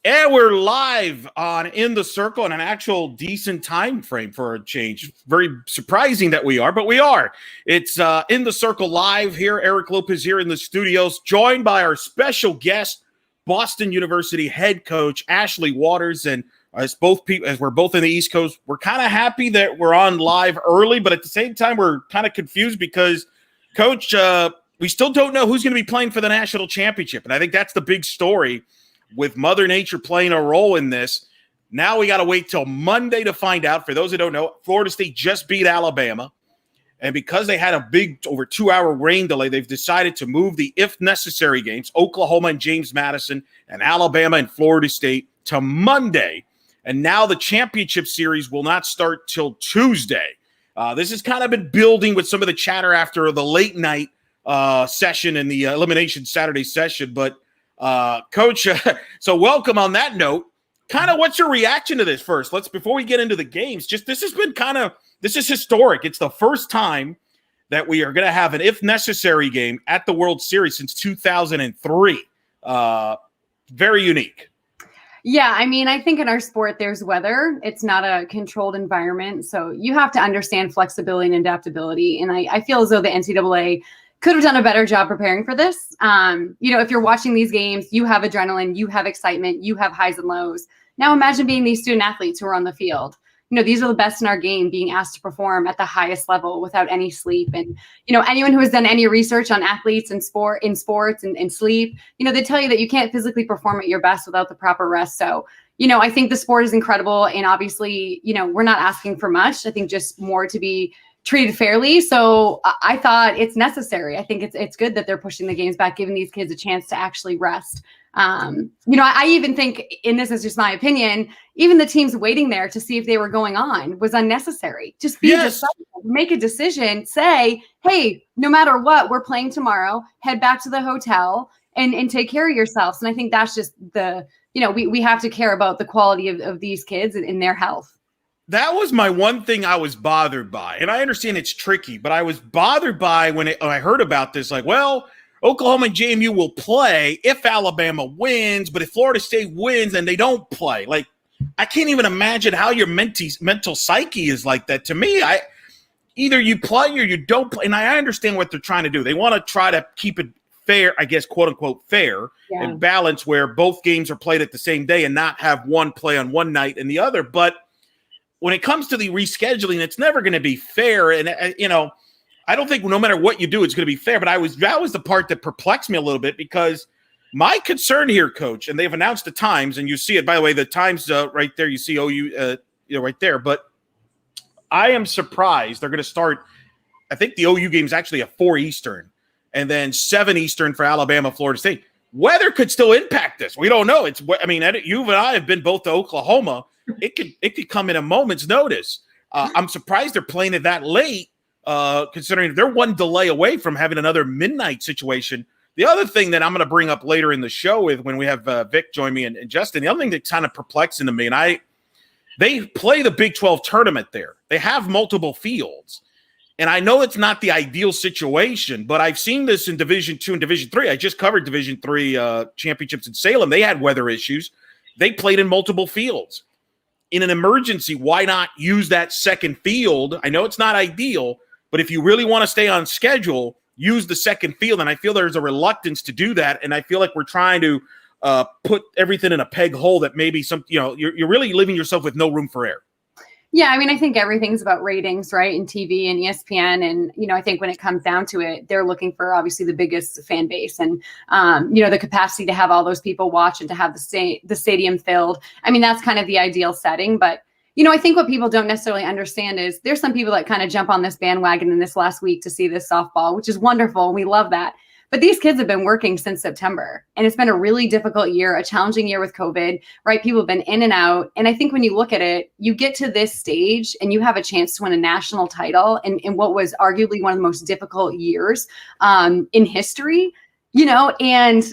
And we're live on In the Circle in an actual decent time frame for a change. Very surprising that we are, but we are. It's In the Circle live here. Eric Lopez here in the studios, joined by our special guest, Boston University head coach Ashley Waters. And as we're both in the East Coast, we're kind of happy that we're on live early, but at the same time, we're kind of confused because, Coach, we still don't know who's going to be playing for the national championship. And I think that's the big story. With Mother Nature playing a role in this, now we got to wait till Monday to find out. For those who don't know, Florida State just beat Alabama. And because they had a big over 2-hour rain delay, they've decided to move the if necessary games, Oklahoma and James Madison, and Alabama and Florida State, to Monday. And now the championship series will not start till Tuesday. This has kind of been building with some of the chatter after the late night session and the elimination Saturday session. But Coach, so welcome on that note. Kind of what's your reaction to this first? Before we get into the games, this is historic. It's the first time that we are going to have an if necessary game at the World Series since 2003. Very unique. Yeah, I mean, I think in our sport, there's weather. It's not a controlled environment. So you have to understand flexibility and adaptability. And I feel as though the NCAA could have done a better job preparing for this. If you're watching these games, you have adrenaline, you have excitement, you have highs and lows. Now imagine being these student athletes who are on the field. These are the best in our game being asked to perform at the highest level without any sleep. And, anyone who has done any research on athletes and sports and sleep, they tell you that you can't physically perform at your best without the proper rest. So, I think the sport is incredible. And obviously, we're not asking for much. I think just more to be treated fairly. So I thought it's necessary. I think it's good that they're pushing the games back, giving these kids a chance to actually rest. I even think, and this is just my opinion, even the teams waiting there to see if they were going on was unnecessary. Just be decisive, make a decision, say, hey, no matter what, we're playing tomorrow, head back to the hotel and take care of yourselves. And I think that's just we have to care about the quality of these kids and their health. That was my one thing I was bothered by. And I understand it's tricky, but I was bothered by when I heard about this, Oklahoma and JMU will play if Alabama wins, but if Florida State wins, then they don't play. I can't even imagine how your mental psyche is like that. To me, either you play or you don't play. And I understand what they're trying to do. They want to try to keep it fair, I guess, quote unquote, fair and balance where both games are played at the same day and not have one play on one night and the other. But when it comes to the rescheduling, it's never going to be fair. And, I don't think no matter what you do, it's going to be fair. But that was the part that perplexed me a little bit because my concern here, Coach, and they've announced the times, and you see it, by the way, the times right there, you see OU right there. But I am surprised they're going to start, I think the OU game is actually at 4 Eastern and then 7 Eastern for Alabama, Florida State. Weather could still impact this. We don't know. You and I have been both to Oklahoma. It could come in a moment's notice. I'm surprised they're playing it that late, considering they're one delay away from having another midnight situation. The other thing that I'm going to bring up later in the show is when we have Vic join me and Justin, the other thing that's kind of perplexing to me, and they play the Big 12 tournament there. They have multiple fields. And I know it's not the ideal situation, but I've seen this in Division II and Division III. I just covered Division III championships in Salem. They had weather issues. They played in multiple fields. In an emergency, why not use that second field? I know it's not ideal, but if you really want to stay on schedule, use the second field. And I feel there's a reluctance to do that. And I feel like we're trying to put everything in a peg hole that maybe you're really leaving yourself with no room for error. Yeah, I mean, I think everything's about ratings, right? And TV and ESPN. And, I think when it comes down to it, they're looking for obviously the biggest fan base and, the capacity to have all those people watch and to have the stadium filled. I mean, that's kind of the ideal setting. But, I think what people don't necessarily understand is there's some people that kind of jump on this bandwagon in this last week to see this softball, which is wonderful. And we love that. But these kids have been working since September, and it's been a really difficult year, a challenging year with COVID, right? People have been in and out. And I think when you look at it, you get to this stage and you have a chance to win a national title in what was arguably one of the most difficult years in history, and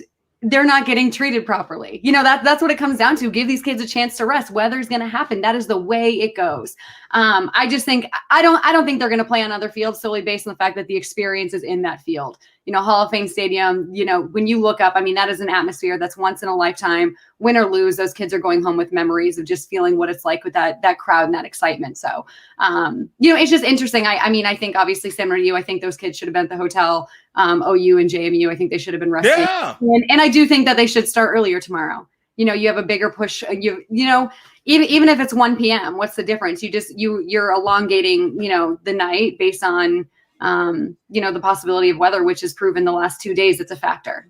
they're not getting treated properly. That's what it comes down to. Give these kids a chance to rest. Weather's going to happen. That is the way it goes. I just think, I don't think they're going to play on other fields solely based on the fact that the experience is in that field. Hall of Fame Stadium, when you look up, I mean, that is an atmosphere that's once in a lifetime. Win or lose, those kids are going home with memories of just feeling what it's like with that crowd and that excitement. So, it's just interesting. I think obviously similar to you, I think those kids should have been at the hotel. OU and JMU, I think they should have been resting. Yeah. And I do think that they should start earlier tomorrow. You have a bigger push. Even if it's 1 p.m., what's the difference? You're elongating, the night based on, the possibility of weather, which is proven the last 2 days. It's a factor.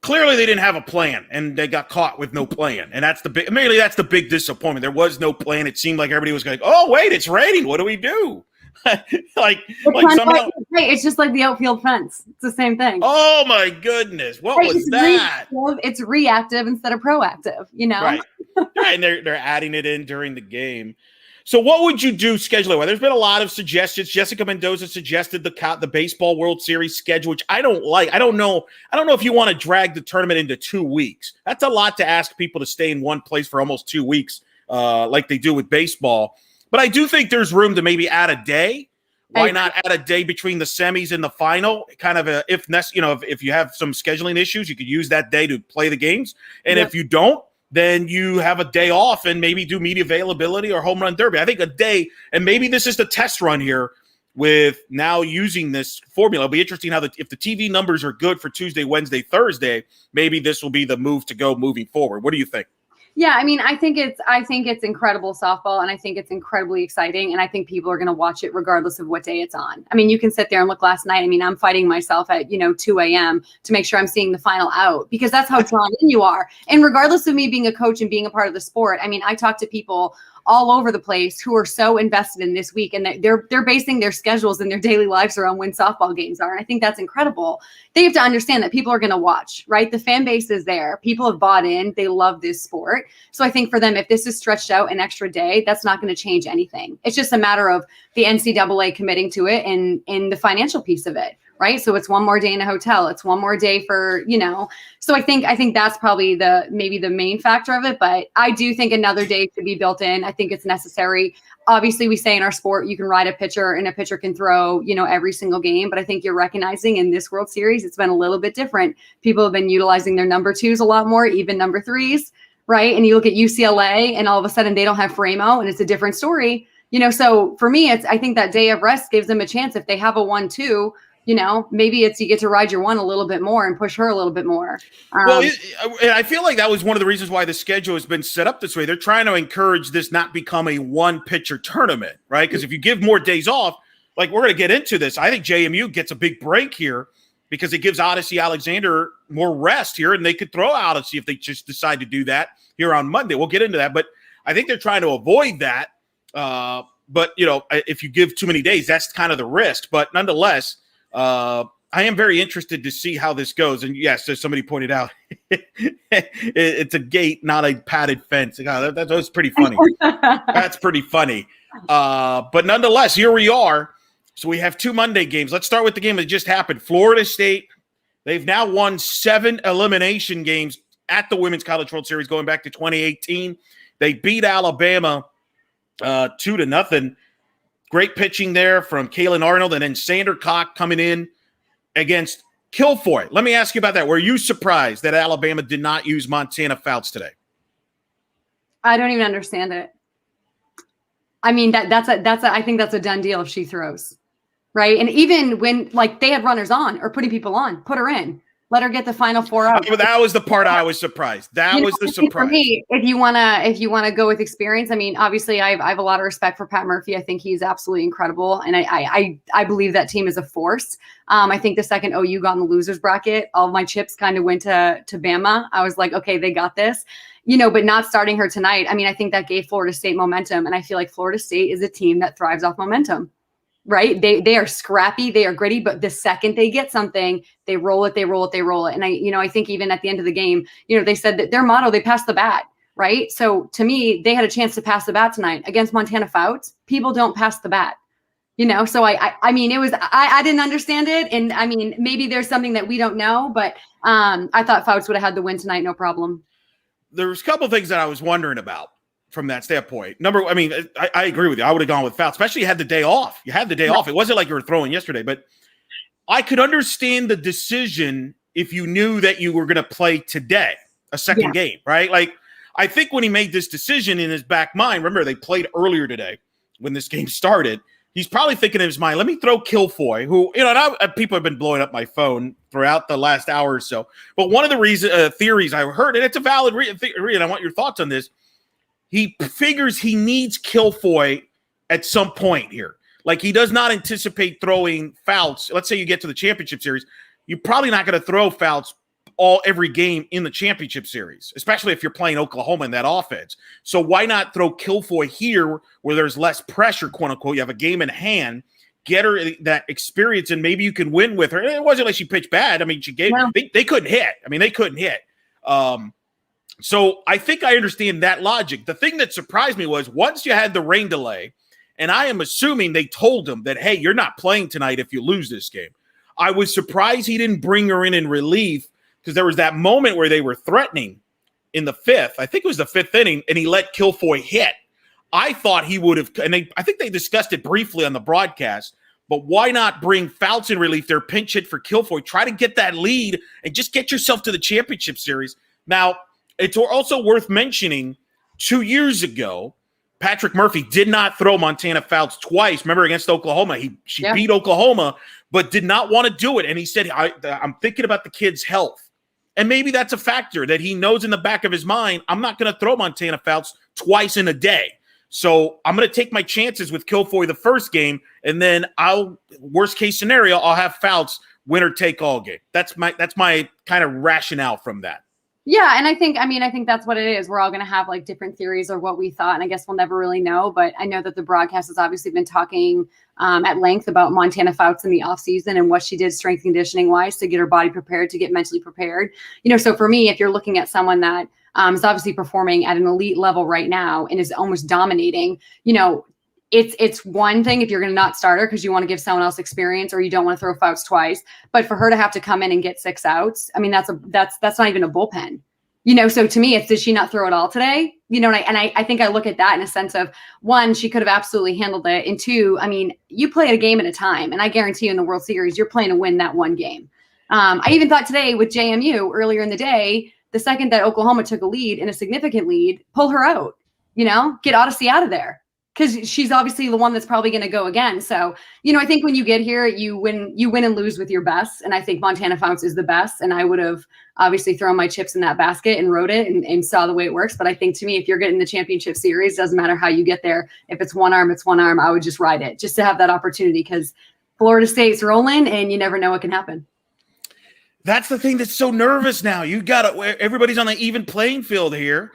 Clearly they didn't have a plan and they got caught with no plan. And that's the big disappointment. There was no plan. It seemed like everybody was going, oh, wait, it's raining. What do we do? It's just like the outfield fence. It's the same thing. Oh my goodness. What was that? It's reactive instead of proactive, Right. And they're adding it in during the game. So what would you do scheduling? Well, there's been a lot of suggestions. Jessica Mendoza suggested the Baseball World Series schedule, which I don't like. I don't know if you want to drag the tournament into 2 weeks. That's a lot to ask people to stay in one place for almost 2 weeks, like they do with baseball. But I do think there's room to maybe add a day. Why not add a day between the semis and the final? Kind of if you have some scheduling issues, you could use that day to play the games. And if you don't, then you have a day off and maybe do media availability or home run derby. I think a day, and maybe this is the test run here with now using this formula. It'll be interesting if the TV numbers are good for Tuesday, Wednesday, Thursday, maybe this will be the move to go moving forward. What do you think? Yeah, I mean, I think it's incredible softball, and I think it's incredibly exciting, and I think people are going to watch it regardless of what day it's on. I mean, you can sit there and look last night. I mean, I'm fighting myself at 2 a.m. to make sure I'm seeing the final out because that's how drawn in you are. And regardless of me being a coach and being a part of the sport, I mean, I talk to people all over the place who are so invested in this week, and they're basing their schedules and their daily lives around when softball games are. And I think that's incredible. They have to understand that people are going to watch, right? The fan base is there. People have bought in. They love this sport. So I think for them, if this is stretched out an extra day, that's not going to change anything. It's just a matter of the NCAA committing to it and the financial piece of it. Right. So it's one more day in a hotel. It's one more day for, so I think that's probably maybe the main factor of it. But I do think another day could be built in. I think it's necessary. Obviously, we say in our sport, you can ride a pitcher and a pitcher can throw, every single game. But I think you're recognizing in this World Series, it's been a little bit different. People have been utilizing their number twos a lot more, even number threes. Right. And you look at UCLA and all of a sudden they don't have Framo and it's a different story. So for me, I think that day of rest gives them a chance if they have a 1-2. Maybe you get to ride your one a little bit more and push her a little bit more. I feel like that was one of the reasons why the schedule has been set up this way. They're trying to encourage this not become a one-pitcher tournament, right? Because if you give more days off, like we're going to get into this, I think JMU gets a big break here because it gives Odyssey Alexander more rest here, and they could throw Odyssey if they just decide to do that here on Monday. We'll get into that, but I think they're trying to avoid that. But, if you give too many days, that's kind of the risk. But nonetheless, I am very interested to see how this goes. And yes, as somebody pointed out, it's a gate, not a padded fence. God, that was pretty funny. That's pretty funny. But nonetheless, here we are. So we have 2 Monday games. Let's start with the game that just happened. Florida State, they've now won 7 elimination games at the Women's College World Series going back to 2018. They beat Alabama 2-0. Great pitching there from Kaylin Arnold, and then Sander Cock coming in against Kilfoy. Let me ask you about that. Were you surprised that Alabama did not use Montana Fouts today? I don't even understand it. I mean, I think that's a done deal if she throws, right? And even when they had runners on or putting people on, put her in. Let her get the final 4 out. But that was the part I was surprised. That was the surprise. For me, if you wanna go with experience, I mean, obviously, I have a lot of respect for Pat Murphy. I think he's absolutely incredible, and I believe that team is a force. I think the second OU got in the losers bracket, all of my chips kind of went to Bama. I was like, okay, they got this. But not starting her tonight. I mean, I think that gave Florida State momentum, and I feel like Florida State is a team that thrives off momentum. Right. They are scrappy. They are gritty. But the second they get something, they roll it. And I think even at the end of the game, they said that their motto, they pass the bat. Right. So to me, they had a chance to pass the bat tonight against Montana Fouts. People don't pass the bat. So I mean, it was I didn't understand it. And I mean, maybe there's something that we don't know. But I thought Fouts would have had the win tonight. No problem. There was a couple of things that I was wondering about from that standpoint. I agree with you. I would have gone with Fouts, especially you had the day off. You had the day off. It wasn't like you were throwing yesterday, but I could understand the decision if you knew that you were going to play today, a second game, right? Like, I think when he made this decision in his back mind, remember they played earlier today when this game started. He's probably thinking in his mind, let me throw Kilfoy, who, and people have been blowing up my phone throughout the last hour or so. But one of the theories I heard, and it's a valid theory, and I want your thoughts on this. He figures he needs Kilfoy at some point here. Like, he does not anticipate throwing Fouts. Let's say you get to the championship series. You're probably not going to throw Fouts every game in the championship series, especially if you're playing Oklahoma in that offense. So why not throw Kilfoy here where there's less pressure, quote unquote? You have a game in hand, get her that experience, and maybe you can win with her. And it wasn't like she pitched bad. I mean, they couldn't hit. I mean, they couldn't hit. So I think I understand that logic. The thing that surprised me was once you had the rain delay, and I am assuming they told him that, hey, you're not playing tonight if you lose this game. I was surprised he didn't bring her in relief, because there was that moment where they were threatening in the fifth. I think it was the fifth inning, and he let Kilfoy hit. I thought he would have, and I think they discussed it briefly on the broadcast, but why not bring Fouts in relief there, pinch hit for Kilfoy, try to get that lead, and just get yourself to the championship series. Now, it's also worth mentioning 2 years ago, Patrick Murphy did not throw Montana Fouts twice. Remember, against Oklahoma, she beat Oklahoma, but did not want to do it. And he said, I'm thinking about the kid's health. And maybe that's a factor that he knows in the back of his mind, I'm not going to throw Montana Fouts twice in a day. So I'm going to take my chances with Kilfoy the first game, and then worst case scenario, I'll have Fouts winner take all game. That's my kind of rationale from that. Yeah, and I think that's what it is. We're all going to have like different theories or what we thought, and I guess we'll never really know. But I know that the broadcast has obviously been talking at length about Montana Fouts in the offseason and what she did strength conditioning wise to get her body prepared, to get mentally prepared. So for me, if you're looking at someone that is obviously performing at an elite level right now and is almost dominating, it's one thing if you're going to not start her because you want to give someone else experience or you don't want to throw Fouts twice, but for her to have to come in and get 6 outs, I mean, that's not even a bullpen, so to me, it's, did she not throw it all today? And I think I look at that in a sense of, one, she could have absolutely handled it. And two, I mean, you play a game at a time. And I guarantee you in the World Series, you're playing to win that one game. I even thought today with JMU earlier in the day, the second that Oklahoma took a lead and a significant lead, pull her out, get Odyssey out of there. Because she's obviously the one that's probably going to go again. So, I think when you get here, you win and lose with your best. And I think Montana Fouts is the best. And I would have obviously thrown my chips in that basket and rode it and saw the way it works. But I think to me, if you're getting the championship series, doesn't matter how you get there. If it's one arm, it's one arm. I would just ride it just to have that opportunity, because Florida State's rolling and you never know what can happen. That's the thing that's so nervous now. Everybody's on the even playing field here.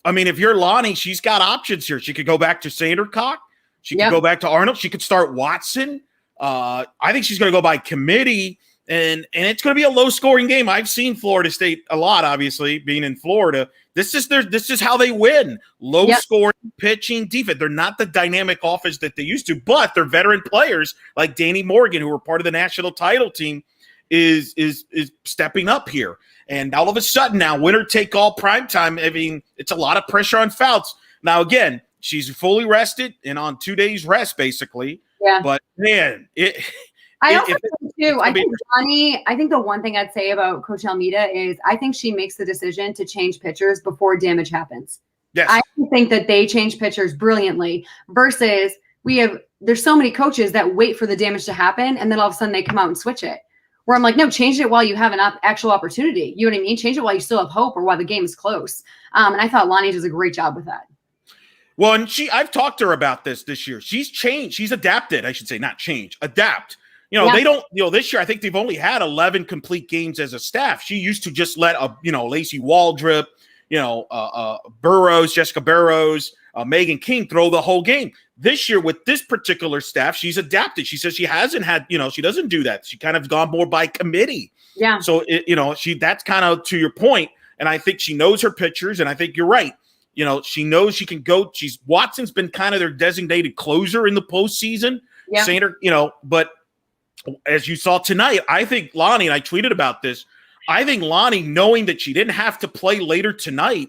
I mean, if you're Lonnie, she's got options here. She could go back to Sandercock. She could go back to Arnold. She could start Watson. I think she's going to go by committee, and it's going to be a low-scoring game. I've seen Florida State a lot, obviously, being in Florida. This is how they win. Low-scoring, pitching, defense. They're not the dynamic offense that they used to, but they're veteran players like Danny Morgan, who were part of the national title team, is stepping up here. And all of a sudden now, winner take all primetime. I mean, it's a lot of pressure on Fouts. Now, again, she's fully rested and on 2 days rest, basically. Yeah. But man, I also think too. I think Johnny. I think the one thing I'd say about Coach Almeida is I think she makes the decision to change pitchers before damage happens. Yes. I think that they change pitchers brilliantly versus there's so many coaches that wait for the damage to happen and then all of a sudden they come out and switch it. Where I'm like, no, change it while you have an actual opportunity. You know what I mean? Change it while you still have hope or while the game is close. And I thought Lonnie does a great job with that. Well, and I've talked to her about this year. She's changed. She's adapted. I should say, not change, adapt. They don't, this year, I think they've only had 11 complete games as a staff. She used to just let, Lacey Waldrop, Jessica Burrows, Megan King throw the whole game. This year with this particular staff, she's adapted. She says she hasn't had, she doesn't do that. She kind of gone more by committee. Yeah. So, that's kind of to your point. And I think she knows her pitchers. And I think you're right. She knows she can go. Watson's been kind of their designated closer in the postseason. Yeah. But as you saw tonight, I think Lonnie, and I tweeted about this, I think Lonnie, knowing that she didn't have to play later tonight,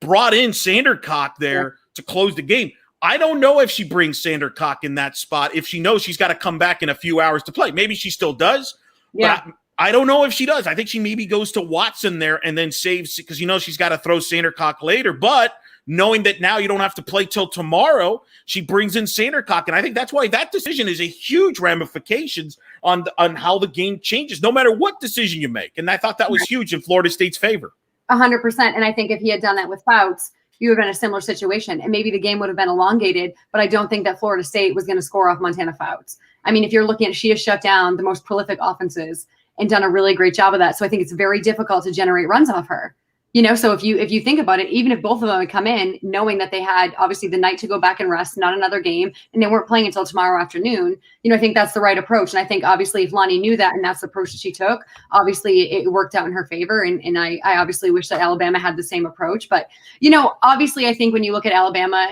brought in Sandercock there to close the game. I don't know if she brings Sandercock in that spot if she knows she's got to come back in a few hours to play. Maybe she still does, Yeah. But I don't know if she does. I think she maybe goes to Watson there and then saves, because she's got to throw Sandercock later. But knowing that now you don't have to play till tomorrow, she brings in Sandercock. And I think that's why that decision is a huge ramifications on how the game changes, no matter what decision you make. And I thought that was huge in Florida State's favor. 100%. And I think if he had done that with Fouts, you would have been in a similar situation. And maybe the game would have been elongated, but I don't think that Florida State was going to score off Montana Fouts. I mean, if you're looking at, she has shut down the most prolific offenses and done a really great job of that. So I think it's very difficult to generate runs off her. So if you think about it, even if both of them had come in knowing that they had obviously the night to go back and rest, not another game, and they weren't playing until tomorrow afternoon, I think that's the right approach. And I think obviously if Lonnie knew that and that's the approach that she took, obviously it worked out in her favor. And I obviously wish that Alabama had the same approach. But, obviously I think when you look at Alabama,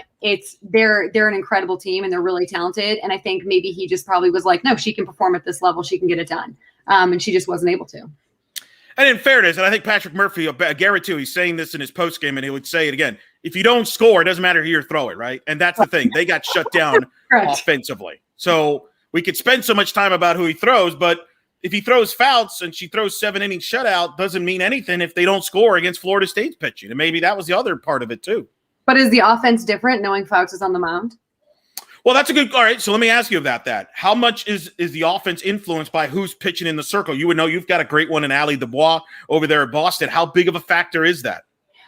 they're an incredible team and they're really talented. And I think maybe he just probably was like, no, she can perform at this level. She can get it done. And she just wasn't able to. And in fairness, and I think Patrick Murphy, I guarantee he's saying this in his postgame, and he would say it again. If you don't score, it doesn't matter who you throw it, right? And that's the thing. They got shut down offensively. So we could spend so much time about who he throws, but if he throws Fouts and she throws 7-inning shutout, doesn't mean anything if they don't score against Florida State's pitching. And maybe that was the other part of it too. But is the offense different knowing Fouts is on the mound? Well, that's a good – all right, so let me ask you about that. How much is the offense influenced by who's pitching in the circle? You would know you've got a great one in Allie Dubois over there at Boston. How big of a factor is that?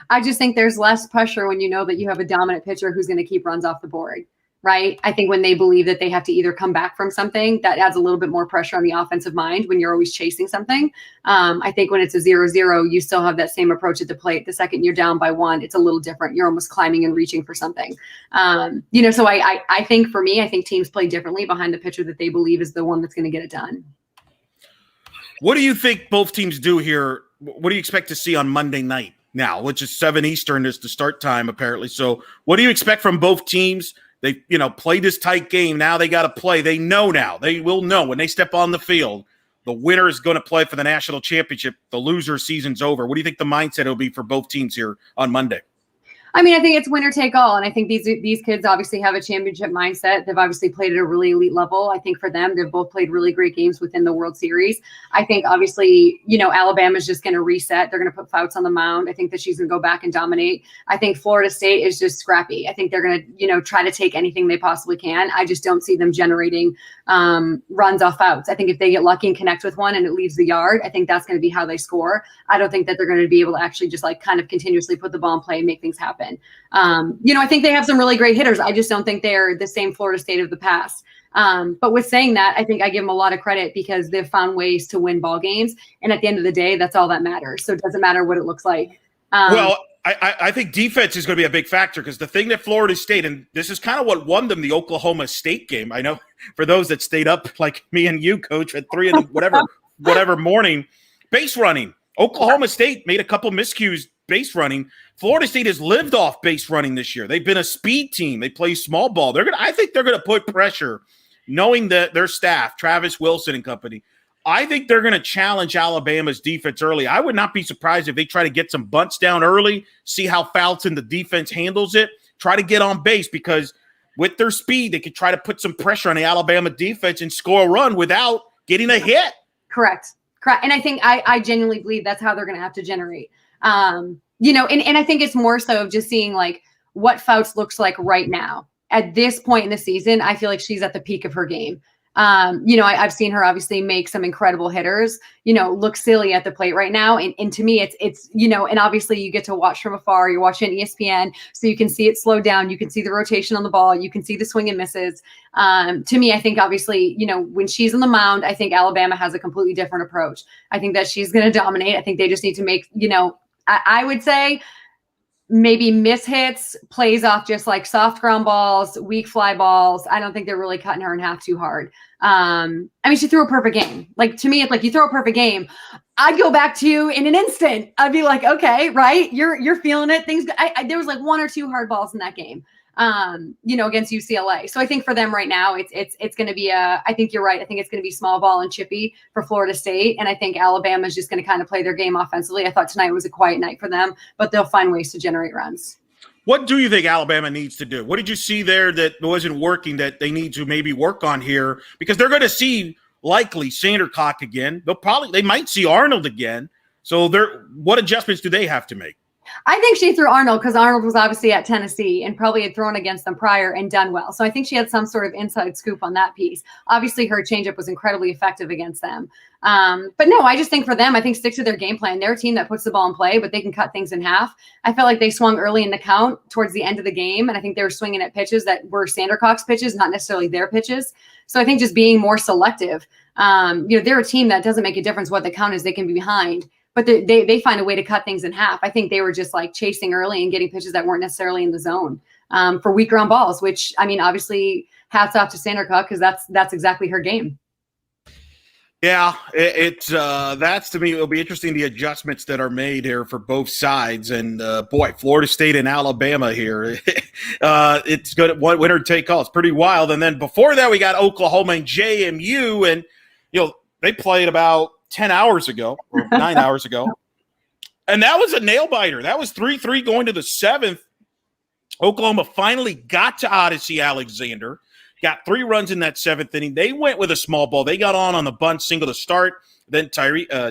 I just think there's less pressure when you know that you have a dominant pitcher who's going to keep runs off the board, right? I think when they believe that they have to either come back from something, that adds a little bit more pressure on the offensive mind when you're always chasing something. I think when it's a 0-0, you still have that same approach at the plate. The second you're down by 1, it's a little different. You're almost climbing and reaching for something. So I think for me, I think teams play differently behind the pitcher that they believe is the one that's going to get it done. What do you think both teams do here? What do you expect to see on Monday night now, which is 7 Eastern is the start time apparently. So what do you expect from both teams? They, play this tight game. Now they got to play. They know now. They will know when they step on the field, the winner is going to play for the national championship. The loser season's over. What do you think the mindset will be for both teams here on Monday? I mean, I think it's winner take all. And I think these kids obviously have a championship mindset. They've obviously played at a really elite level. I think for them, they've both played really great games within the World Series. I think obviously, Alabama's just going to reset. They're going to put Fouts on the mound. I think that she's going to go back and dominate. I think Florida State is just scrappy. I think they're going to, try to take anything they possibly can. I just don't see them generating runs off Fouts. I think if they get lucky and connect with one and it leaves the yard, I think that's going to be how they score. I don't think that they're going to be able to actually just kind of continuously put the ball in play and make things happen. I think they have some really great hitters. I just don't think they're the same Florida State of the past. But with saying that, I think I give them a lot of credit because they've found ways to win ball games. And at the end of the day, that's all that matters. So it doesn't matter what it looks like. I think defense is going to be a big factor because the thing that Florida State, and this is kind of what won them the Oklahoma State game. I know for those that stayed up like me and you, Coach, at 3 in the whatever morning, base running. Oklahoma State made a couple miscues base running. Florida State has lived off base running this year. They've been a speed team. They play small ball. I think they're going to put pressure, knowing that their staff, Travis Wilson and company. I think they're going to challenge Alabama's defense early. I would not be surprised if they try to get some bunts down early, see how Fouts and the defense handles it, try to get on base because with their speed, they could try to put some pressure on the Alabama defense and score a run without getting a hit. Correct. And I think I genuinely believe that's how they're going to have to generate. And I think it's more so of just seeing what Fouts looks like right now. At this point in the season, I feel like she's at the peak of her game. I've seen her obviously make some incredible hitters, look silly at the plate right now. And to me, it's and obviously you get to watch from afar. You're watching ESPN, so you can see it slow down. You can see the rotation on the ball. You can see the swing and misses. To me, I think obviously, when she's on the mound, I think Alabama has a completely different approach. I think that she's going to dominate. I think they just need to make, I would say maybe miss hits, plays off just like soft ground balls, weak fly balls. I don't think they're really cutting her in half too hard. She threw a perfect game. To me, it's like you throw a perfect game. I'd go back to you in an instant. I'd be like, okay, right. You're feeling it. There was 1 or 2 hard balls in that game, against UCLA. So I think for them right now, it's going to be I think you're right. I think it's going to be small ball and chippy for Florida State. And I think Alabama is just going to kind of play their game offensively. I thought tonight was a quiet night for them, but they'll find ways to generate runs. What do you think Alabama needs to do? What did you see there that wasn't working that they need to maybe work on here? Because they're going to see likely Sandercock again. They might see Arnold again. So what adjustments do they have to make? I think she threw Arnold because Arnold was obviously at Tennessee and probably had thrown against them prior and done well. So I think she had some sort of inside scoop on that piece. Obviously, her changeup was incredibly effective against them. But no, I just think for them, I think stick to their game plan. They're a team that puts the ball in play, but they can cut things in half. I felt like they swung early in the count towards the end of the game, and I think they were swinging at pitches that were Sandercock's pitches, not necessarily their pitches. So I think just being more selective. They're a team that doesn't make a difference what the count is. They can be behind. But they find a way to cut things in half. I think they were just like chasing early and getting pitches that weren't necessarily in the zone for weak ground balls, which, I mean, obviously hats off to Sandercock because that's exactly her game. Yeah, that's to me, it'll be interesting the adjustments that are made here for both sides. And Florida State and Alabama here. It's good. One winner take all. It's pretty wild. And then before that, we got Oklahoma and JMU. And, they played about 10 hours ago or 9 hours ago. And that was a nail biter. That was 3-3 going to the 7th. Oklahoma finally got to Odyssey Alexander, got 3 runs in that 7th inning. They went with a small ball. They got on the bunt single to start. Then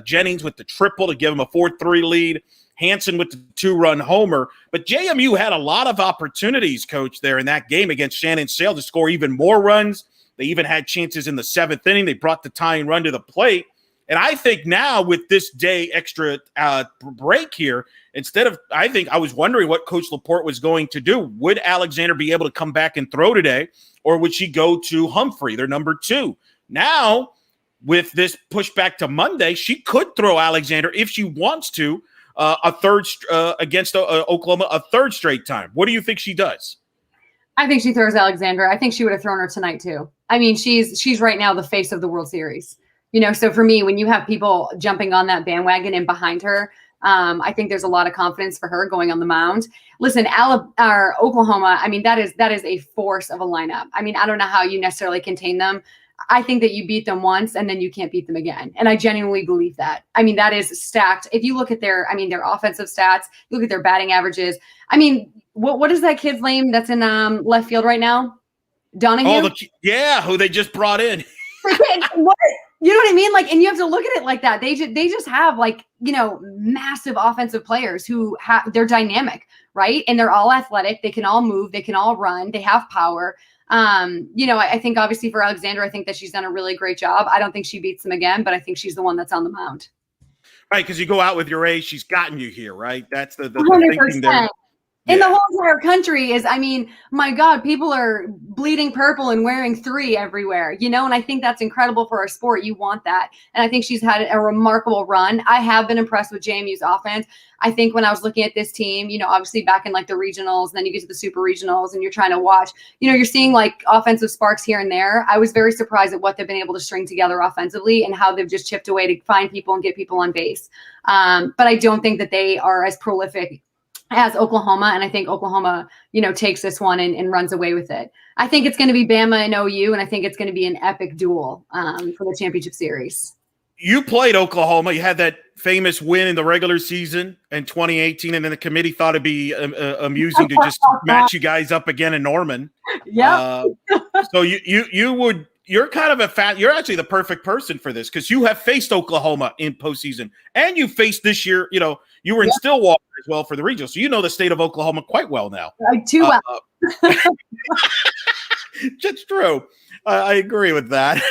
Jennings with the triple to give them a 4-3 lead. Hansen with the 2-run homer. But JMU had a lot of opportunities, Coach, there in that game against Shannon Sale to score even more runs. They even had chances in the 7th inning. They brought the tying run to the plate. And I think now with this day extra break here, I was wondering what Coach Laporte was going to do. Would Alexander be able to come back and throw today, or would she go to Humphrey, their number 2? Now, with this pushback to Monday, she could throw Alexander if she wants to against Oklahoma a third straight time. What do you think she does? I think she throws Alexander. I think she would have thrown her tonight too. I mean, she's right now the face of the World Series. So for me, when you have people jumping on that bandwagon and behind her, I think there's a lot of confidence for her going on the mound. Listen, Oklahoma, I mean, that is a force of a lineup. I mean, I don't know how you necessarily contain them. I think that you beat them once and then you can't beat them again. And I genuinely believe that. I mean, that is stacked. If you look at their offensive stats, you look at their batting averages. I mean, what is that kid's name that's in left field right now? Donahue? Who they just brought in. What? You know what I mean? Like, and you have to look at it like that. They just have massive offensive players who they're dynamic, right? And they're all athletic. They can all move. They can all run. They have power. I think obviously for Alexander, I think that she's done a really great job. I don't think she beats them again, but I think she's the one that's on the mound. Right, because you go out with your ace, she's gotten you here, right? That's the 100%. thinking there. And the whole entire country is, I mean, my God, people are bleeding purple and wearing 3 everywhere, and I think that's incredible for our sport. You want that. And I think she's had a remarkable run. I have been impressed with JMU's offense. I think when I was looking at this team, obviously back in the regionals, and then you get to the super regionals and you're trying to watch, you're seeing offensive sparks here and there. I was very surprised at what they've been able to string together offensively and how they've just chipped away to find people and get people on base. But I don't think that they are as prolific as Oklahoma, and I think Oklahoma, takes this one and runs away with it. I think it's going to be Bama and OU, and I think it's going to be an epic duel for the championship series. You played Oklahoma. You had that famous win in the regular season in 2018, and then the committee thought it'd be amusing to just match you guys up again in Norman. Yeah. So you're kind of you're actually the perfect person for this because you have faced Oklahoma in postseason, and you faced this year. You were in Stillwater as well for the regional, so you know the state of Oklahoma quite well now. Too well. That's true. I agree with that.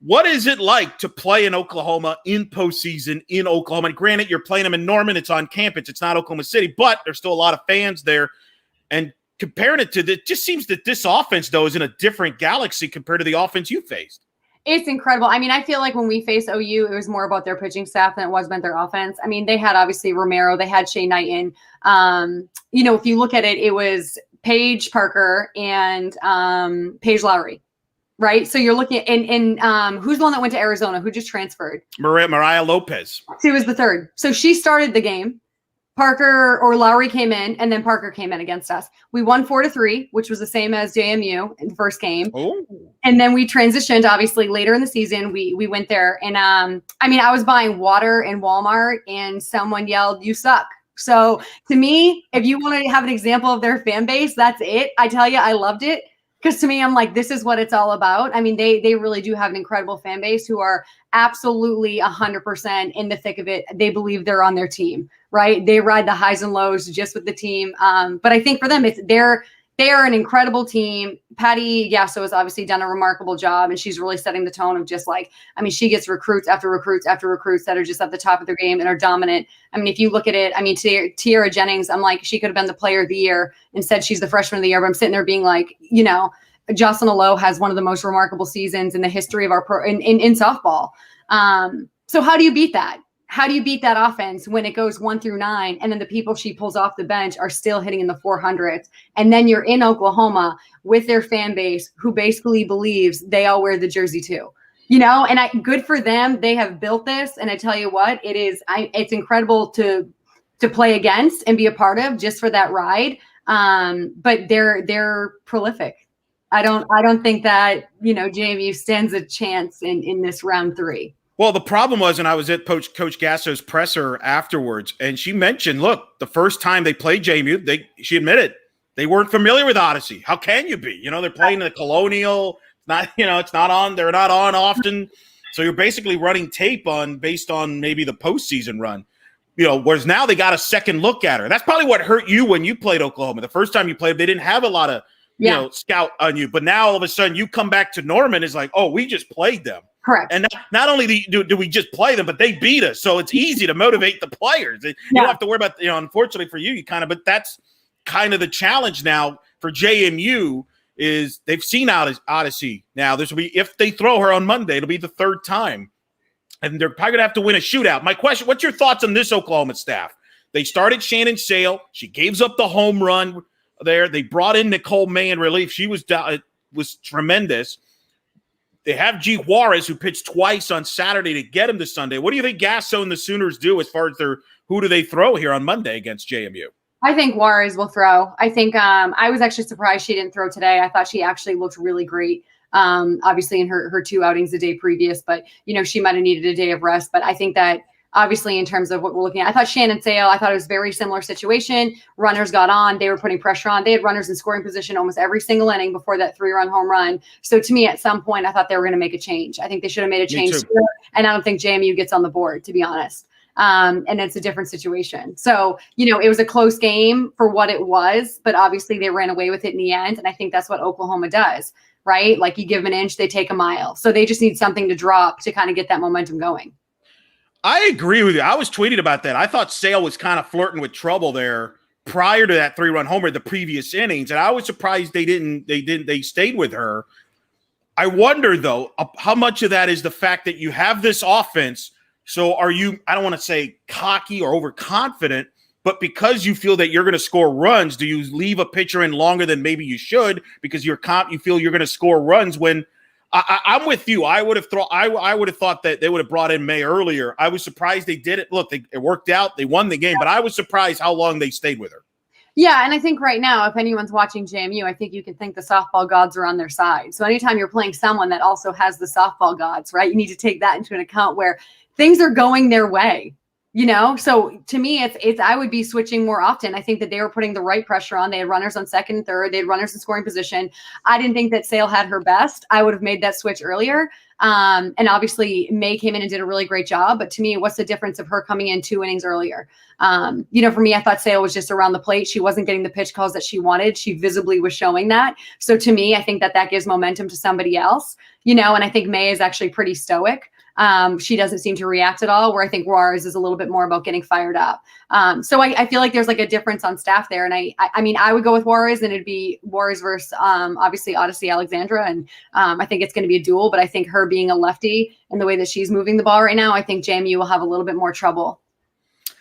What is it like to play in Oklahoma in postseason in Oklahoma? And granted, you're playing them in Norman. It's on campus. It's not Oklahoma City, but there's still a lot of fans there. And comparing it to it just seems that this offense, though, is in a different galaxy compared to the offense you faced. It's incredible. I mean, I feel like when we faced OU, it was more about their pitching staff than it was about their offense. I mean, they had obviously Romero, they had Shea Knighton. If you look at it, it was Paige Parker and Paige Lowry, right? So you're looking at, and who's the one that went to Arizona, who just transferred? Mariah Lopez. She was the third. So she started the game. Parker or Lowry came in, and then Parker came in against us. We won 4-3, which was the same as JMU in the first game. Oh. And then we transitioned, obviously, later in the season. We went there. And, I was buying water in Walmart, and someone yelled, "You suck." So to me, if you want to have an example of their fan base, that's it. I tell you, I loved it Because to me, I'm like, this is what it's all about. I mean, they really do have an incredible fan base who are absolutely 100% in the thick of it. They believe they're on their team, right? They ride the highs and lows just with the team. But I think for them, they are an incredible team. Patty Gasso has obviously done a remarkable job, and she's really setting the tone of just like, I mean, she gets recruits after recruits after recruits that are just at the top of their game and are dominant. I mean, if you look at it, I mean, Tiara Jennings, I'm like, she could have been the player of the year. Instead, she's the freshman of the year. But I'm sitting there being like, you know, Jocelyn Alo has one of the most remarkable seasons in the history of our in softball. So how do you beat that? How do you beat that offense when it goes 1 through 9, and then the people she pulls off the bench are still hitting in the 400s? And then you're in Oklahoma with their fan base who basically believes they all wear the jersey too, you know, and good for them. They have built this. And I tell you what, it's incredible to play against and be a part of just for that ride. But they're prolific. I don't think that, you know, JMU stands a chance in this round 3. Well, the problem was, and I was at Coach Gasso's presser afterwards, and she mentioned, look, the first time they played JMU, she admitted they weren't familiar with Odyssey. How can you be? You know, they're playing in the Colonial. It's not on. They're not on often. So you're basically running tape based on maybe the postseason run. You know, whereas now they got a second look at her. That's probably what hurt you when you played Oklahoma. The first time you played, they didn't have a lot of scout on you. But now all of a sudden you come back to Norman, it's like, oh, we just played them. Correct. And not only do we just play them, but they beat us. So it's easy to motivate the players. You don't have to worry about, unfortunately for you, but that's kind of the challenge now for JMU is they've seen Odyssey. Now this will be, if they throw her on Monday, it'll be the third time. And they're probably going to have to win a shootout. My question, what's your thoughts on this Oklahoma staff? They started Shannon Sale. She gives up the home run there. They brought in Nicole May in relief. She was tremendous. They have G. Juarez, who pitched twice on Saturday to get him to Sunday. What do you think Gasso and the Sooners do as far as who do they throw here on Monday against JMU? I think Juarez will throw. I think I was actually surprised she didn't throw today. I thought she actually looked really great. Obviously in her 2 outings the day previous, but she might have needed a day of rest. But I think that obviously in terms of what we're looking at, I thought Shannon Sale, I thought it was a very similar situation. Runners got on, they were putting pressure on. They had runners in scoring position almost every single inning before that 3-run home run. So to me, at some point, I thought they were going to make a change. I think they should have made a change here, and I don't think JMU gets on the board, to be honest. And it's a different situation. So, it was a close game for what it was, but obviously they ran away with it in the end. And I think that's what Oklahoma does, right? Like you give them an inch, they take a mile. So they just need something to drop to kind of get that momentum going. I agree with you. I was tweeting about that. I thought Sale was kind of flirting with trouble there prior to that 3-run homer the previous innings, and I was surprised they stayed with her. I wonder though, how much of that is the fact that you have this offense. So are you, I don't want to say cocky or overconfident, but because you feel that you're going to score runs, do you leave a pitcher in longer than maybe you should because you feel you're going to score runs when I'm with you. I would have thought that they would have brought in May earlier. I was surprised they did it. Look, it worked out. They won the game, but I was surprised how long they stayed with her. Yeah, and I think right now, if anyone's watching JMU, I think you can think the softball gods are on their side. So anytime you're playing someone that also has the softball gods, right, you need to take that into an account where things are going their way. So to me, it's I would be switching more often. I think that they were putting the right pressure on. They had runners on second and third. They had runners in scoring position. I didn't think that Sale had her best. I would have made that switch earlier. And obviously May came in and did a really great job. But to me, what's the difference of her coming in 2 innings earlier? For me, I thought Sale was just around the plate. She wasn't getting the pitch calls that she wanted. She visibly was showing that. So to me, I think that gives momentum to somebody else, and I think May is actually pretty stoic. She doesn't seem to react at all, where I think Juarez is a little bit more about getting fired up. So I feel like there's like a difference on staff there. And I mean, I would go with Juarez, and it'd be Juarez versus obviously Odyssey Alexandra. And I think it's going to be a duel, but I think her being a lefty and the way that she's moving the ball right now, I think JMU will have a little bit more trouble.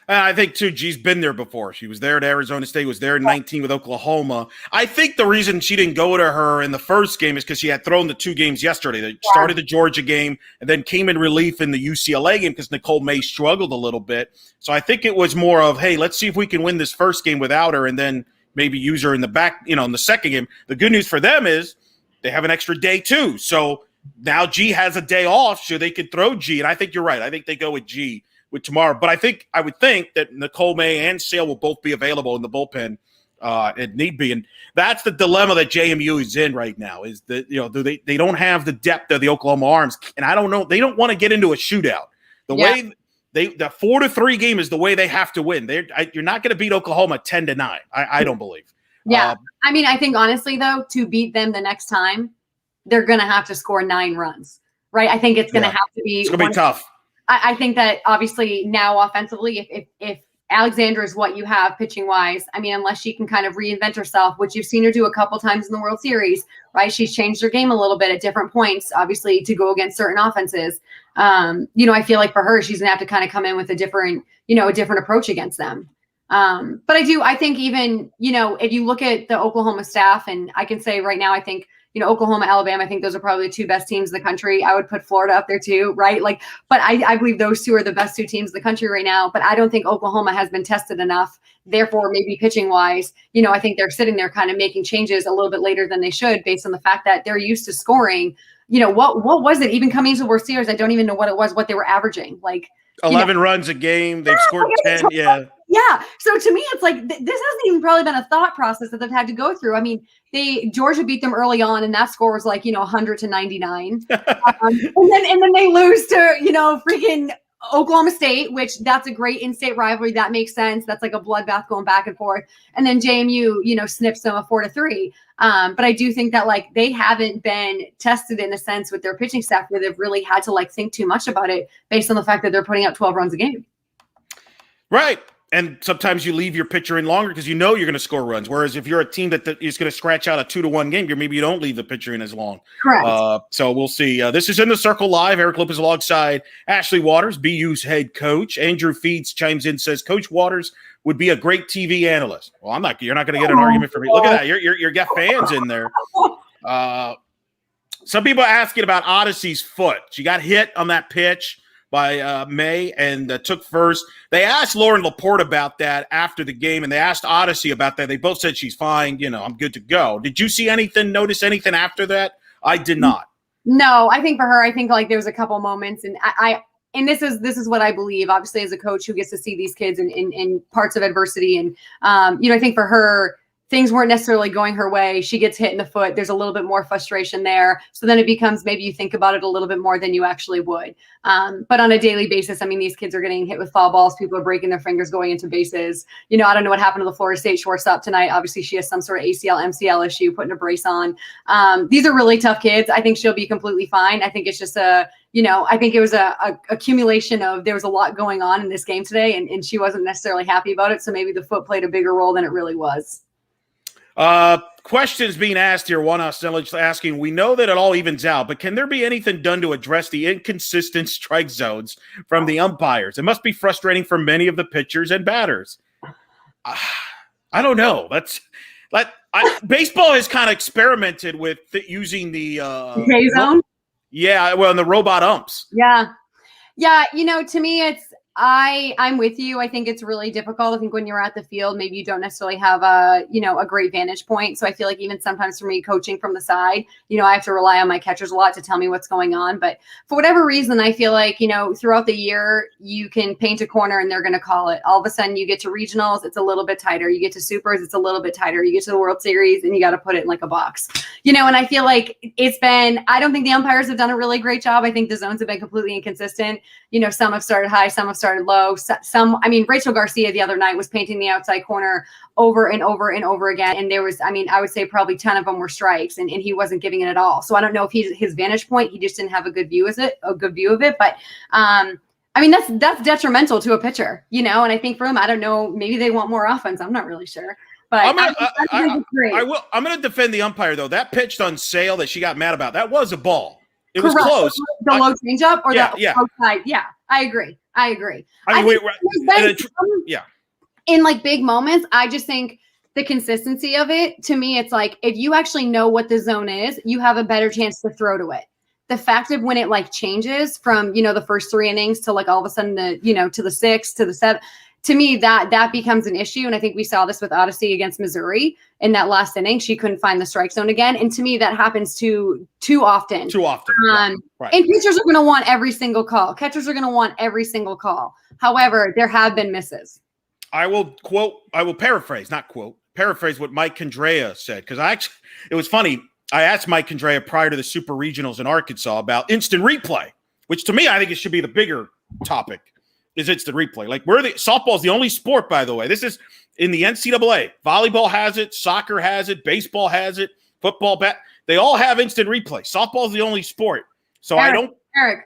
And I think, too, G's been there before. She was there at Arizona State, was there in 19 with Oklahoma. I think the reason she didn't go to her in the first game is because she had thrown the 2 games yesterday. They started the Georgia game and then came in relief in the UCLA game because Nicole May struggled a little bit. So I think it was more of, hey, let's see if we can win this first game without her and then maybe use her in the back, in the second game. The good news for them is they have an extra day, too. So now G has a day off, so they could throw G. And I think you're right. I think they go with G with tomorrow. But I would think that Nicole May and Sale will both be available in the bullpen It need be, and that's the dilemma that JMU is in right now. Is that they don't have the depth of the Oklahoma Arms, and I don't know. They don't want to get into a shootout. The way the 4-3 game is the way they have to win. You're not going to beat Oklahoma 10-9. I don't believe. Yeah, I mean, I think honestly though, to beat them the next time, they're going to have to score 9 runs, right? I think it's going to have to be. It's going to be tough. I think that obviously now offensively, if Alexandra is what you have pitching wise, I mean, unless she can kind of reinvent herself, which you've seen her do a couple times in the World Series, right? She's changed her game a little bit at different points, obviously, to go against certain offenses. I feel like for her, she's gonna have to kind of come in with a different approach against them. But I think even, if you look at the Oklahoma staff, and I can say right now, I think, Oklahoma, Alabama, I think those are probably the 2 best teams in the country. I would put Florida up there too, right? But I believe those 2 are the best 2 teams in the country right now. But I don't think Oklahoma has been tested enough. Therefore, maybe pitching wise, I think they're sitting there kind of making changes a little bit later than they should, based on the fact that they're used to scoring. What was it even coming into the World Series? I don't even know what it was, what they were averaging. 11 runs a game. They've scored 10. Yeah. Yeah. So to me, it's like this hasn't even probably been a thought process that they've had to go through. I mean, Georgia beat them early on, and that score was 100-99. and then they lose to freaking Oklahoma State, which that's a great in-state rivalry. That makes sense. That's like a bloodbath going back and forth. And then JMU, snips them a 4-3. But I do think that they haven't been tested in a sense with their pitching staff where they've really had to think too much about it based on the fact that they're putting out 12 runs a game. Right. And sometimes you leave your pitcher in longer because you're going to score runs. Whereas if you're a team that is going to scratch out a 2-1 game, maybe you don't leave the pitcher in as long. Correct. So we'll see. This is In the Circle Live. Eric Lopez alongside Ashley Waters, BU's head coach. Andrew Feeds chimes in, says Coach Waters would be a great TV analyst. Well, you're not going to get an argument from me. Look at that. You're got fans in there. Some people are asking about Odyssey's foot. She got hit on that pitch by May and took first. They asked Lauren Laporte about that after the game, and they asked Odyssey about that. They both said she's fine. I'm good to go. Did you see notice anything after that? I did not. No, I think for her, there was a couple moments, and and this is what I believe, obviously, as a coach who gets to see these kids in parts of adversity. And, I think for her, things weren't necessarily going her way. She gets hit in the foot. There's a little bit more frustration there. So then it becomes maybe you think about it a little bit more than you actually would. But on a daily basis, these kids are getting hit with foul balls. People are breaking their fingers going into bases. I don't know what happened to the Florida State shortstop tonight. Obviously, she has some sort of ACL, MCL issue, putting a brace on. These are really tough kids. I think she'll be completely fine. I think it's just I think it was a accumulation of there was a lot going on in this game today, and she wasn't necessarily happy about it. So maybe the foot played a bigger role than it really was. Questions being asked here. One asking, we know that it all evens out, but can there be anything done to address the inconsistent strike zones from the umpires? It must be frustrating for many of the pitchers and batters. I don't know. Baseball has kind of experimented with using the K zone. Yeah, well, and the robot umps. Yeah. To me, I'm with you. I think it's really difficult. I think when you're at the field, maybe you don't necessarily have a great vantage point. So I feel like even sometimes for me coaching from the side, I have to rely on my catchers a lot to tell me what's going on. But for whatever reason, I feel like, throughout the year, you can paint a corner and they're going to call it. All of a sudden you get to regionals, it's a little bit tighter. You get to supers, it's a little bit tighter. You get to the World Series and you got to put it in like a box, and I feel like I don't think the umpires have done a really great job. I think the zones have been completely inconsistent. Some have started high, some have started low. Rachel Garcia the other night was painting the outside corner over and over and over again. And there was, I would say probably 10 of them were strikes and he wasn't giving it at all. So I don't know if his vantage point, he just didn't have a good view of it. But that's detrimental to a pitcher, and I think for him, I don't know, maybe they want more offense. I'm not really sure. But I'm going to defend the umpire though. That pitch on Sale that she got mad about, that was a ball. It was close. The low changeup or the outside. Yeah, I agree. In big moments, I just think the consistency of it, to me, it's like if you actually know what the zone is, you have a better chance to throw to it. The fact of when it changes from, the first 3 innings to all of a sudden to the 6th to the 7th, to me, that becomes an issue. And I think we saw this with Odyssey against Missouri in that last inning. She couldn't find the strike zone again. And to me, that happens too often. Right. And pitchers are going to want every single call. Catchers are going to want every single call. However, there have been misses. I will paraphrase, not quote. paraphrase what Mike Condrea said, because it was funny. I asked Mike Condrea prior to the Super Regionals in Arkansas about instant replay, which to me, I think it should be the bigger topic, is instant replay. Like, softball is the only sport, by the way. This is in the NCAA. Volleyball has it, soccer has it, baseball has it, football, they all have instant replay. Softball is the only sport. So Eric,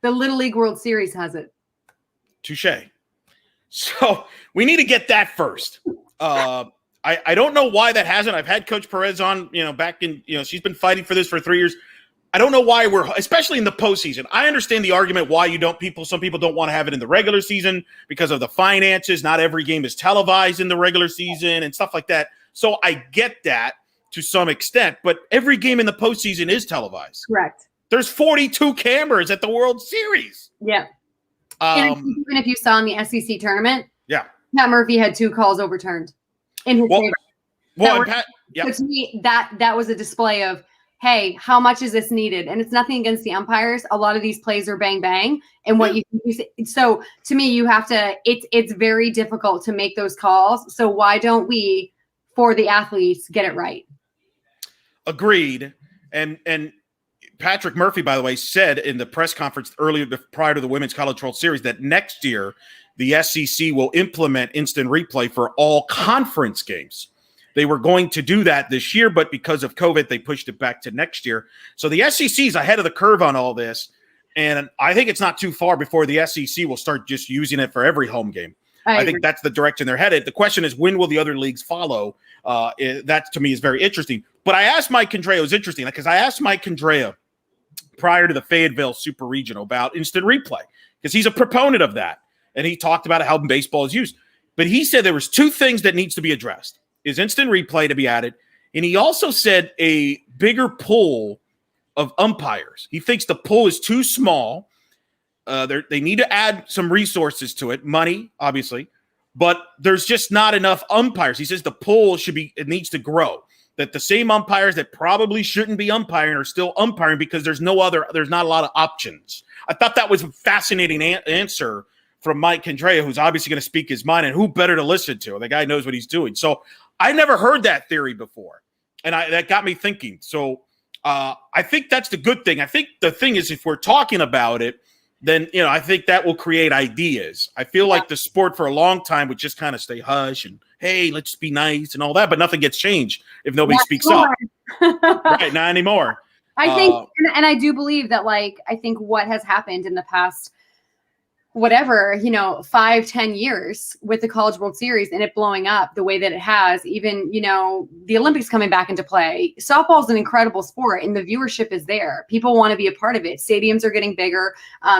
the Little League World Series has it. Touche. So we need to get that first. I don't know why that hasn't. I've had Coach Perez on, back in, she's been fighting for this for 3 years. I don't know why especially in the postseason. I understand the argument why some people don't want to have it in the regular season because of the finances. Not every game is televised in the regular season and stuff like that. So I get that to some extent, but every game in the postseason is televised. Correct. There's 42 cameras at the World Series. Yeah. And even if you saw in the SEC tournament, Pat Murphy had 2 calls overturned in his favor. So to me, that was a display of, hey, how much is this needed? And it's nothing against the umpires. A lot of these plays are bang bang, and what you so to me, you have to. It's very difficult to make those calls. So why don't we, for the athletes, get it right? Agreed. And Patrick Murphy, by the way, said in the press conference earlier prior to the Women's College World Series that next year the SEC will implement instant replay for all conference games. They were going to do that this year, but because of COVID, they pushed it back to next year. So the SEC is ahead of the curve on all this, and I think it's not too far before the SEC will start just using it for every home game. I think that's the direction they're headed. The question is, when will the other leagues follow? That, to me, is very interesting. But I asked Mike Condrea, it was interesting, because I asked Mike Condrea prior to the Fayetteville Super Regional about instant replay, because he's a proponent of that, and he talked about how baseball is used. But he said there was 2 things that needs to be addressed. Is instant replay to be added, and he also said a bigger pool of umpires. He thinks the pool is too small. They need to add some resources to it, money, obviously, but there's just not enough umpires. He says the pool needs to grow, that the same umpires that probably shouldn't be umpiring are still umpiring because there's not a lot of options. I thought that was a fascinating answer from Mike Condrea, who's obviously going to speak his mind, and who better to listen to? The guy knows what he's doing. So I never heard that theory before, and that got me thinking. So I think that's the good thing. I think the thing is, if we're talking about it, then I think that will create ideas. I feel like the sport for a long time would just kind of stay hush and, hey, let's be nice and all that, but nothing gets changed if nobody speaks up. Right, not anymore. I think, and I do believe that, I think what has happened in the past, 5-10 years with the College World Series and it blowing up the way that it has, even, the Olympics coming back into play. Softball is an incredible sport and the viewership is there. People want to be a part of it. Stadiums are getting bigger.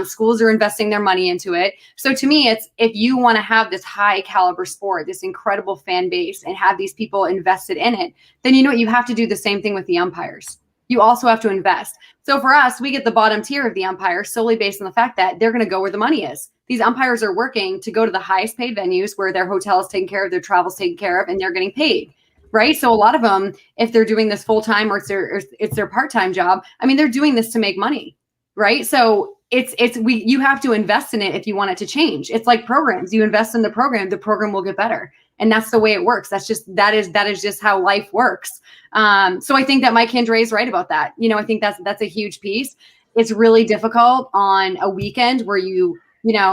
Schools are investing their money into it. So to me, it's, if you want to have this high caliber sport, this incredible fan base, and have these people invested in it, then you have to do the same thing with the umpires. You also have to invest. So for us, we get the bottom tier of the umpires solely based on the fact that they're going to go where the money is. These umpires are working to go to the highest paid venues where their hotel is taken care of, their travel is taken care of, and they're getting paid, right? So a lot of them, if they're doing this full time or it's their part-time job, they're doing this to make money, right? So you have to invest in it if you want it to change. It's like programs. You invest in the program will get better. And that's the way it works. That is just how life works. So I think that Mike Condrea is right about that. I think that's a huge piece. It's really difficult on a weekend where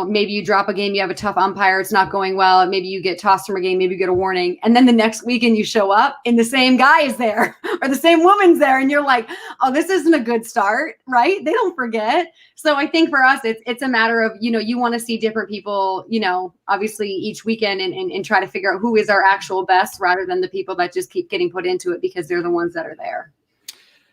maybe you drop a game, you have a tough umpire, it's not going well, maybe you get tossed from a game, maybe you get a warning, and then the next weekend you show up and the same guy is there or the same woman's there, and you're like, oh, this isn't a good start, right? They don't forget. So I think for us, it's a matter of, you want to see different people, obviously each weekend and try to figure out who is our actual best rather than the people that just keep getting put into it because they're the ones that are there.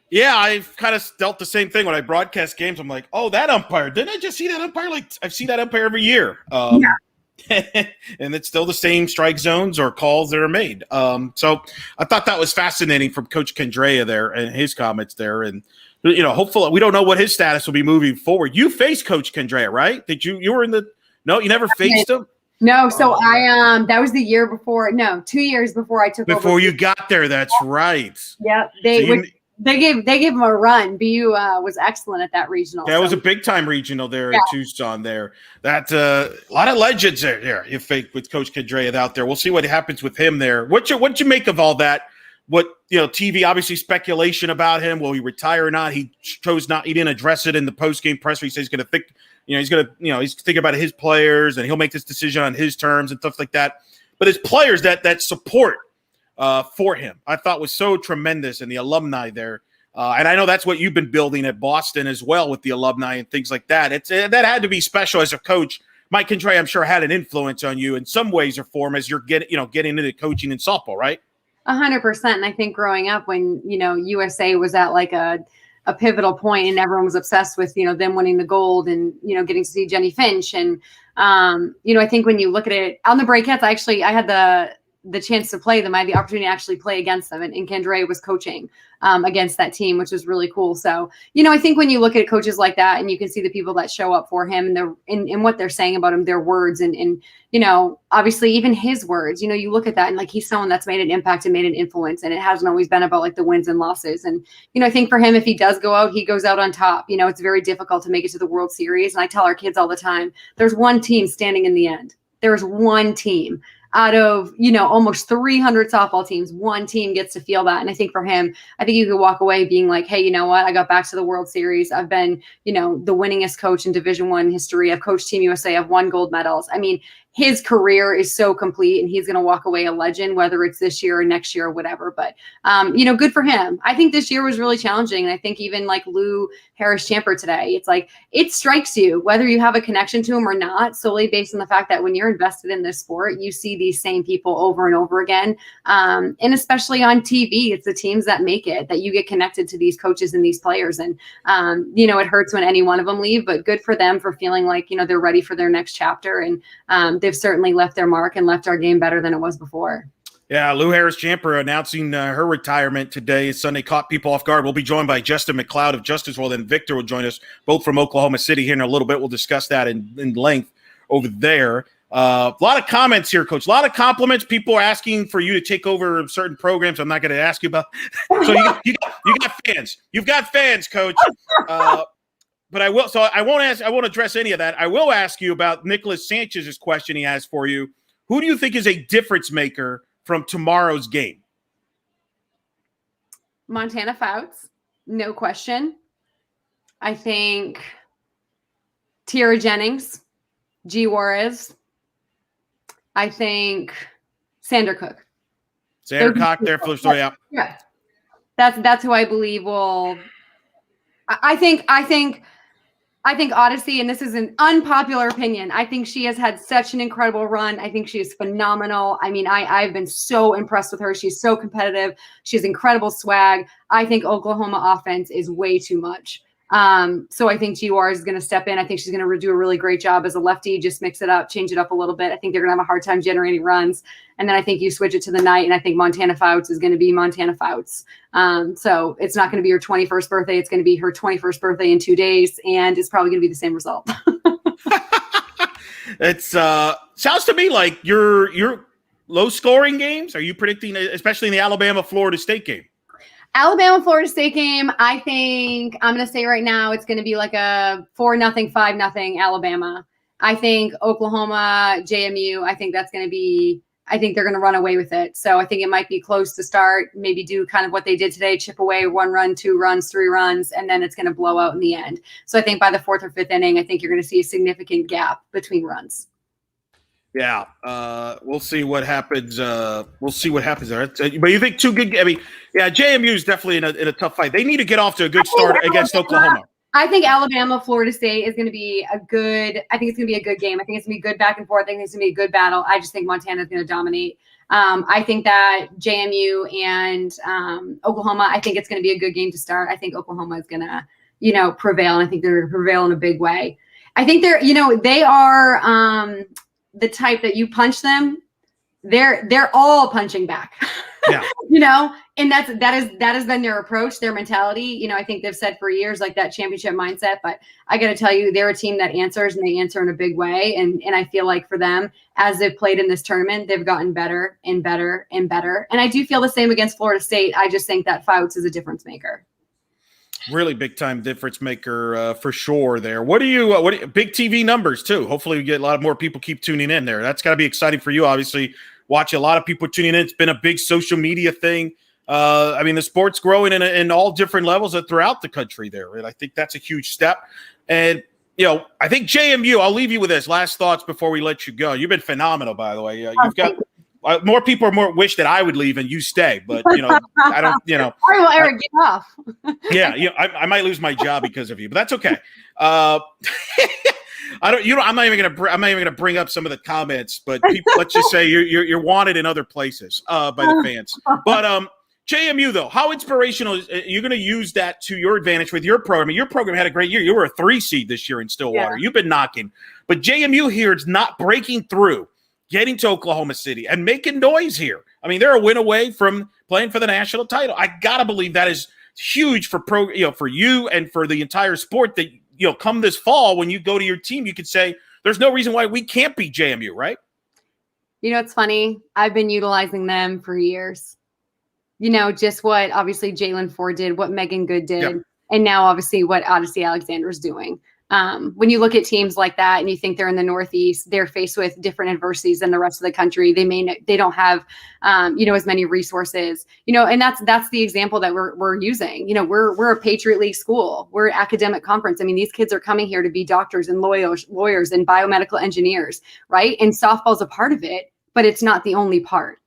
Yeah, I've kind of dealt the same thing when I broadcast games. I'm like, oh, that umpire. Didn't I just see that umpire? I see that umpire every year. And it's still the same strike zones or calls that are made. So I thought that was fascinating from Coach Condrea there and his comments there. And, hopefully we don't know what his status will be moving forward. You faced Coach Condrea, right? Did you were in the – no, you never faced him? No, so I that was the year before. No, 2 years before I took over. Before you got there, that's right. Yep. They gave him a run. BU was excellent at that regional. Yeah, it was a big time regional there at Tucson. There, that a lot of legends there. You fake with Coach Kedrea out there. We'll see what happens with him there. What you make of all that? What TV obviously speculation about him. Will he retire or not? He chose not. He didn't address it in the post game presser. He says he's going to think. He's thinking about his players and he'll make this decision on his terms and stuff like that. But his players that support for him, I thought was so tremendous, and the alumni there. And I know that's what you've been building at Boston as well with the alumni and things like that. That had to be special as a coach. Mike Kedrea, I'm sure, had an influence on you in some ways or form as you're getting into coaching in softball, right? 100%. And I think growing up when, USA was at like a pivotal point and everyone was obsessed with, them winning the gold and, getting to see Jenny Finch. And, I think when you look at it on the Breakettes, I had the chance to play them. I had the opportunity to actually play against them, and Kedrea was coaching against that team, which was really cool. So, I think when you look at coaches like that and you can see the people that show up for him and what they're saying about him, their words and obviously even his words, you look at that and like he's someone that's made an impact and made an influence, and it hasn't always been about like the wins and losses. And, I think for him, if he does go out, he goes out on top. It's very difficult to make it to the World Series. And I tell our kids all the time, there's one team standing in the end. There's one team. Out of, almost 300 softball teams, one team gets to feel that. And I think for him, I think you could walk away being like, hey, you know what? I got back to the World Series. I've been, the winningest coach in Division I history. I've coached Team USA. I've won gold medals. I mean, his career is so complete and he's going to walk away a legend, whether it's this year or next year or whatever. But, good for him. I think this year was really challenging. And I think even like Lou Harris-Champer today, it's like, it strikes you whether you have a connection to him or not, solely based on the fact that when you're invested in this sport, you see these same people over and over again. And especially on TV, it's the teams that make it, that you get connected to these coaches and these players. And, it hurts when any one of them leave, but good for them for feeling like, they're ready for their next chapter. And they've certainly left their mark and left our game better than it was before. Yeah, Lou Harris-Champer announcing her retirement today. Sunday caught people off guard. We'll be joined by Justin McLeod of Justice World, and Victor will join us, both from Oklahoma City here in a little bit. We'll discuss that in length over there. A lot of comments here, Coach. A lot of compliments. People are asking for you to take over certain programs. I'm not going to ask you about. So you got fans. You've got fans, Coach. But I will. So I won't address any of that. I will ask you about Nicholas Sanchez's question he has for you. Who do you think is a difference maker from tomorrow's game? Montana Fouts, no question. I think Tiara Jennings, G. Juarez. I think Sandra Cook. Sandra Cook there for the story out. Yeah, that's who I believe will. I think Odyssey, and this is an unpopular opinion, I think she has had such an incredible run. I think she is phenomenal. I mean, I've been so impressed with her. She's so competitive. She has incredible swag. I think Oklahoma offense is way too much. So I think GWAR is going to step in. I think she's going to do a really great job as a lefty, just mix it up, change it up a little bit. I think they're going to have a hard time generating runs. And then I think you switch it to the night, and I think Montana Fouts is going to be Montana Fouts. So it's not going to be her 21st birthday. It's going to be her 21st birthday in 2 days, and it's probably going to be the same result. It's sounds to me like your low scoring games. Are you predicting, especially in the Alabama-Florida State game? Alabama-Florida State game, I think I'm going to say right now it's going to be like a 4-0, 5-0 Alabama. I think Oklahoma, JMU, I think that's going to be – I think they're going to run away with it. So I think it might be close to start, maybe do kind of what they did today, chip away 1 run, 2 runs, 3 runs, and then it's going to blow out in the end. So I think by the 4th or 5th inning, I think you're going to see a significant gap between runs. Yeah, we'll see what happens. We'll see what happens there. But you think 2 good? I mean, yeah, JMU is definitely in a tough fight. They need to get off to a good start against Oklahoma. I think Alabama, Florida State is going to be I think it's going to be a good game. I think it's going to be good back and forth. I think it's going to be a good battle. I just think Montana is going to dominate. I think that JMU and Oklahoma, I think it's going to be a good game to start. I think Oklahoma is going to, prevail. And I think they're going to prevail in a big way. I think they are the type that you punch them, they're all punching back. Yeah. And that has been their approach, their mentality. I think they've said for years, like that championship mindset, but I got to tell you, they're a team that answers, and they answer in a big way. And I feel like for them, as they've played in this tournament, they've gotten better and better and better. And I do feel the same against Florida State. I just think that Fouts is a difference maker. Really big time difference maker for sure there. What do you big TV numbers too? Hopefully we get a lot more people keep tuning in there. That's got to be exciting for you. Obviously, watch a lot of people tuning in. It's been a big social media thing. The sport's growing in all different levels throughout the country there. And I think that's a huge step. And, I think JMU, I'll leave you with this. Last thoughts before we let you go. You've been phenomenal, by the way. You've got more people wish that I would leave and you stay, but I don't. All right, well, Eric, get off. I might lose my job because of you, but that's okay. I'm not even gonna bring up some of the comments, but let's just say you're wanted in other places by the fans. But JMU though, how inspirational is you're going to use that to your advantage with your program? Your program had a great year. You were a 3 seed this year in Stillwater. Yeah. You've been knocking, but JMU here is not breaking through, getting to Oklahoma City and making noise here. They're a win away from playing for the national title. I gotta believe that is huge for for you and for the entire sport. That come this fall when you go to your team, you could say there's no reason why we can't beat JMU, right? It's funny. I've been utilizing them for years. Just what obviously Jalen Ford did, what Megan Good did, yep. And now obviously what Odyssey Alexander is doing. When you look at teams like that and you think they're in the Northeast, they're faced with different adversities than the rest of the country. They don't have, as many resources, and that's the example that we're using. We're a Patriot League school. We're an academic conference. These kids are coming here to be doctors and lawyers and biomedical engineers, right? And softball's a part of it, but it's not the only part.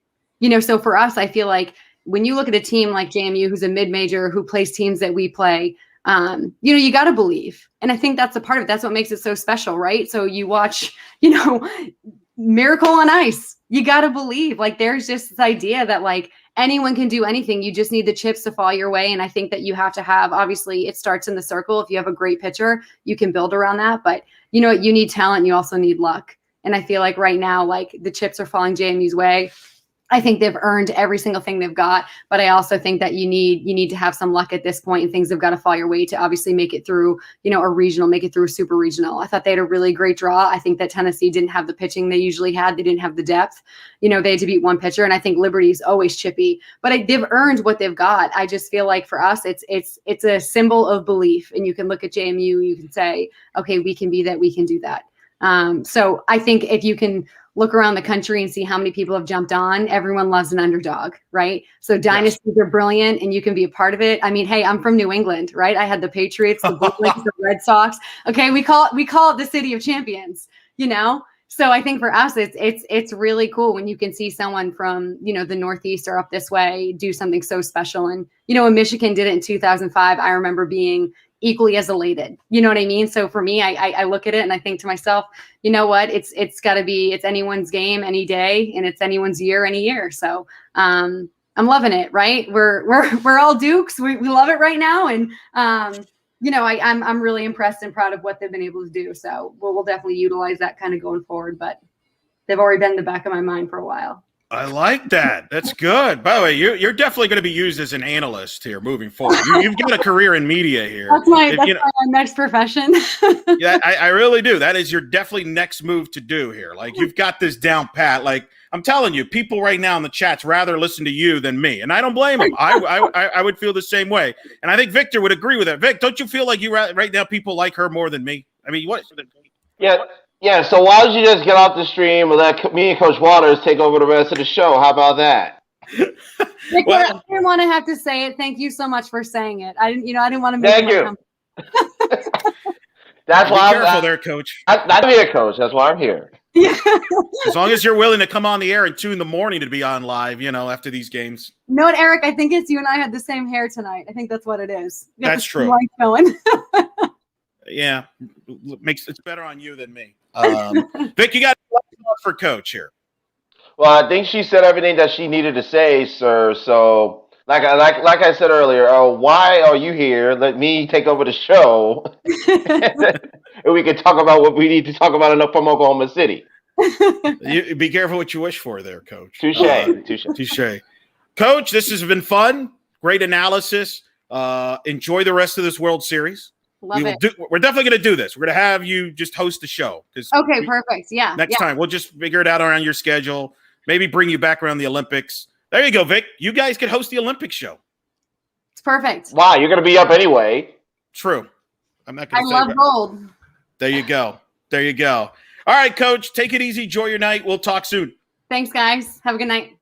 So for us, I feel like when you look at a team like JMU, who's a mid-major, who plays teams that we play, you got to believe. And I think that's a part of it. That's what makes it so special, right? So you watch, Miracle on Ice. You got to believe. Like, there's just this idea that like anyone can do anything. You just need the chips to fall your way. And I think that you have to have, obviously it starts in the circle. If you have a great pitcher, you can build around that. But you need talent. You also need luck. And I feel like right now, like the chips are falling JMU's way. I think they've earned every single thing they've got, but I also think that you need to have some luck at this point, and things have got to fall your way to obviously make it through, a regional, make it through a super regional. I thought they had a really great draw. I think that Tennessee didn't have the pitching they usually had. They didn't have the depth. They had to beat one pitcher, and I think Liberty's always chippy, but they've earned what they've got. I just feel like for us, it's a symbol of belief, and you can look at JMU, you can say, okay, we can be that, we can do that. So I think if you can look around the country and see how many people have jumped on, everyone loves an underdog, right? So dynasties are brilliant, and you can be a part of it. Hey, I'm from New England, right? I had the Patriots, the Blue Jays, the Red Sox. Okay, we call it the city of champions, So I think for us, it's really cool when you can see someone from, the Northeast or up this way do something so special. And, when Michigan did it in 2005, I remember being equally as elated. You know what I mean? So for me, I look at it and I think to myself, you know what, it's anyone's game any day, and it's anyone's year any year. So I'm loving it, right? We're all Dukes. We love it right now. And I'm really impressed and proud of what they've been able to do. So we'll definitely utilize that kind of going forward, but they've already been in the back of my mind for a while. I like that. That's good. By the way, you're definitely going to be used as an analyst here moving forward. You've got a career in media here. That's my next profession. Yeah, I really do. That is your definitely next move to do here. Like, you've got this down pat. Like, I'm telling you, people right now in the chats rather listen to you than me, and I don't blame them. I would feel the same way, and I think Victor would agree with that. Vic, don't you feel like right now people like her more than me? What? Yeah. Yeah, so why don't you just get off the stream and let me and Coach Waters take over the rest of the show? How about that? Victor, I didn't want to have to say it. Thank you so much for saying it. I didn't want to make Thank you. That's why I'm careful there, Coach. I'm here, Coach. That's why I'm here. Yeah. As long as you're willing to come on the air at 2 a.m. to be on live, after these games. You know what, Eric? I think it's you and I had the same hair tonight. I think that's what it is. That's true. Going. Yeah, it's better on you than me. Vic, you got for Coach here. Well, I think she said everything that she needed to say, sir. So, like I said earlier, why are you here? Let me take over the show, and we can talk about what we need to talk about from Oklahoma City. You be careful what you wish for, there, Coach. Touche. Touche. Coach, this has been fun. Great analysis. Enjoy the rest of this World Series. Love it. We're definitely going to do this. We're going to have you just host the show. Okay, perfect. Yeah. Next time, we'll just figure it out around your schedule. Maybe bring you back around the Olympics. There you go, Vic. You guys could host the Olympics show. It's perfect. Wow, you're going to be up anyway. True. I'm not going to say I love gold. There you go. There you go. All right, Coach. Take it easy. Enjoy your night. We'll talk soon. Thanks, guys. Have a good night.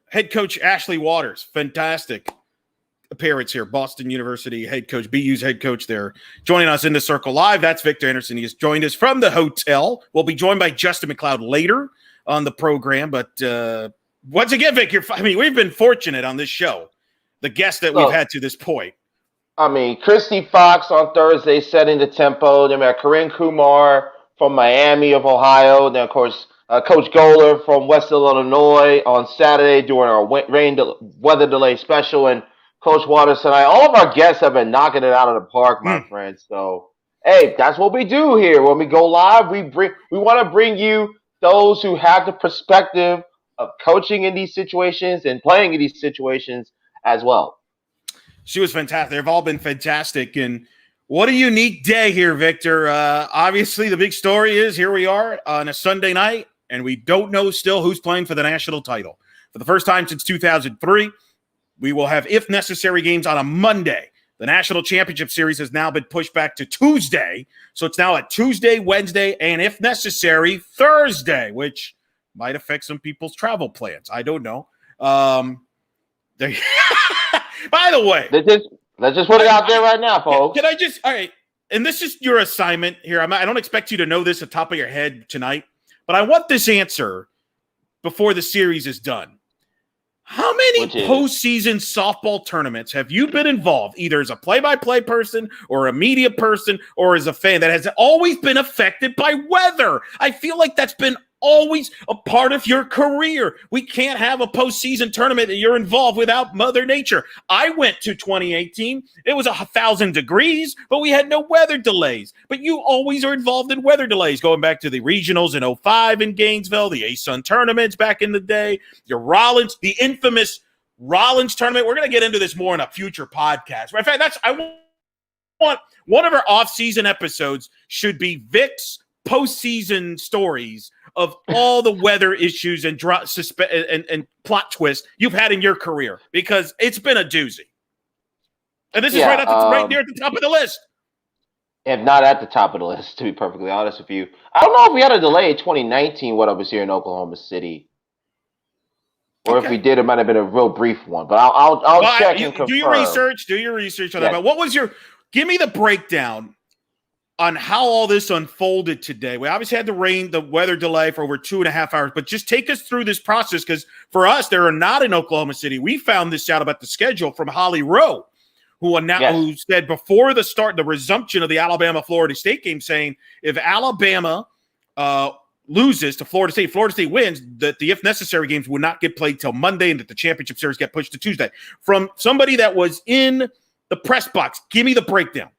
Head coach Ashley Waters. Fantastic appearance here. Boston University head coach, BU's head coach there. Joining us in the Circle Live. That's Victor Anderson. He has joined us from the hotel. We'll be joined by Justin McLeod later on the program. But once again, Vic, we've been fortunate on this show. The guests that we've had to this point. I mean, Christy Fox on Thursday setting the tempo. Then we had Corinne Kumar from Miami of Ohio. Then, of course, Coach Goler from Westfield, Illinois on Saturday doing our weather delay special. And Coach Waters tonight. All of our guests have been knocking it out of the park, my friends. So, hey, that's what we do here. When we go live, we want to bring you those who have the perspective of coaching in these situations and playing in these situations as well. She was fantastic. They've all been fantastic. And what a unique day here, Victor. Obviously, the big story is here we are on a Sunday night, and we don't know still who's playing for the national title. For the first time since 2003, we will have, if necessary, games on a Monday. The National Championship Series has now been pushed back to Tuesday. So it's now a Tuesday, Wednesday, and if necessary, Thursday, which might affect some people's travel plans. I don't know. By the way, let's just put it out there right now, folks. Can I just – all right, and this is your assignment here. I don't expect you to know this at the top of your head tonight, but I want this answer before the series is done. How many postseason softball tournaments have you been involved, either as a play-by-play person or a media person or as a fan, that has always been affected by weather? I feel like that's been always a part of your career. We can't have a postseason tournament that you're involved without Mother Nature. I went to 2018. It was 1,000 degrees, but we had no weather delays. But you always are involved in weather delays, going back to the regionals in 2005 in Gainesville, the ASUN tournaments back in the day, your Rollins, the infamous Rollins tournament. We're going to get into this more in a future podcast. In fact, I want one of our off-season episodes should be Vic's postseason stories of all the weather issues and plot twists you've had in your career, because it's been a doozy. And this is right near at the top of the list. If not at the top of the list, to be perfectly honest with you. I don't know if we had a delay in 2019 when I was here in Oklahoma City. Or if we did, it might have been a real brief one. But I'll check and confirm. Do your research on that. But give me the breakdown on how all this unfolded today. We obviously had the weather delay for over 2.5 hours, but just take us through this process, because for us, there are not in Oklahoma City. We found this out about the schedule from Holly Rowe, who said before the resumption of the Alabama-Florida State game, saying if Alabama loses to Florida State wins, that the if necessary games would not get played till Monday, and that the championship series get pushed to Tuesday. From somebody that was in the press box, give me the breakdown.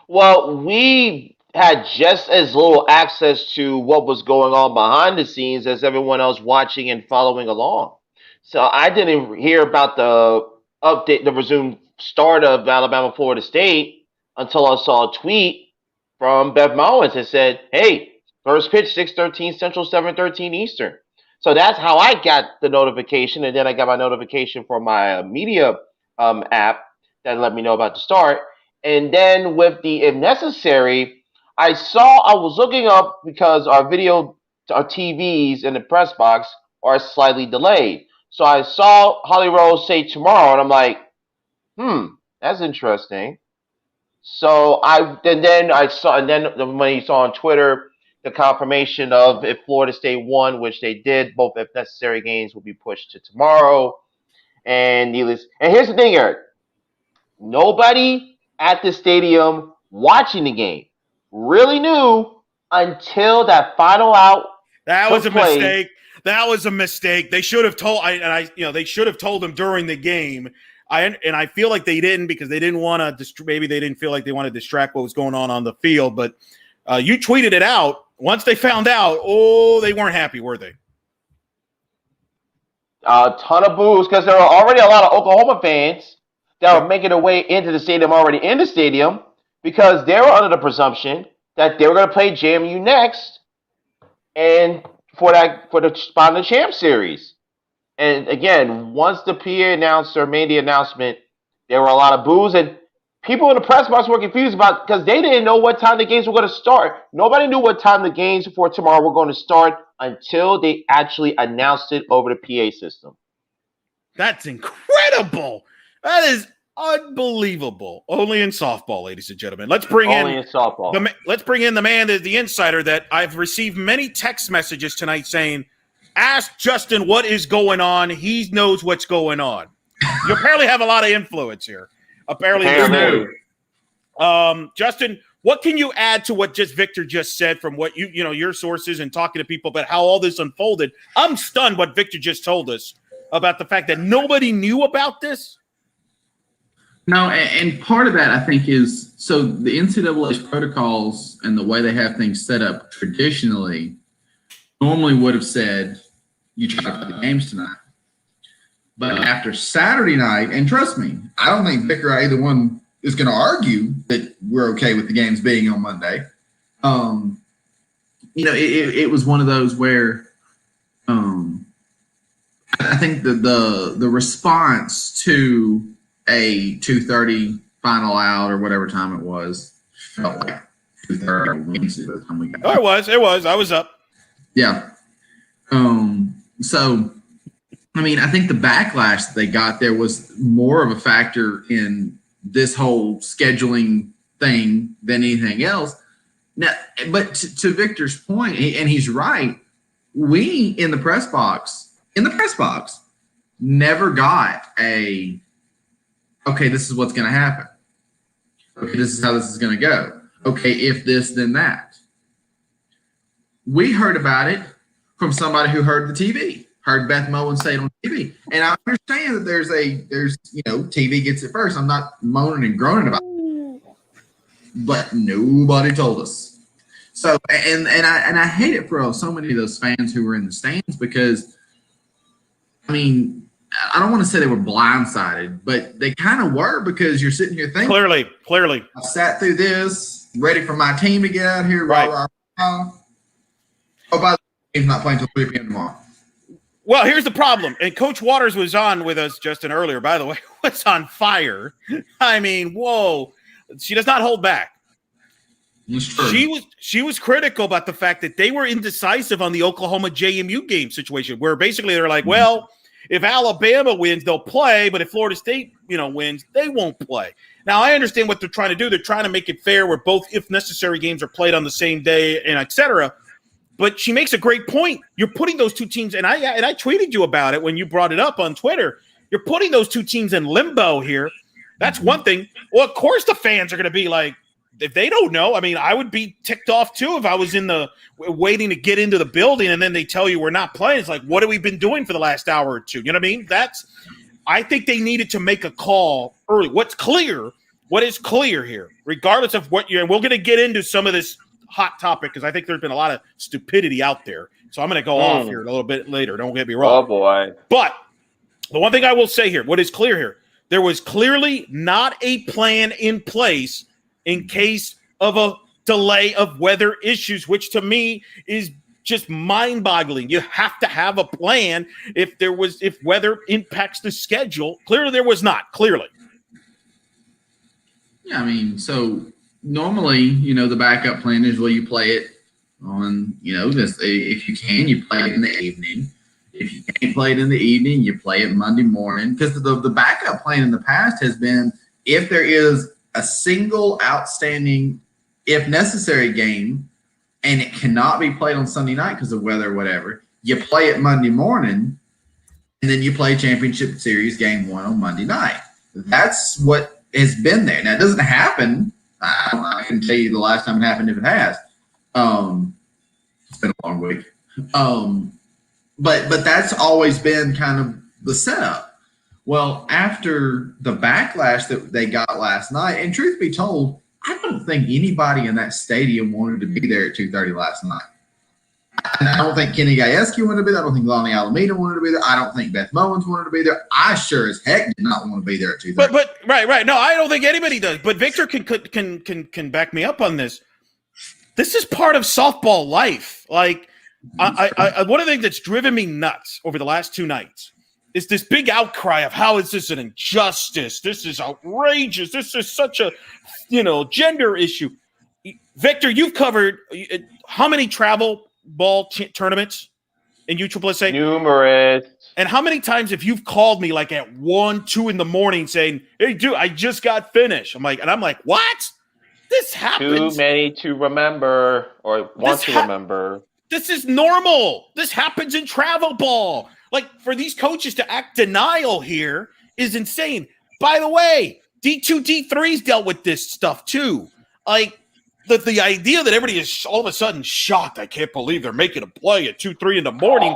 Well, we had just as little access to what was going on behind the scenes as everyone else watching and following along. So I didn't hear about the update, the resumed start of Alabama-Florida State until I saw a tweet from Bev Mowins that said, hey, first pitch, 6:13 Central, 7:13 Eastern. So that's how I got the notification. And then I got my notification from my media app that let me know about the start. And then with the if necessary, I was looking up because our TVs in the press box are slightly delayed. So I saw Holly Rose say tomorrow, and I'm like, that's interesting. So when you saw on Twitter the confirmation of if Florida State won, which they did, both if necessary games will be pushed to tomorrow. And here's the thing, Eric. Nobody at the stadium watching the game really knew until that final out. That was a mistake. That was a mistake. They should have told. They should have told them during the game. I feel like they didn't, because they didn't want to. Maybe they didn't feel like they wanted to distract what was going on the field. But you tweeted it out once they found out. Oh, they weren't happy, were they? A ton of boos because there are already a lot of Oklahoma fans that were making their way into the stadium already in the stadium because they were under the presumption that they were going to play JMU next and for the spot in the champ series. And again, once the PA announcer made the announcement, there were a lot of boos and people in the press box were confused about because they didn't know what time the games were going to start. Nobody knew what time the games for tomorrow were going to start until they actually announced it over the PA system. That's incredible. That is unbelievable. Only in softball, ladies and gentlemen. Let's bring in softball. Let's bring in the man, the insider that I've received many text messages tonight saying, ask Justin what is going on. He knows what's going on. You apparently have a lot of influence here. Apparently. Justin, what can you add to what Victor just said from what your sources and talking to people about how all this unfolded? I'm stunned what Victor just told us about the fact that nobody knew about this. No, and part of that I think is so the NCAA's protocols and the way they have things set up traditionally normally would have said you try to play the games tonight. But after Saturday night, and trust me, I don't think Vic or either one is going to argue that we're okay with the games being on Monday. It was one of those where I think the response to a 2:30 final out or whatever time it was felt like 2:30 Wednesday by the time we got. Oh, it was. I was up. Yeah. So. I mean, I think the backlash that they got there was more of a factor in this whole scheduling thing than anything else. Now, but to Victor's point, and he's right, we in the press box, never got okay, this is what's going to happen. Okay, this is how this is going to go. Okay, if this, then that. We heard about it from somebody who heard the TV. Heard Beth Moen say it on TV. And I understand that there's TV gets it first. I'm not moaning and groaning about it. But nobody told us. So and I hate it for so many of those fans who were in the stands because I mean, I don't want to say they were blindsided, but they kind of were because you're sitting here thinking clearly. I sat through this, ready for my team to get out here. Right. Oh, by the way, he's not playing until 3 p.m. tomorrow. Well, here's the problem. And Coach Waters was on with us, Justin, earlier, by the way, was on fire. I mean, whoa. She does not hold back. She was critical about the fact that they were indecisive on the Oklahoma JMU game situation, where basically they're like, well, if Alabama wins, they'll play, but if Florida State, wins, they won't play. Now, I understand what they're trying to do. They're trying to make it fair where both, if necessary, games are played on the same day and et cetera. But she makes a great point. You're putting those two teams, and I tweeted you about it when you brought it up on Twitter. You're putting those two teams in limbo here. That's one thing. Well, of course the fans are going to be like, if they don't know, I mean, I would be ticked off too if I was waiting to get into the building and then they tell you we're not playing. It's like, what have we been doing for the last hour or two? You know what I mean? I think they needed to make a call early. What is clear here, regardless of what and we're going to get into some of this hot topic because I think there's been a lot of stupidity out there. So I'm going to go off here a little bit later. Don't get me wrong. Oh, boy. But the one thing I will say here, what is clear here, there was clearly not a plan in place in case of a delay of weather issues, which to me is just mind-boggling. You have to have a plan if weather impacts the schedule. Clearly there was not, clearly. Yeah, I mean, so normally, the backup plan is you play it on, if you can, you play it in the evening. If you can't play it in the evening, you play it Monday morning. Because the backup plan in the past has been if there is a single outstanding, if necessary, game and it cannot be played on Sunday night because of weather or whatever, you play it Monday morning and then you play championship series game 1 on Monday night. That's what has been there. Now, it doesn't happen. I can tell you the last time it happened if it has. It's been a long week. But that's always been kind of the setup. Well, after the backlash that they got last night, and truth be told, I don't think anybody in that stadium wanted to be there at 2:30 last night. I don't think Kenny Gajewski wanted to be there. I don't think Lonnie Alameda wanted to be there. I don't think Beth Mowens wanted to be there. I sure as heck did not want to be there at 2:30. But right. No, I don't think anybody does. But Victor can back me up on this. This is part of softball life. Like, I one of the things that's driven me nuts over the last 2 nights is this big outcry of how is this an injustice? This is outrageous. This is such a, gender issue. Victor, you've covered how many travel ball tournaments in USSSA? Numerous. And how many times have you called me like at 1, 2 in the morning saying, "Hey, dude, I just got finished." I'm like, what? This happens. Too many to remember or want to remember. This is normal. This happens in travel ball. Like, for these coaches to act denial here is insane. By the way, D2, D3's dealt with this stuff too. Like, the idea that everybody is all of a sudden shocked. I can't believe they're making a play at 2, 3 in the morning.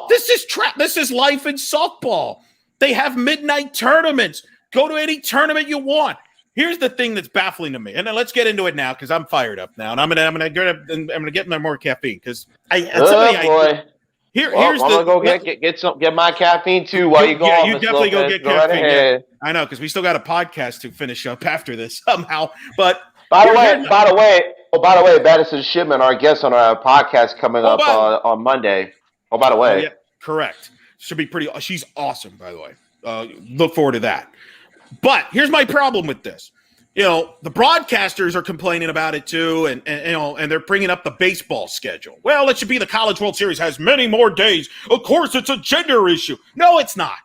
This is life in softball. They have midnight tournaments. Go to any tournament you want. Here's the thing that's baffling to me, and then let's get into it now because I'm fired up now, and I'm gonna get my more caffeine because Here's gonna go get my caffeine too while you go. Yeah, on, you Ms. definitely Lopez. go get Go caffeine. right ahead. I know because we still got a podcast to finish up after this somehow. But by the way, Madison Shipman, our guest on our podcast coming up on Monday. Oh, by the way, yeah, correct. Should be pretty. She's awesome, by the way. Look forward to that. But here's my problem with this. The broadcasters are complaining about it too, and they're bringing up the baseball schedule. Well, it should be the College World Series has many more days. Of course, it's a gender issue. No, it's not.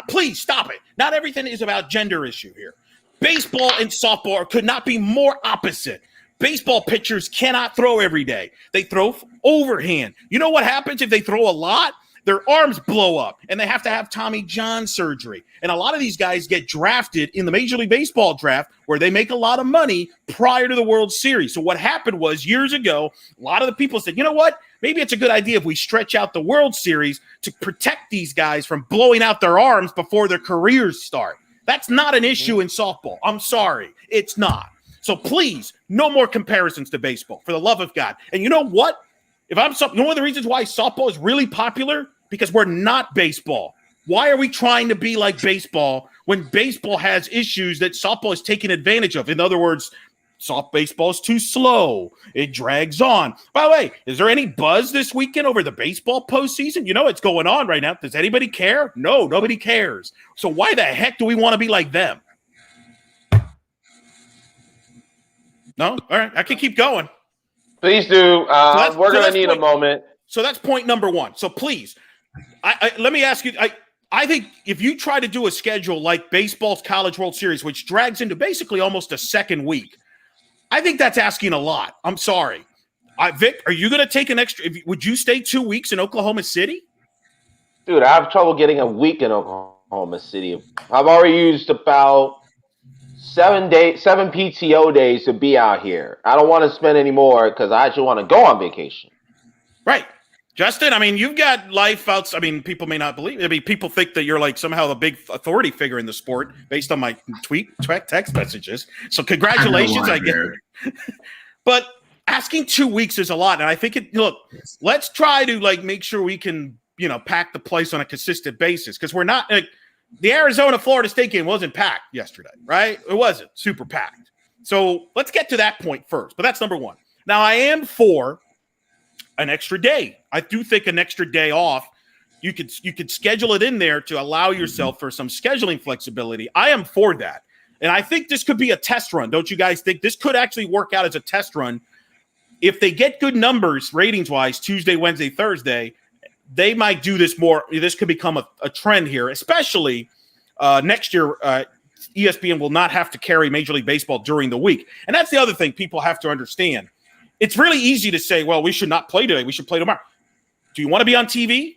Please stop it. Not everything is about gender issue here. Baseball and softball could not be more opposite. Baseball pitchers cannot throw every day. They throw overhand. You know what happens if they throw a lot? Their arms blow up, and they have to have Tommy John surgery. And a lot of these guys get drafted in the Major League Baseball draft where they make a lot of money prior to the World Series. So what happened was years ago, a lot of the people said, you know what? Maybe it's a good idea if we stretch out the World Series to protect these guys from blowing out their arms before their careers start. That's not an issue in softball. I'm sorry. It's not. So please, no more comparisons to baseball, for the love of God. And you know what? One of the reasons why softball is really popular, because we're not baseball. Why are we trying to be like baseball when baseball has issues that softball is taking advantage of? In other words, soft baseball is too slow. It drags on. By the way, is there any buzz this weekend over the baseball postseason? You know what's going on right now. Does anybody care? No, nobody cares. So why the heck do we want to be like them? No? All right, I can keep going. Please do. We're going to need a moment. So that's point number 1. So please, let me ask you, I think if you try to do a schedule like baseball's College World Series, which drags into basically almost a second week, I think that's asking a lot. I'm sorry. Vic, are you going to take an extra? Would you stay 2 weeks in Oklahoma City? Dude, I have trouble getting a week in Oklahoma City. I've already used about 7 PTO days to be out here. I don't want to spend any more because I actually want to go on vacation. Right. Justin, I mean, you've got life outside. I mean, people may not believe. I mean, people think that you're like somehow the big authority figure in the sport based on my text messages. So congratulations, I get it. But asking 2 weeks is a lot. And I think let's try to make sure we can, pack the place on a consistent basis. Because we're not the Arizona-Florida State game wasn't packed yesterday, right? It wasn't super packed. So let's get to that point first. But that's number 1. Now, I am for an extra day. I do think an extra day off, you could schedule it in there to allow yourself for some scheduling flexibility. I am for that. And I think this could be a test run. Don't you guys think this could actually work out as a test run? If they get good numbers ratings-wise, Tuesday, Wednesday, Thursday, they might do this more. This could become a trend here, especially next year. ESPN will not have to carry Major League Baseball during the week. And that's the other thing people have to understand. It's really easy to say, well, we should not play today. We should play tomorrow. Do you want to be on TV?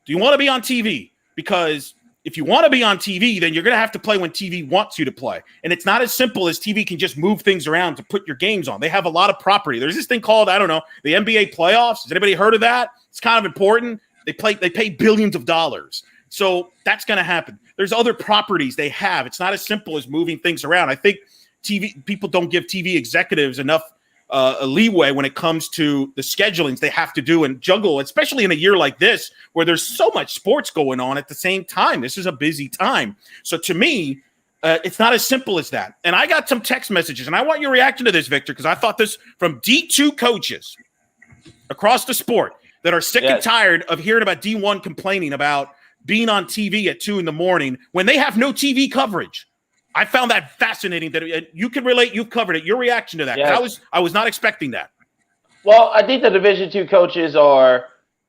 Do you want to be on TV? Because if you want to be on TV, then you're going to have to play when TV wants you to play. And it's not as simple as TV can just move things around to put your games on. They have a lot of property. There's this thing called, I don't know, the NBA playoffs. Has anybody heard of that? It's kind of important. They pay billions of dollars. So that's going to happen. There's other properties they have. It's not as simple as moving things around. I think TV people don't give TV executives enough a leeway when it comes to the schedulings they have to do and juggle, especially in a year like this where there's so much sports going on at the same time. This is a busy time. So to me, it's not as simple as that. And I got some text messages, and I want your reaction to this, Victor, because I thought this from D2 coaches across the sport that are sick and tired of hearing about D1 complaining about being on TV at 2 a.m. when they have no TV coverage. I found that fascinating that you can relate. You've covered it. Your reaction to that. Yes. I was not expecting that. Well, I think the Division II coaches are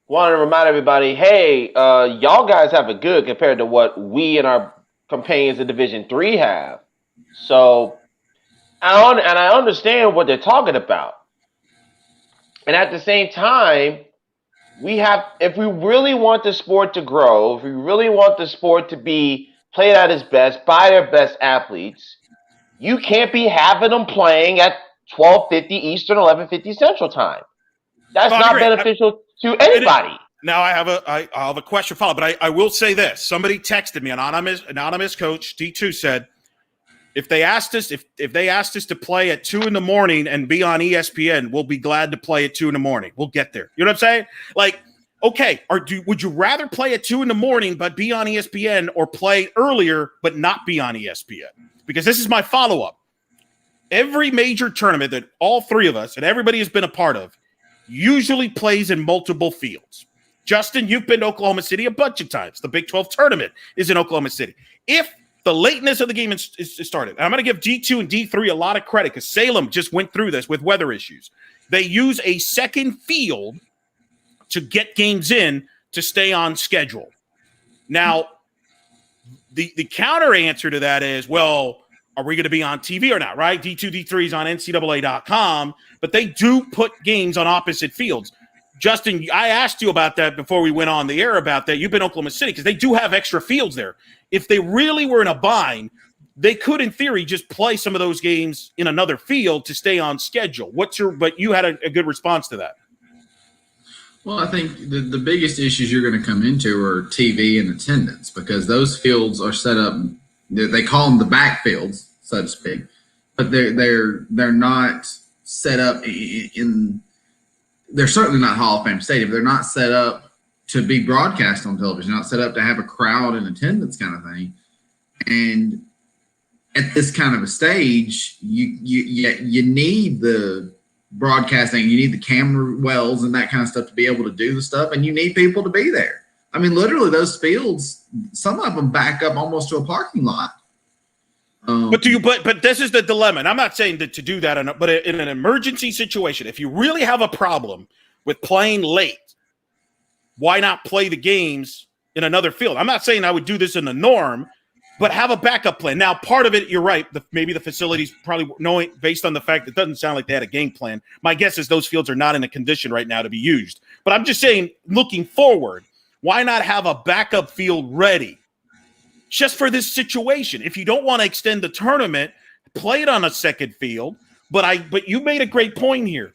wanting to remind everybody, hey, y'all guys have it good compared to what we and our companions in Division III have. So, I understand what they're talking about. And at the same time, if we really want the sport to grow, if we really want the sport to be played at its best by their best athletes, you can't be having them playing at 12:50 Eastern, 11:50 Central Time. That's not beneficial to anybody. Now I have a question follow, but I will say this. Somebody texted me, anonymous coach, D2 said, if they asked us to play at 2 a.m. and be on ESPN, we'll be glad to play at 2 a.m. We'll get there. You know what I'm saying? Like, okay, would you rather play at 2 a.m. but be on ESPN, or play earlier but not be on ESPN? Because this is my follow-up. Every major tournament that all three of us and everybody has been a part of usually plays in multiple fields. Justin, you've been to Oklahoma City a bunch of times. The Big 12 tournament is in Oklahoma City. If the lateness of the game is started, and I'm going to give D2 and D3 a lot of credit because Salem just went through this with weather issues. They use a second field to get games in to stay on schedule. Now, the counter answer to that is, well, are we going to be on TV or not, right? D2, D3 is on NCAA.com, but they do put games on opposite fields. Justin, I asked you about that before we went on the air about that. You've been to Oklahoma City because they do have extra fields there. If they really were in a bind, they could, in theory, just play some of those games in another field to stay on schedule. But you had a good response to that. Well, I think the biggest issues you're going to come into are TV and attendance, because those fields are set up. They call them the backfields, so to speak, but they're not set up in. They're certainly not Hall of Fame stadium. They're not set up to be broadcast on television. Not set up to have a crowd and attendance kind of thing. And at this kind of a stage, you need the broadcasting, you need the camera wells and that kind of stuff to be able to do the stuff, and you need people to be there. I mean, literally, those fields, some of them back up almost to a parking lot. But this is the dilemma, and I'm not saying to do that, but in an emergency situation, if you really have a problem with playing late, why not play the games in another field? I'm not saying I would do this in the norm, but have a backup plan. Now, part of it, you're right. Maybe the facilities probably knowing based on the fact it doesn't sound like they had a game plan. My guess is those fields are not in a condition right now to be used. But I'm just saying, looking forward, why not have a backup field ready just for this situation? If you don't want to extend the tournament, play it on a second field. But you made a great point here.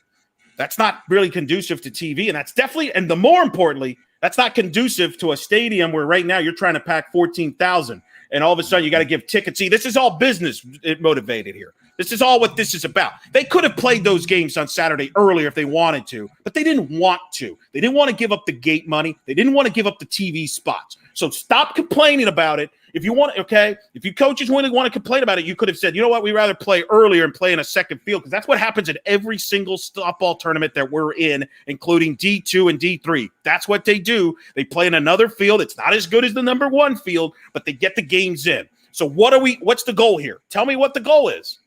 That's not really conducive to TV, and that's definitely, and the more importantly, that's not conducive to a stadium where right now you're trying to pack 14,000. And all of a sudden, you got to give tickets. See, this is all business motivated here. This is all what this is about. They could have played those games on Saturday earlier if they wanted to, but they didn't want to. They didn't want to give up the gate money. They didn't want to give up the TV spots. So stop complaining about it. If you want, okay, if you coaches really want to complain about it, you could have said, you know what, we'd rather play earlier and play in a second field, because that's what happens in every single softball tournament that we're in, including D2 and D3. That's what they do. They play in another field. It's not as good as the number one field, but they get the games in. So what's the goal here? Tell me what the goal is.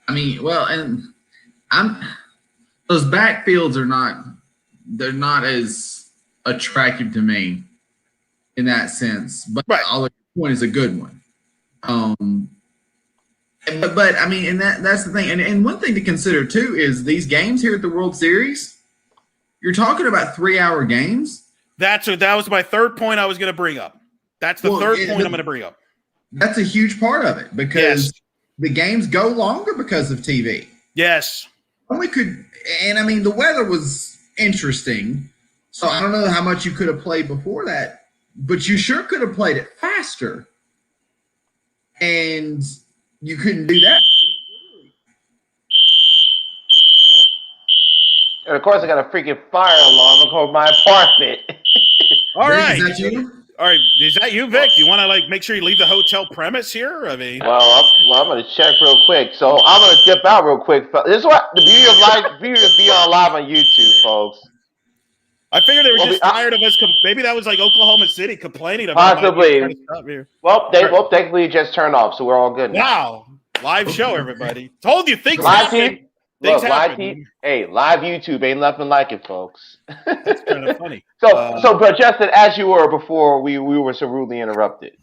I mean, well, and those backfields they're not as attractive to me in that sense, but right. Your point is a good one. But I mean, and that's the thing. And one thing to consider too is these games here at the World Series, you're talking about 3-hour games. That was my third point I was going to bring up. That's the third point I'm going to bring up. That's a huge part of it, because the games go longer because of TV. Yes. And I mean, the weather was interesting, so I don't know how much you could have played before that, but you sure could have played it faster. And you couldn't do that. And of course, I got a freaking fire alarm over my apartment. All Vic, right. Is that you? All right. Is that you, Vic? Do you want to like make sure you leave the hotel premise here? I mean, I'm going to check real quick. So I'm going to dip out real quick. This is what the beauty of being on live on YouTube, folks. I figured they were just tired of us. Maybe that was like Oklahoma City complaining about possibly. trying to stop here. Well, thankfully it just turned off, so we're all good now. Wow. Live show, everybody. Told you things Live happen. Look, live YouTube ain't nothing like it, folks. That's kind of funny. But Justin, as you were before, we were so rudely interrupted.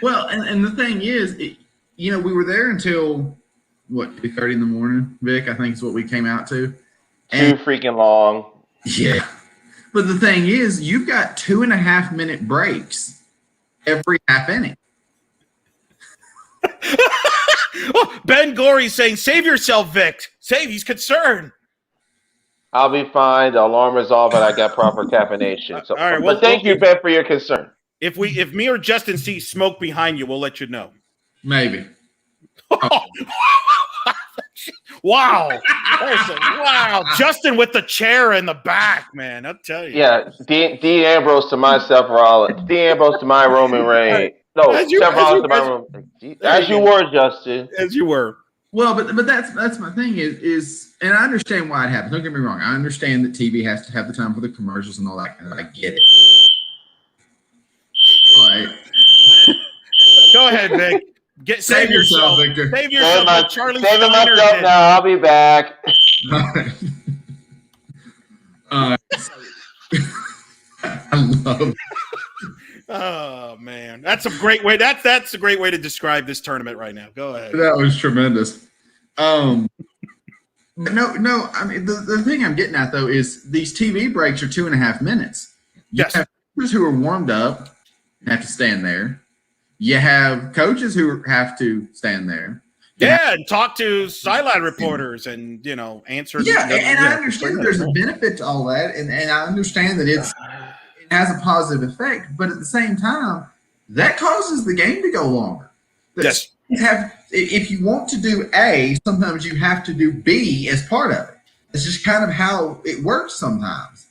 Well, and the thing is, we were there until, 2:30 in the morning, Vic, I think is what we came out to. Too freaking long. Yeah. But the thing is, you've got 2.5-minute breaks every half inning. Oh, Ben Gorey's saying, save yourself, Vic. He's concerned. I'll be fine. The alarm is off, and I got proper caffeination. So, all right, but thank you, Ben, for your concern. If me or Justin see smoke behind you, we'll let you know. Maybe. Wow. Wow. Justin with the chair in the back, man. I'll tell you. Yeah, Dean Ambrose to my Seth Rollins. Dean Ambrose to my Roman Reigns. No, Seth Rollins to my Roman. As you were, Justin. As you were. Well, but that's my thing is, and I understand why it happens. Don't get me wrong. I understand that TV has to have the time for the commercials and all that. And I get it. But go ahead, Vic. Save yourself, Victor. Save yourself. Saving myself now. I'll be back. I love it. Oh man, that's a great way. That's a great way to describe this tournament right now. Go ahead. That was tremendous. No. I mean, the thing I'm getting at though is these TV breaks are 2.5 minutes. You Yes. have coaches who are warmed up and have to stand there. You have coaches who have to stand there. And talk to sideline reporters and answer. Yeah, and I understand there's a benefit to all that, and I understand that it has a positive effect, but at the same time, that causes the game to go longer. Yes. If you want to do A, sometimes you have to do B as part of it. It's just kind of how it works sometimes.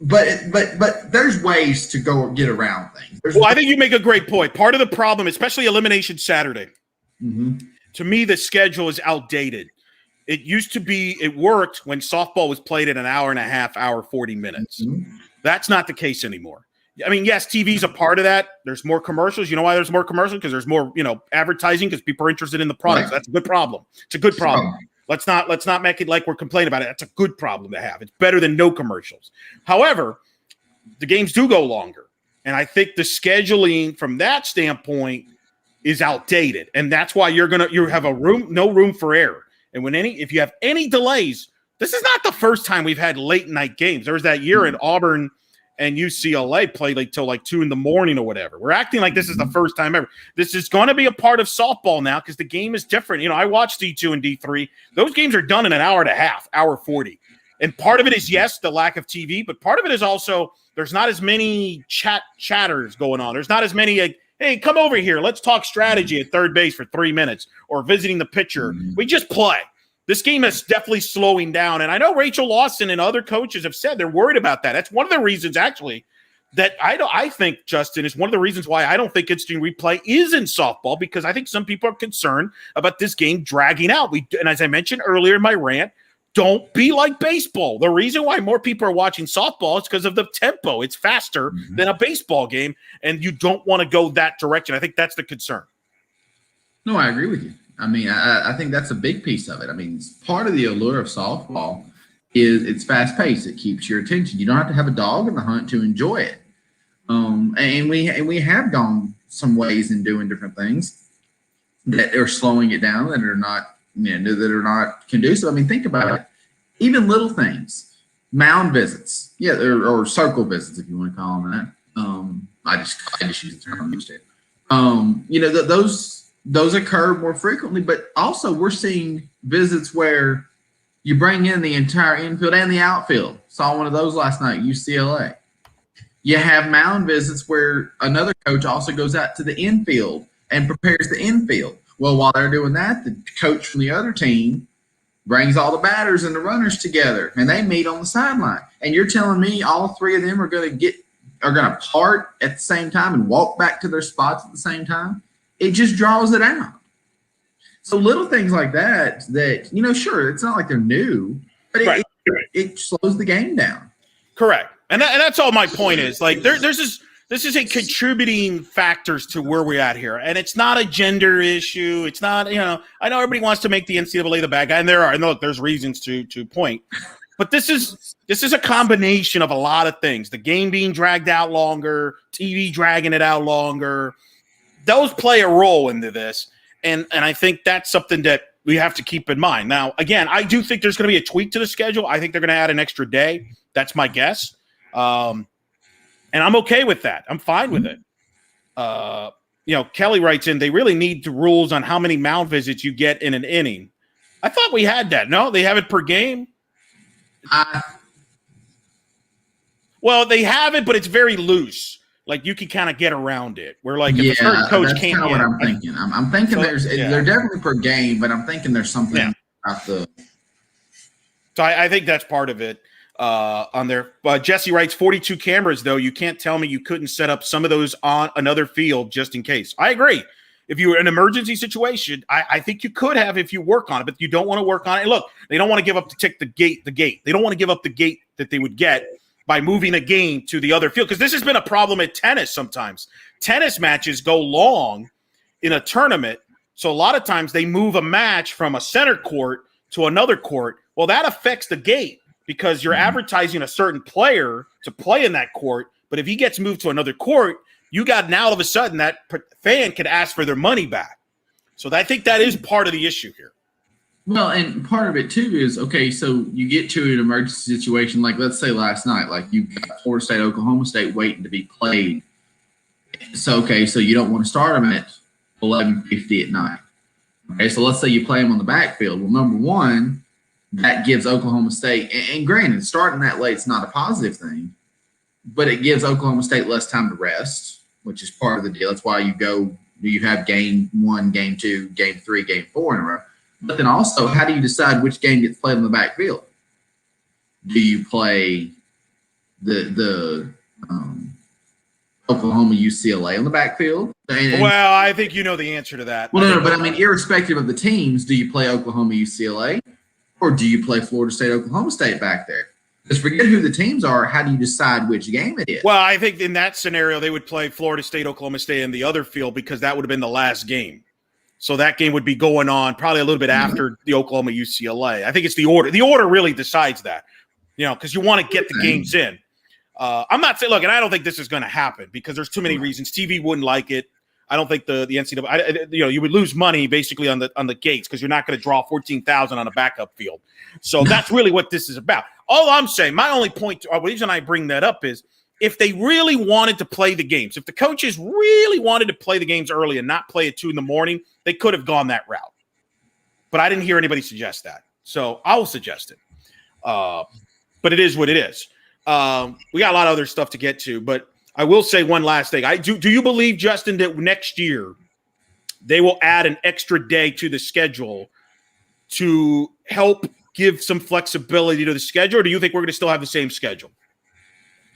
But there's ways to go get around things. I think you make a great point. Part of the problem, especially Elimination Saturday, to me, the schedule is outdated. It used to be, it worked when softball was played at an hour and a half, 40 minutes. That's not the case anymore. I mean, yes, TV's a part of that. There's more commercials. You know why there's more commercials? Because there's more, advertising because people are interested in the product. Right. That's a good problem. It's a good problem. Let's not make it like we're complaining about it. That's a good problem to have. It's better than no commercials. However, the games do go longer. And I think the scheduling from that standpoint is outdated. And that's why you have no room for error. And if you have any delays, this is not the first time we've had late night games. There was that year in Auburn and UCLA played till 2 a.m. or whatever. We're acting like this is the first time ever. This is going to be a part of softball now because the game is different. I watched D2 and D3. Those games are done in an hour and a half, 40. And part of it is, yes, the lack of TV, but part of it is also there's not as many chatters going on. There's not as many hey, come over here. Let's talk strategy at third base for 3 minutes or visiting the pitcher. We just play. This game is definitely slowing down. And I know Rachel Lawson and other coaches have said they're worried about that. That's one of the reasons, actually, that I think, Justin, is one of the reasons why I don't think instant replay is in softball, because I think some people are concerned about this game dragging out. And as I mentioned earlier in my rant, don't be like baseball. The reason why more people are watching softball is because of the tempo. It's faster than a baseball game, and you don't want to go that direction. I think that's the concern. No, I agree with you. I mean, I think that's a big piece of it. I mean, part of the allure of softball is it's fast-paced. It keeps your attention. You don't have to have a dog in the hunt to enjoy it. And we have gone some ways in doing different things that are slowing it down, that are not that are not conducive. I mean, think about it. Even little things, mound visits, or circle visits, if you want to call them that. I just use the term I'm used to. Those occur more frequently, but also we're seeing visits where you bring in the entire infield and the outfield. Saw one of those last night, UCLA. You have mound visits where another coach also goes out to the infield and prepares the infield. Well, while they're doing that, the coach from the other team brings all the batters and the runners together, and they meet on the sideline. And you're telling me all three of them are going to part at the same time and walk back to their spots at the same time? It just draws it out. So little things like that, sure, it's not like they're new, but it slows the game down. Correct. And that's all my point is. Like this is a contributing factors to where we're at here. And it's not a gender issue. It's not, I know everybody wants to make the NCAA the bad guy, and there's reasons to point. But this is a combination of a lot of things. The game being dragged out longer, TV dragging it out longer. Those play a role into this. And I think that's something that we have to keep in mind. Now, again, I do think there's going to be a tweak to the schedule. I think they're going to add an extra day. That's my guess. And I'm okay with that. I'm fine with it. Kelly writes in, they really need the rules on how many mound visits you get in an inning. I thought we had that. No, they have it per game. Well, they have it, but it's very loose. Like you can kind of get around it. Where like if a certain coach can't. That's what I'm thinking. I'm thinking they're definitely per game, but I'm thinking there's something about the. So I think that's part of it. On there. Jesse writes 42 cameras, though. You can't tell me you couldn't set up some of those on another field just in case. I agree. If you were in an emergency situation, I think you could have if you work on it, but you don't want to work on it. And look, they don't want to give up the gate. They don't want to give up the gate that they would get by moving a game to the other field. Because this has been a problem at tennis sometimes. Tennis matches go long in a tournament. So a lot of times they move a match from a center court to another court. Well, that affects the gate. Because you're advertising a certain player to play in that court, but if he gets moved to another court, you got now all of a sudden that fan could ask for their money back. So I think that is part of the issue here. Well, and part of it too is, okay, so you get to an emergency situation, like let's say last night, like you got Florida State, Oklahoma State waiting to be played. So, okay, so you don't want to start them at 11:50 at night. Okay, so let's say you play them on the backfield. Well, number one, that gives Oklahoma State, and granted, starting that late is not a positive thing, but it gives Oklahoma State less time to rest, which is part of the deal. That's why you have game 1, game 2, game 3, game 4 in a row. But then also, how do you decide which game gets played on the backfield? Do you play the Oklahoma UCLA on the backfield? Well, I think you know the answer to that. Well, no, but I mean, irrespective of the teams, do you play Oklahoma UCLA? Or do you play Florida State, Oklahoma State back there? Just forget who the teams are. How do you decide which game it is? Well, I think in that scenario, they would play Florida State, Oklahoma State in the other field because that would have been the last game. So that game would be going on probably a little bit after the Oklahoma UCLA. I think it's the order. The order really decides that, because you want to get the games in. I'm not saying, look, and I don't think this is going to happen because there's too many reasons. TV wouldn't like it. I don't think the NCAA, you would lose money basically on the gates because you're not going to draw 14,000 on a backup field. So that's really what this is about. All I'm saying, my only point, the reason I bring that up is if they really wanted to play the games, if the coaches really wanted to play the games early and not play at 2 a.m, they could have gone that route. But I didn't hear anybody suggest that. So I will suggest it. But it is what it is. We got a lot of other stuff to get to, but I will say one last thing. Do you believe, Justin, that next year they will add an extra day to the schedule to help give some flexibility to the schedule, or do you think we're going to still have the same schedule?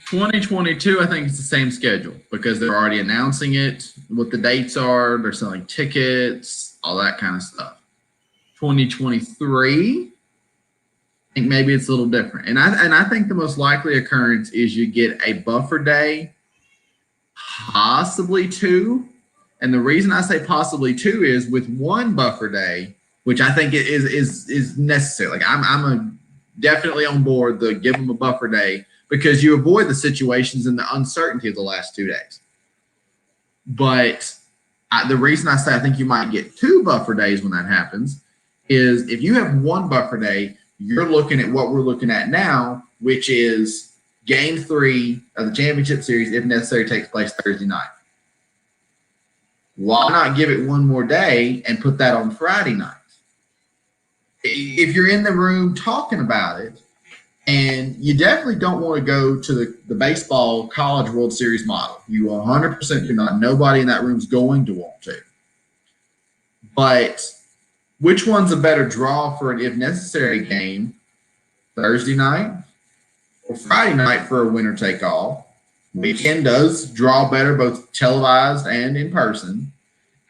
2022, I think it's the same schedule because they're already announcing it, what the dates are, they're selling tickets, all that kind of stuff. 2023, I think maybe it's a little different. And I think the most likely occurrence is you get a buffer day, possibly 2. And the reason I say possibly 2 is with 1 buffer day, which I think is necessary. Like I'm definitely on board the give them a buffer day because you avoid the situations and the uncertainty of the last 2 days. But the reason I say I think you might get 2 buffer days when that happens is if you have 1 buffer day, you're looking at what we're looking at now, which is Game 3 of the championship series, if necessary, takes place Thursday night. Why not give it 1 more day and put that on Friday night? If you're in the room talking about it, and you definitely don't want to go to the baseball college World Series model. You 100% do not. Nobody in that room is going to want to. But which one's a better draw for an if necessary game, Thursday night or Friday night for a winner take all? Weekend does draw better, both televised and in person.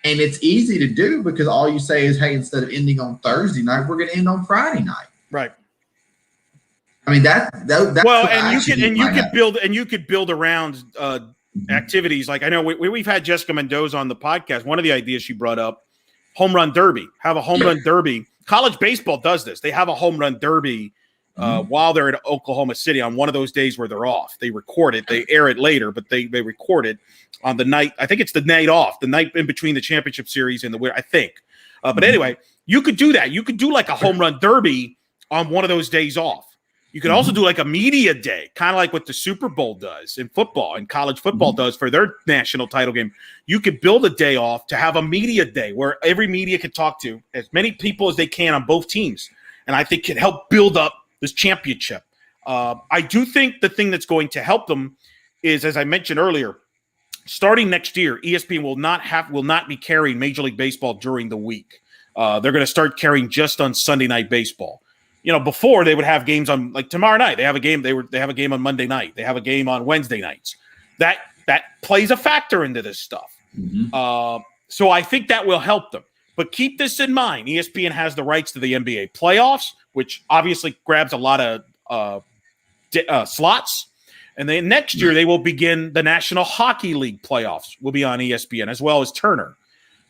And it's easy to do because all you say is, hey, instead of ending on Thursday night, we're going to end on Friday night. Right. I mean, that's well, and you could build around activities. Like I know we've had Jessica Mendoza on the podcast. One of the ideas she brought up, home run derby. Have a home run derby. College baseball does this. They have a home run derby while they're in Oklahoma City on one of those days where they're off. They record it. They air it later, but they record it on the night. I think it's the night off, the night in between the championship series and the winter, I think. But anyway, you could do that. You could do like a home run derby on one of those days off. You could also do like a media day, kind of like what the Super Bowl does in football and college football does for their national title game. You could build a day off to have a media day where every media can talk to as many people as they can on both teams. And I think can help build up this championship. I do think the thing that's going to help them is, as I mentioned earlier, starting next year, ESPN will not be carrying Major League Baseball during the week. They're going to start carrying just on Sunday Night Baseball. You know, before they would have games on, like tomorrow night, they have a game. They have a game on Monday night. They have a game on Wednesday nights. That plays a factor into this stuff. So I think that will help them. But keep this in mind: ESPN has the rights to the NBA playoffs, which obviously grabs a lot of slots. And then next year they will begin the National Hockey League playoffs. Will be on ESPN as well as Turner.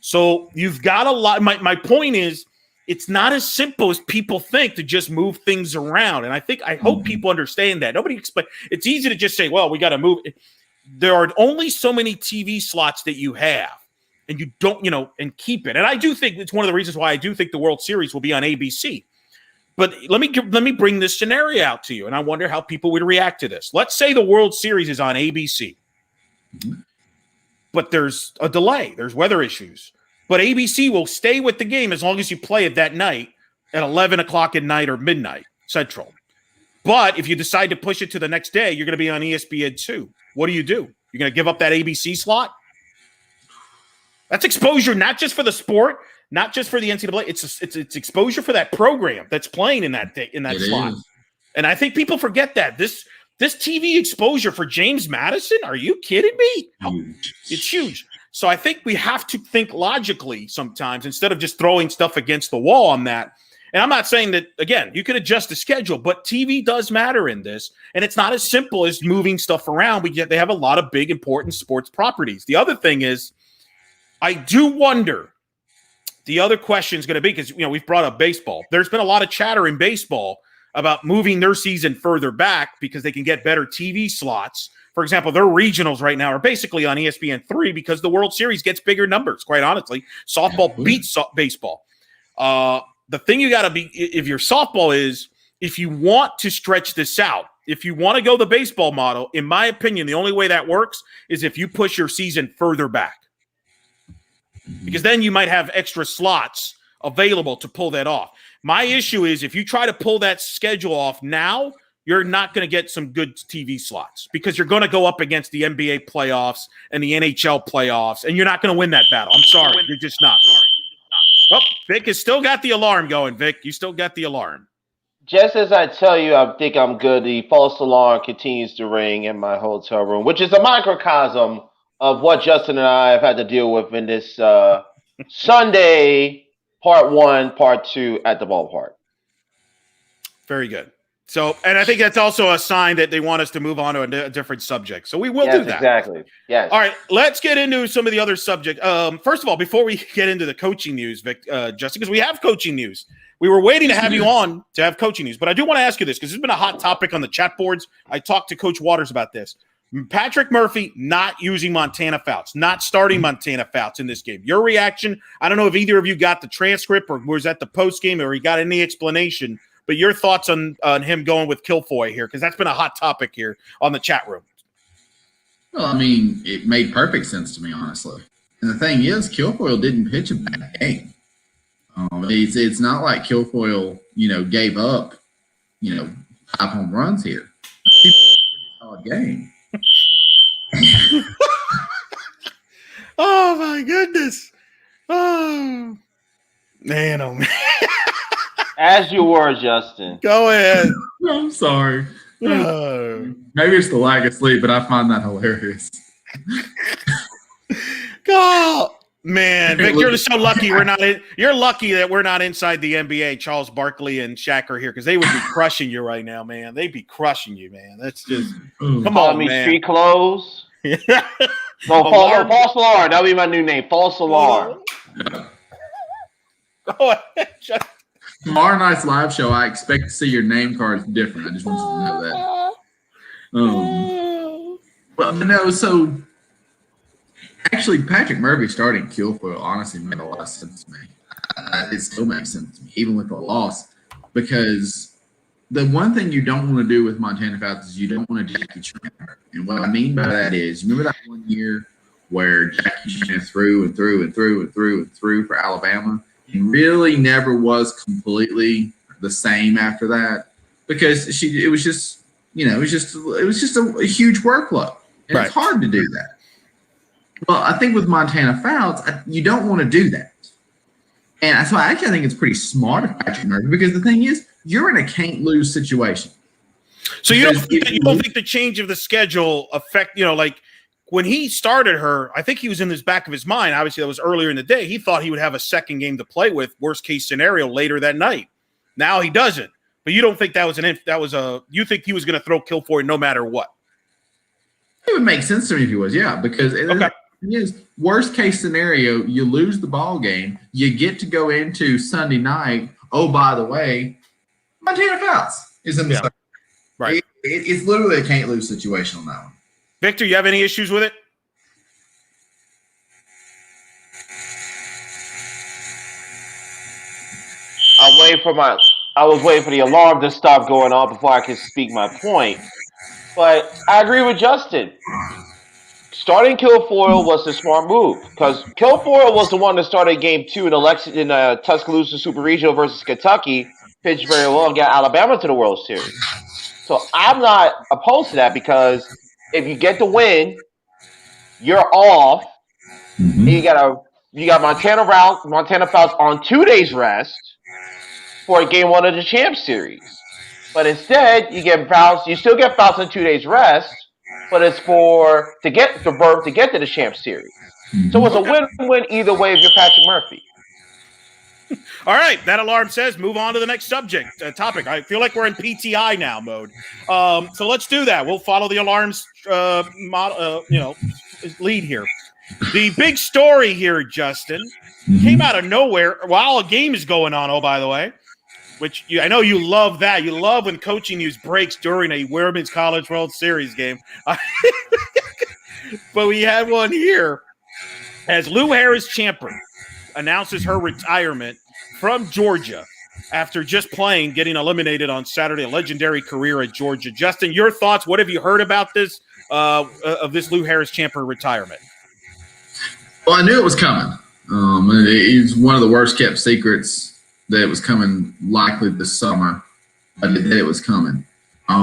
So you've got a lot. My point is, it's not as simple as people think to just move things around. And I hope people understand that. Nobody expect. It's easy to just say, well, we got to move. There are only so many TV slots that you have, and you don't, and keep it. And I do think it's one of the reasons why I do think the World Series will be on ABC. But let me bring this scenario out to you, and I wonder how people would react to this. Let's say the World Series is on ABC, but there's a delay. There's weather issues. But ABC will stay with the game as long as you play it that night at 11 o'clock at night or midnight Central. But if you decide to push it to the next day, you're going to be on ESPN2. What do? You're going to give up that ABC slot? That's exposure, not just for the sport, not just for the NCAA. It's exposure for that program that's playing in that slot. Is. And I think people forget that. This TV exposure for James Madison, are you kidding me? It's huge. So I think we have to think logically sometimes instead of just throwing stuff against the wall on that. And I'm not saying that, again, you could adjust the schedule, but TV does matter in this. And it's not as simple as moving stuff around. They have a lot of big, important sports properties. The other thing is, I do wonder, the other question is going to be, because, we've brought up baseball. There's been a lot of chatter in baseball about moving their season further back because they can get better TV slots. For example, their regionals right now are basically on ESPN3 because the World Series gets bigger numbers, quite honestly. Softball beats baseball. The thing you got to be, if your softball is, if you want to stretch this out, if you want to go the baseball model, in my opinion, the only way that works is if you push your season further back. Because then you might have extra slots available to pull that off. My issue is if you try to pull that schedule off now, you're not going to get some good TV slots because you're going to go up against the NBA playoffs and the NHL playoffs, and you're not going to win that battle. I'm sorry. You're just not. Oh, Vic has still got the alarm going, Vic. You still got the alarm. Just as I tell you, I think I'm good, the false alarm continues to ring in my hotel room, which is a microcosm of what Justin and I have had to deal with in this Sunday, part 1, part 2 at the ballpark. Very good. So, and I think that's also a sign that they want us to move on to a different subject. So we will do that. Exactly. Yes. All right. Let's get into some of the other subjects. First of all, before we get into the coaching news, Vic, Justin, because we have coaching news. We were waiting to have you on to have coaching news, but I do want to ask you this because it's been a hot topic on the chat boards. I talked to Coach Waters about this. Patrick Murphy not using Montana Fouts, not starting Montana Fouts in this game. Your reaction? I don't know if either of you got the transcript or was at the post game or he got any explanation. But your thoughts on him going with Kilfoy here, because that's been a hot topic here on the chat room. Well, I mean, it made perfect sense to me, honestly. And the thing is, Kilfoyle didn't pitch a bad game. It's not like Kilfoyle, gave up, 5 home runs here. He played a pretty solid game. Oh, my goodness. Oh. Man, oh man. As you were, Justin. Go ahead. I'm sorry. Oh. Maybe it's the lack of sleep, but I find that hilarious. God, man, Vic, you're so lucky we're not in. You're lucky that we're not inside the NBA. Charles Barkley and Shaq are here because they would be crushing you right now, man. They'd be crushing you, man. That's just come on, me man. Street clothes. No, false alarm. That'll be my new name. False alarm. Go ahead. Tomorrow night's live show, I expect to see your name cards different. I just want you to know that. Well, no, so actually, Patrick Murphy starting Kilfoyle honestly made a lot of sense to me. It still makes sense to me, even with the loss, because the one thing you don't want to do with Montana Falcons is you don't want to Jackie Chan her. And what I mean by that is, remember that one year where Jackie Chan threw and threw and threw and threw and threw for Alabama? He really never was completely the same after that because it was just a huge workload. And It's hard to do that. Well, I think with Montana Fouts, you don't want to do that. And that's why I think it's pretty smart of Patrick Murphy because the thing is, you're in a can't-lose situation. So you don't think the change of the schedule affect, like when he started her, I think he was in the back of his mind. Obviously, that was earlier in the day. He thought he would have a second game to play with, worst-case scenario, later that night. Now he doesn't. But you don't think you think he was going to throw Kilfoyle no matter what? It would make sense to me if he was, yeah, because it is worst case scenario, you lose the ball game, you get to go into Sunday night. Oh, by the way, Montana Fouts is in the second. Right. It's literally a can't lose situation on that one. Victor, you have any issues with it? I was waiting for the alarm to stop going off before I could speak my point. But I agree with Justin. Starting Kilfoyle was the smart move because Kilfoyle was the one that started Game 2 in Tuscaloosa Super Regional versus Kentucky, pitched very well and got Alabama to the World Series. So I'm not opposed to that because if you get the win, you're off. Mm-hmm. And you got Montana Fouts on 2 days rest for Game 1 of the Champ Series. But instead, you still get Fouts on 2 days rest, but it's to get to the Champ Series. Mm-hmm. So it's a win-win either way if you're Patrick Murphy. All right, that alarm says move on to the next topic. I feel like we're in PTI now mode. So let's do that. We'll follow the alarm's lead here. The big story here, Justin, came out of nowhere while a game is going on. Oh, by the way, which I know you love that. You love when coaching news breaks during a Women's College World Series game. But we had one here as Lou Harris-Champer announces her retirement from Georgia after just getting eliminated on Saturday, a legendary career at Georgia. Justin, your thoughts? What have you heard about this, of this Lou Harris-Champer retirement? Well, I knew it was coming. It's one of the worst kept secrets that it was coming likely this summer, but that it was coming.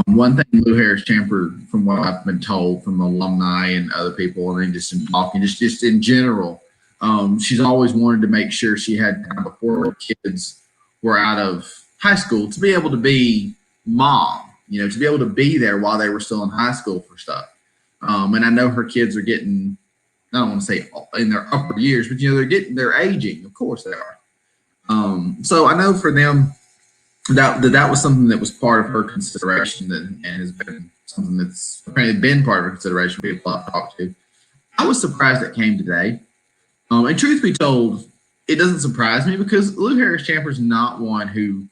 One thing Lou Harris-Champer, from what I've been told from alumni and other people, and just in talking, just in general, she's always wanted to make sure she had time before her kids were out of high school to be able to be mom, to be able to be there while they were still in high school for stuff. And I know her kids are getting, I don't want to say in their upper years, but they're aging. Of course they are. So I know for them that was something that was part of her consideration and has been something that's apparently been part of her consideration for people I've talked to. I was surprised it came today. And truth be told, it doesn't surprise me because Lou Harris-Champer is not one who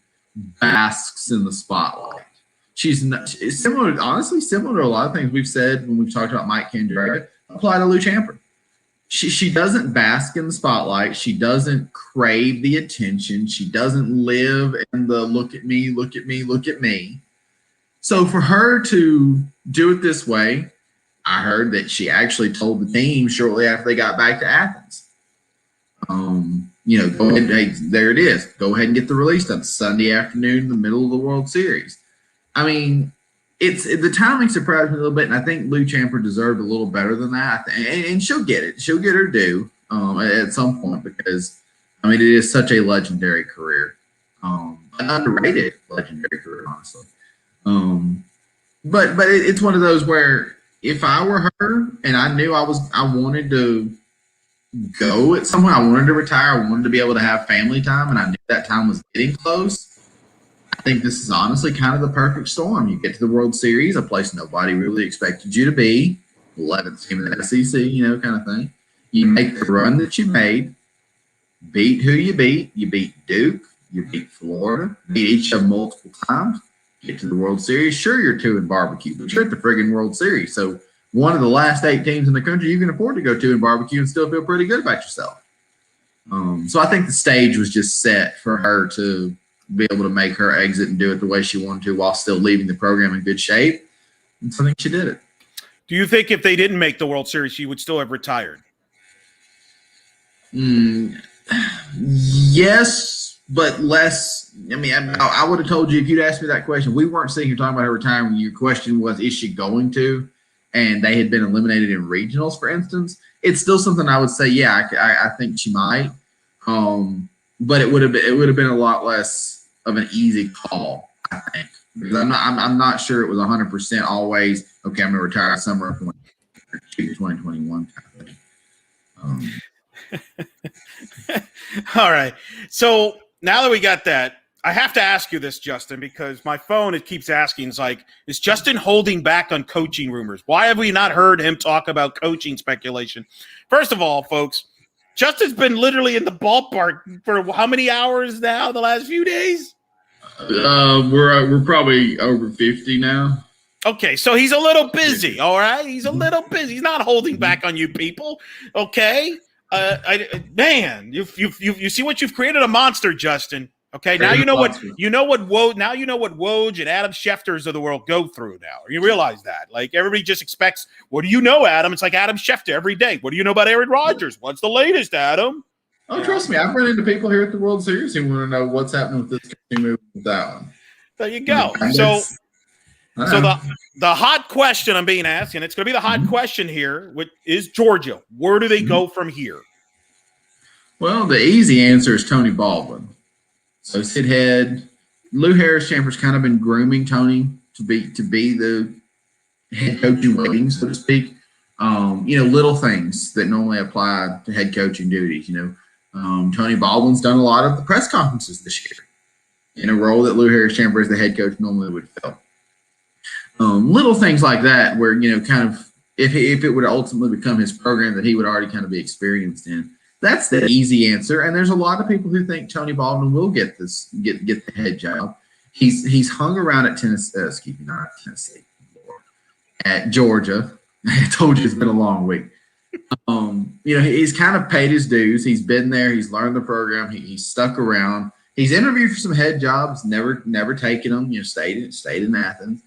basks in the spotlight. She's similar to a lot of things we've said when we've talked about Mike Kendrick apply to Lou Champer. She doesn't bask in the spotlight. She doesn't crave the attention. She doesn't live in the look at me, look at me, look at me. So for her to do it this way, I heard that she actually told the team shortly after they got back to Athens, go ahead, hey, there it is. Go ahead and get the release done Sunday afternoon in the middle of the World Series. I mean, the timing surprised me a little bit, and I think Lou Champer deserved a little better than that. And she'll get it. She'll get her due at some point because I mean, it is such a legendary career, an underrated legendary career, honestly. But it's one of those where if I were her and I knew I wanted to go at some point, I wanted to retire, I wanted to be able to have family time, and I knew that time was getting close. I think this is honestly kind of the perfect storm. You get to the World Series, a place nobody really expected you to be, 11th team in the SEC, kind of thing. You make the run that you made, beat who you beat. You beat Duke, you beat Florida, beat each of them multiple times. Get to the World Series. Sure, you're 2 in barbecue, but you're at the friggin' World Series. So one of the last 8 teams in the country you can afford to go to in barbecue and still feel pretty good about yourself. So I think the stage was just set for her to be able to make her exit and do it the way she wanted to while still leaving the program in good shape. And so I think she did it. Do you think if they didn't make the World Series, she would still have retired? Yes, but less. I mean, I would have told you if you'd asked me that question. We weren't sitting here talking about her retiring. Your question was, is she going to? And they had been eliminated in regionals, for instance. It's still something I would say, yeah, I think she might. But it would have been a lot less of an easy call, I think, because I'm not sure it was 100% always okay. I'm going to retire summer of 2021 kind of thing. All right. So now that we got that, I have to ask you this, Justin, because my phone, it keeps asking, it's like, is Justin holding back on coaching rumors? Why have we not heard him talk about coaching speculation? First of all, folks, Justin's been literally in the ballpark for how many hours now the last few days? We're probably over 50 now. Okay, so he's a little busy, all right? He's a little busy. He's not holding back on you people, okay? Man, you see what you've created, a monster, Justin. Okay, now you know what Woj and Adam Schefters of the world go through now. You realize that. Like, everybody just expects, what do you know, Adam? It's like Adam Schefter every day. What do you know about Aaron Rodgers? What's the latest, Adam? Oh, trust me, I've run into people here at the World Series who want to know what's happening with this move with that one. There you go. So the hot question I'm being asked, and it's going to be the hot question here, which is Georgia. Where do they go from here? Well, the easy answer is Tony Baldwin. So Sid Head, Lou Harris-Champer's kind of been grooming Tony to be the head coach in waiting, so to speak. Little things that normally apply to head coaching duties. Tony Baldwin's done a lot of the press conferences this year in a role that Lou Harris-Champer as the head coach normally would fill. Little things like that where, kind of if it would ultimately become his program that he would already kind of be experienced in. That's the easy answer. And there's a lot of people who think Tony Baldwin will get the head job. He's hung around at Tennessee, at Georgia. I told you it's been a long week. He's kind of paid his dues. He's been there. He's learned the program. He's stuck around. He's interviewed for some head jobs, never taken them. Stayed in Athens.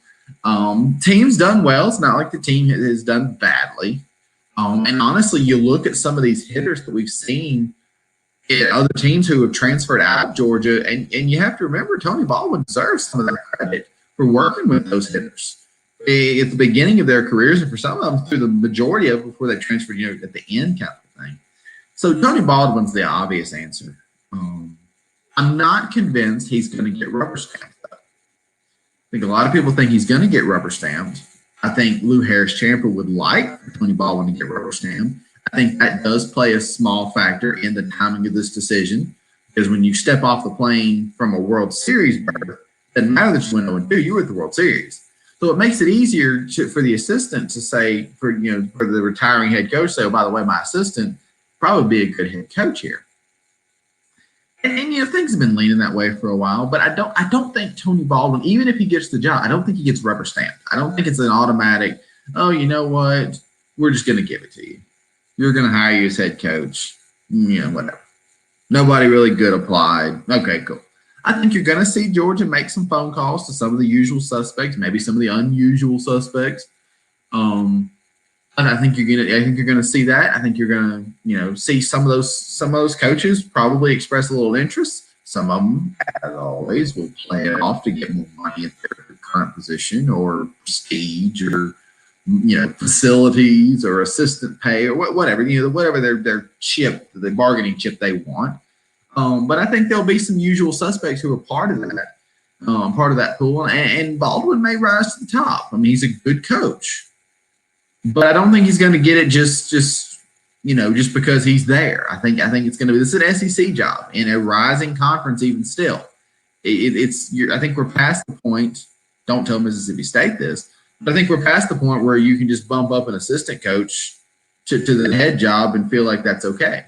Team's done well. It's not like the team has done badly. And honestly, you look at some of these hitters that we've seen at other teams who have transferred out of Georgia, and you have to remember Tony Baldwin deserves some of that credit for working with those hitters at the beginning of their careers, and for some of them through the majority of before they transferred, at the end kind of thing. So Tony Baldwin's the obvious answer. I'm not convinced he's going to get rubber stamped, though. I think a lot of people think he's going to get rubber stamped. I think Lou Harris-Champer would like Tony Baldwin to get rubber stamped. I think that does play a small factor in the timing of this decision, because when you step off the plane from a World Series berth, it doesn't matter that you went 0-2, you were at the World Series. So it makes it easier for the assistant to say, for the retiring head coach, say, oh, by the way, my assistant probably be a good head coach here. And things have been leaning that way for a while, but I don't think Tony Baldwin, even if he gets the job, I don't think he gets rubber stamped. I don't think it's an automatic, oh, you know what, we're just going to give it to you. You're going to hire you as head coach, whatever. Nobody really good applied. Okay, cool. I think you're going to see Georgia make some phone calls to some of the usual suspects, maybe some of the unusual suspects. And I think you're going to see that. I think you're going to, see some of those coaches probably express a little interest. Some of them, as always, will play it off to get more money at their current position or prestige or, facilities or assistant pay or whatever, whatever their chip, the bargaining chip they want. But I think there'll be some usual suspects who are part of that pool, and Baldwin may rise to the top. I mean, he's a good coach, but I don't think he's going to get it just because he's there. I think it's going to be this is an SEC job in a rising conference. Even still, I think we're past the point. Don't tell Mississippi State this, but I think we're past the point where you can just bump up an assistant coach to the head job and feel like that's okay.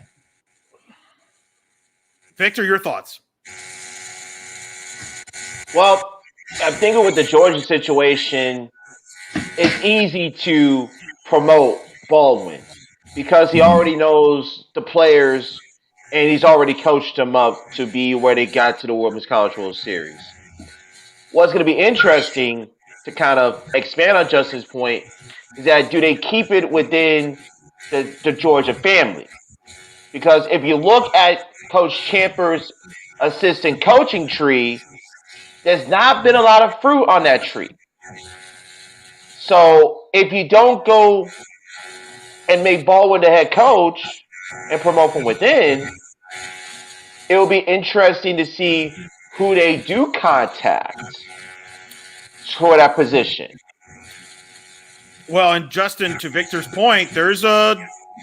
Victor, your thoughts? Well, I'm thinking with the Georgia situation, it's easy to promote Baldwin because he already knows the players and he's already coached them up to be where they got to the Women's College World Series. What's going to be interesting to kind of expand on Justin's point is that do they keep it within the Georgia family? Because if you look at Coach Champer's assistant coaching tree, there's not been a lot of fruit on that tree. So if you don't go and make Baldwin the head coach and promote from within, it will be interesting to see who they do contact for that position. Well, and Justin, to Victor's point, there's a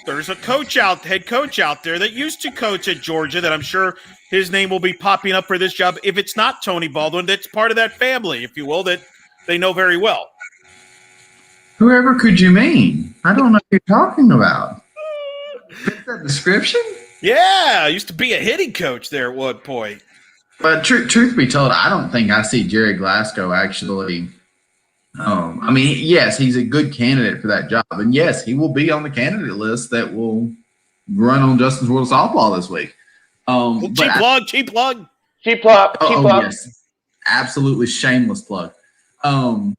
head coach out there that used to coach at Georgia that I'm sure his name will be popping up for this job. If it's not Tony Baldwin, that's part of that family, if you will, that they know very well. Whoever could you mean? I don't know what you're talking about. Is that description? Yeah, I used to be a hitting coach there at one point. But truth be told, I don't think I see Jerry Glasgow actually. I mean, yes, he's a good candidate for that job. And yes, he will be on the candidate list that will run on Justin's World of Softball this week. Cheap plug. Yes, absolutely shameless plug. I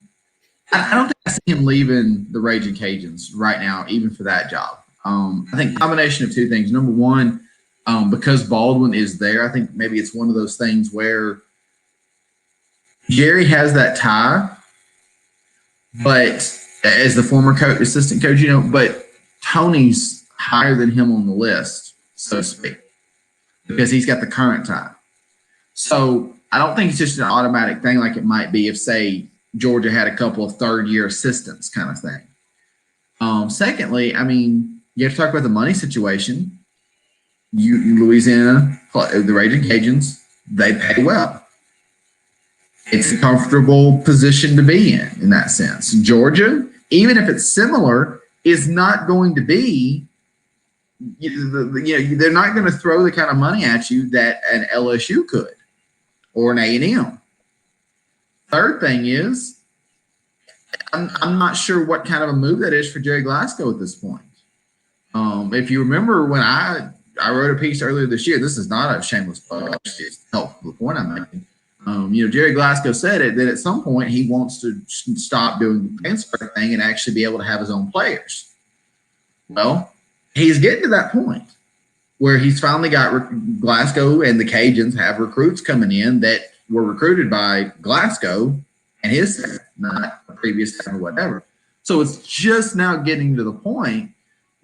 don't think I see him leaving the Raging Cajuns right now, even for that job. I think combination of two things. Number one, because Baldwin is there, I think maybe it's one of those things where Jerry has that tie, but as the former assistant coach, but Tony's higher than him on the list, so to speak, because he's got the current tie. So I don't think it's just an automatic thing like it might be if, say, Georgia had a couple of third-year assistants kind of thing. Secondly, I mean, you have to talk about the money situation. Louisiana, the Raging Cajuns, they pay well. It's a comfortable position to be in that sense. Georgia, even if it's similar, is not going to be, they're not going to throw the kind of money at you that an LSU could or an A&M. Third thing is, I'm not sure what kind of a move that is for Jerry Glasgow at this point. If you remember when I wrote a piece earlier this year, this is not a shameless plug, it's helpful to the point I'm making. Jerry Glasgow said it that at some point he wants to stop doing the transfer thing and actually be able to have his own players. Well, he's getting to that point where he's finally got Glasgow and the Cajuns have recruits coming in that were recruited by Glasgow and his staff, not a previous staff or whatever. So it's just now getting to the point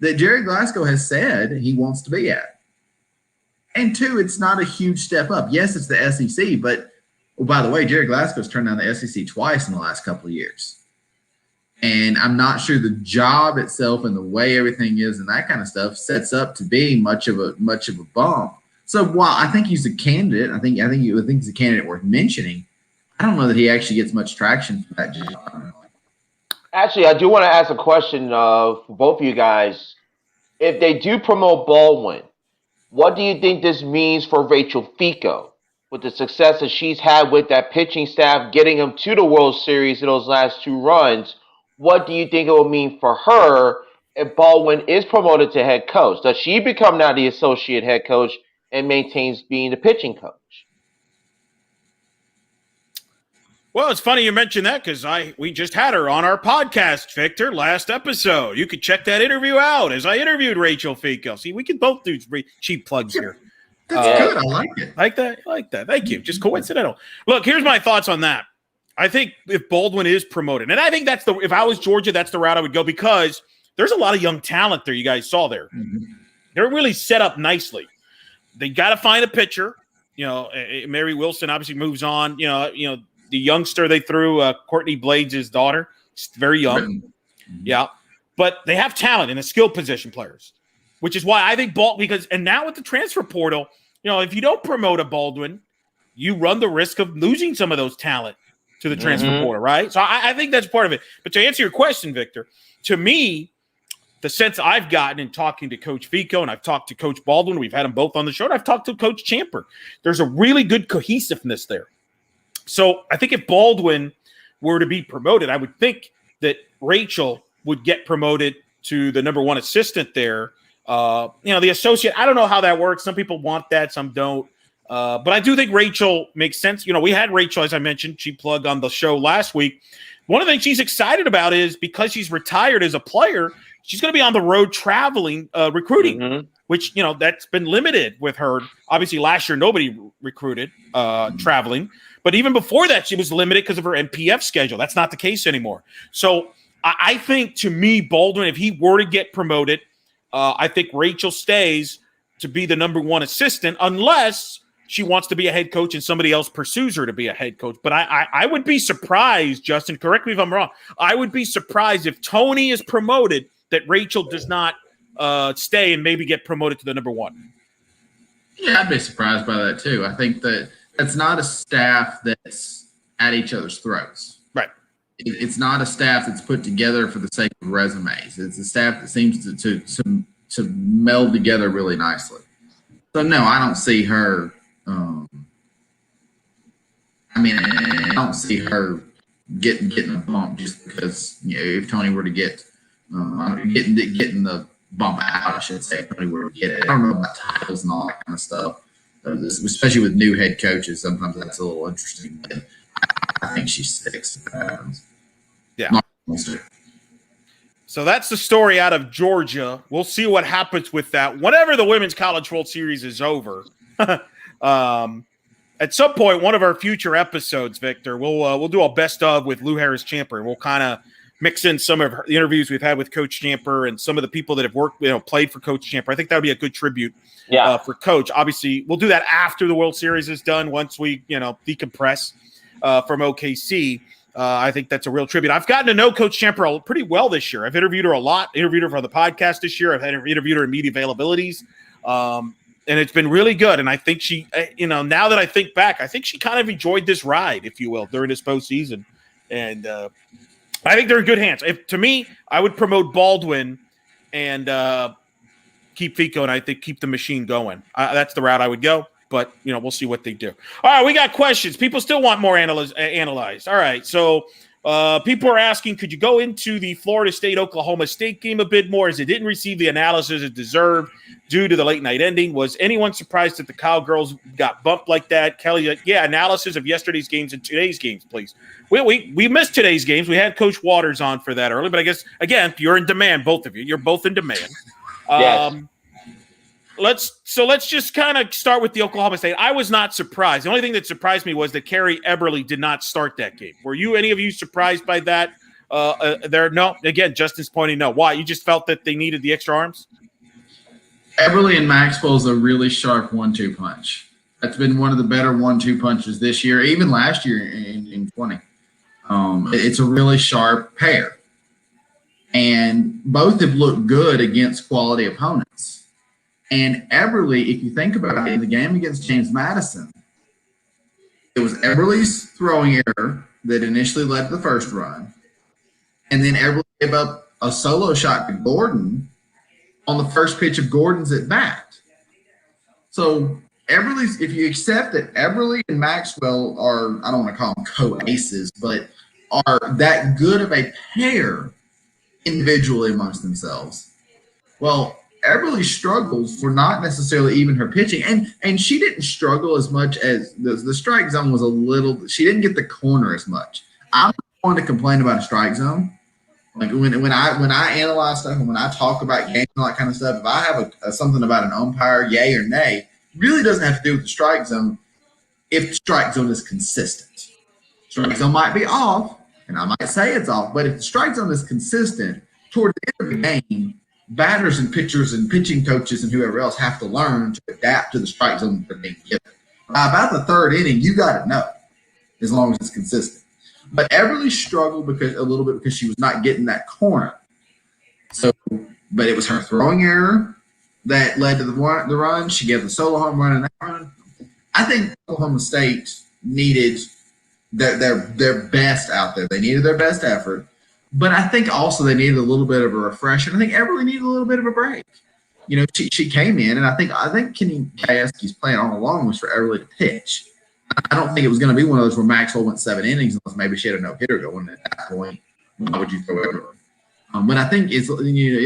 that Jerry Glasgow has said he wants to be at. And two, it's not a huge step up. Yes, it's the SEC, but by the way, Jerry Glasgow's turned down the SEC twice in the last couple of years. And I'm not sure the job itself and the way everything is and that kind of stuff sets up to be much of a bump. So while I think he's a candidate, I think he's a candidate worth mentioning, I don't know that he actually gets much traction for that job. Actually, I do want to ask a question for both of you guys. If they do promote Baldwin, what do you think this means for Rachel Fico with the success that she's had with that pitching staff, getting them to the World Series in those last two runs? What do you think it will mean for her if Baldwin is promoted to head coach? Does she become now the associate head coach and maintains being the pitching coach? Well, it's funny you mentioned that because we just had her on our podcast, Victor, last episode. You could check that interview out as I interviewed Rachel Fico. See, we can both do cheap plugs here. That's good. I like it. I like that. Thank you. Just coincidental. Look, here's my thoughts on that. I think if Baldwin is promoted, and I think if I was Georgia, that's the route I would go because there's a lot of young talent there you guys saw there. Mm-hmm. They're really set up nicely. They got to find a pitcher. Mary Wilson obviously moves on. The youngster they threw, Courtney Blades' daughter, she's very young. Yeah. But they have talent in the skill position players, which is why I think and now with the transfer portal, if you don't promote a Baldwin, you run the risk of losing some of those talent to the transfer portal, right? So I think that's part of it. But to answer your question, Victor, to me, the sense I've gotten in talking to Coach Fico, and I've talked to Coach Baldwin, we've had them both on the show, and I've talked to Coach Champer. There's a really good cohesiveness there. So I think if Baldwin were to be promoted, I would think that Rachel would get promoted to the number one assistant there. The associate, I don't know how that works. Some people want that, some don't. But I do think Rachel makes sense. We had Rachel, as I mentioned, she plugged on the show last week. One of the things she's excited about is because she's retired as a player, she's going to be on the road traveling, recruiting, which, that's been limited with her. Obviously, last year, nobody recruited traveling. But even before that, she was limited because of her NPF schedule. That's not the case anymore. So I think, to me, Baldwin, if he were to get promoted, I think Rachel stays to be the number one assistant unless she wants to be a head coach and somebody else pursues her to be a head coach. But I would be surprised, Justin, correct me if I'm wrong, I would be surprised if Tony is promoted that Rachel does not stay and maybe get promoted to the number one. Yeah, I'd be surprised by that too. I think that's not a staff that's at each other's throats. Right. It's not a staff that's put together for the sake of resumes. It's a staff that seems to meld together really nicely. So no, I don't see her. I don't see her getting a bump just because if Tony were to getting the bump out, I should say, if Tony were to get it. I don't know about titles and all that kind of stuff, especially with new head coaches. Sometimes that's a little interesting. But I think she sticks if that happens. Yeah. So that's the story out of Georgia. We'll see what happens with that. Whenever the Women's College World Series is over, at some point, one of our future episodes, Victor, we'll do a best of with Lou Harris Champer, and we'll kind of mix in some of the interviews we've had with Coach Champer and some of the people that have worked, played for Coach Champer. I think that would be a good tribute for Coach. Obviously, we'll do that after the World Series is done. Once we, decompress from OKC. I think that's a real tribute. I've gotten to know Coach Champer pretty well this year. I've interviewed her a lot. Interviewed her for the podcast this year. I've interviewed her in media availabilities. And it's been really good. And I think she, now that I think back, I think she kind of enjoyed this ride, if you will, during this postseason. And I think they're in good hands. To me, I would promote Baldwin and keep Fico, and I think keep the machine going. That's the route I would go. But, we'll see what they do. All right, we got questions. People still want more analyzed. All right, so people are asking, could you go into the Florida State-Oklahoma State game a bit more as it didn't receive the analysis it deserved due to the late-night ending? Was anyone surprised that the Cowgirls got bumped like that? Kelly, analysis of yesterday's games and today's games, please. We missed today's games. We had Coach Waters on for that early, but I guess, again, you're in demand, both of you. You're both in demand. Yes. Let's just kind of start with the Oklahoma State. I was not surprised. The only thing that surprised me was that Carrie Eberle did not start that game. Were any of you surprised by that? No. Again, Justin's pointing no. Why? You just felt that they needed the extra arms? Eberle and Maxwell is a really sharp 1-2 punch. That's been one of the better 1-2 punches this year, even last year in 20. It's a really sharp pair. And both have looked good against quality opponents. And Eberle, if you think about it, in the game against James Madison, it was Eberle's throwing error that initially led to the first run. And then Eberle gave up a solo shot to Gordon on the first pitch of Gordon's at bat. So Eberle's, if you accept that Eberle and Maxwell are, I don't want to call them co-aces, but are that good of a pair individually amongst themselves. Well, Eberle's struggles were not necessarily even her pitching, and she didn't struggle as much as the strike zone was a little. She didn't get the corner as much. I'm going to complain about a strike zone. Like when I analyze stuff and when I talk about games and all that kind of stuff, if I have something about an umpire, yay or nay, it really doesn't have to do with the strike zone. If the strike zone is consistent, strike zone might be off, and I might say it's off, but if the strike zone is consistent toward the end of the game, batters and pitchers and pitching coaches and whoever else have to learn to adapt to the strike zone that they're being given. By about the third inning, you got to know, as long as it's consistent. But Everly struggled a little bit because she was not getting that corner. So, but it was her throwing error that led to the run. She gave the solo home run in that run. I think Oklahoma State needed their best out there. They needed their best effort. But I think also they needed a little bit of a refresh. And I think Everly needed a little bit of a break. You know, she came in, and I think Kenny Gajewski's plan all along was for Everly to pitch. I don't think it was going to be one of those where Maxwell went 7 innings unless maybe she had a no-hitter going at that point. Why would you throw Everly? But I think as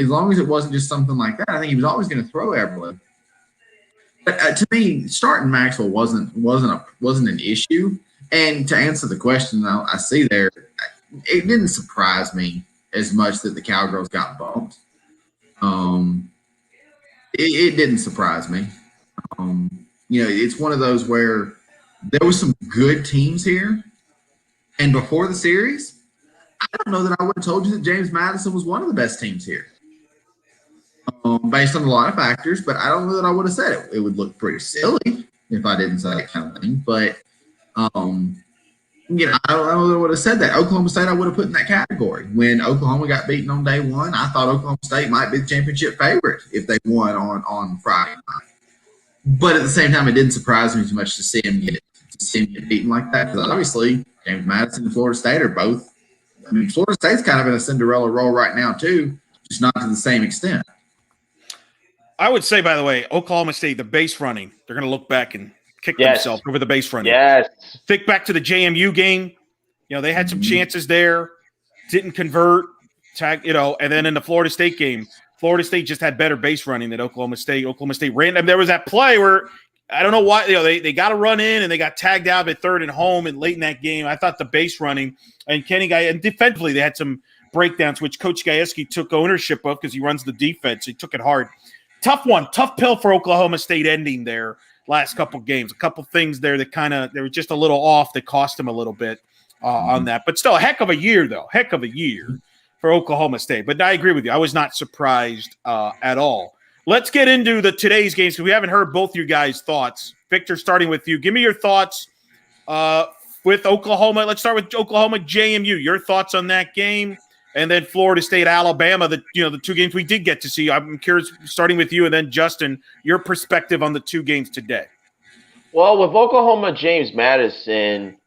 long as it wasn't just something like that, I think he was always going to throw Everly. But to me, starting Maxwell wasn't an issue. And to answer the question, I see there, it didn't surprise me as much that the Cowgirls got bumped. It didn't surprise me. It's one of those where there were some good teams here, and before the series, I don't know that I would have told you that James Madison was one of the best teams here, based on a lot of factors. But I don't know that I would have said it. It would look pretty silly if I didn't say that kind of thing. But I don't know that I would have said that. Oklahoma State I would have put in that category. When Oklahoma got beaten on day one, I thought Oklahoma State might be the championship favorite if they won on Friday night. But at the same time, it didn't surprise me too much to see him get beaten like that. Because obviously, James Madison and Florida State are both. I mean, Florida State's kind of in a Cinderella role right now too, just not to the same extent. I would say, by the way, Oklahoma State, the base running, they're going to look back and kick themselves over the base running. Yes. Think back to the JMU game. You know, they had some chances there, didn't convert. And then in the Florida State game, Florida State just had better base running than Oklahoma State. Oklahoma State ran. I mean, there was that play where I don't know why they got to run in and they got tagged out at third and home and late in that game. I thought the base running and and defensively they had some breakdowns, which Coach Gajewski took ownership of because he runs the defense. He took it hard. Tough pill for Oklahoma State ending there last couple games. A couple things there that they were just a little off that cost him a little bit on that. But still, a heck of a year for Oklahoma State. But I agree with you. I was not surprised at all. Let's get into today's games because we haven't heard both you guys' thoughts. Victor, starting with you. Give me your thoughts with Oklahoma. Let's start with Oklahoma JMU. Your thoughts on that game, and then Florida State Alabama. The two games we did get to see. I'm curious, starting with you, and then Justin, your perspective on the two games today. Well, with Oklahoma James Madison,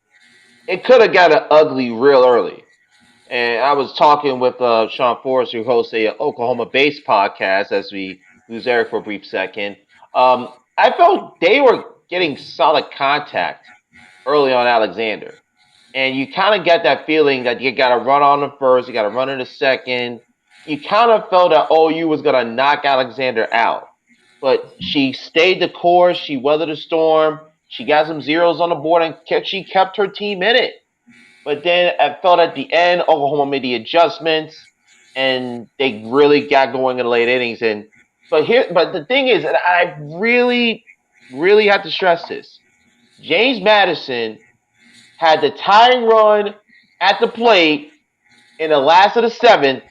it could have gotten ugly real early. And I was talking with Sean Forrest, who hosts a Oklahoma-based podcast, as we lose Eric for a brief second. I felt they were getting solid contact early on Alexander. And you kind of get that feeling that you got to run on the first, you got to run in the second. You kind of felt that OU was going to knock Alexander out. But she stayed the course. She weathered the storm. She got some zeros on the board, and she kept her team in it. But then I felt at the end, Oklahoma made the adjustments, and they really got going in the late innings. But the thing is, and I really, really have to stress this. James Madison had the tying run at the plate in the last of the seventh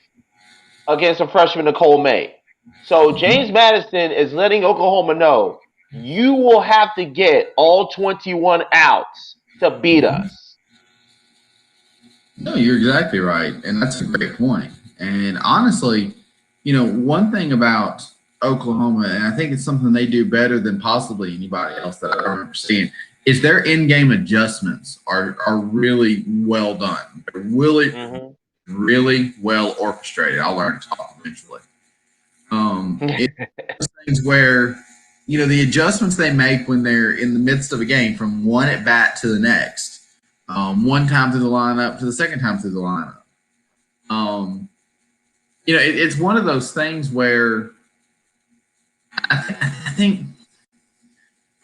against a freshman, Nicole May. So James Madison is letting Oklahoma know, you will have to get all 21 outs to beat us. No, you're exactly right, and that's a great point. And honestly, one thing about Oklahoma, and I think it's something they do better than possibly anybody else that I remember seeing, is their in-game adjustments are really well done. They're really well orchestrated. I'll learn to talk eventually. It's things where, the adjustments they make when they're in the midst of a game from one at bat to the next, one time through the lineup to the second time through the lineup. It's one of those things where I think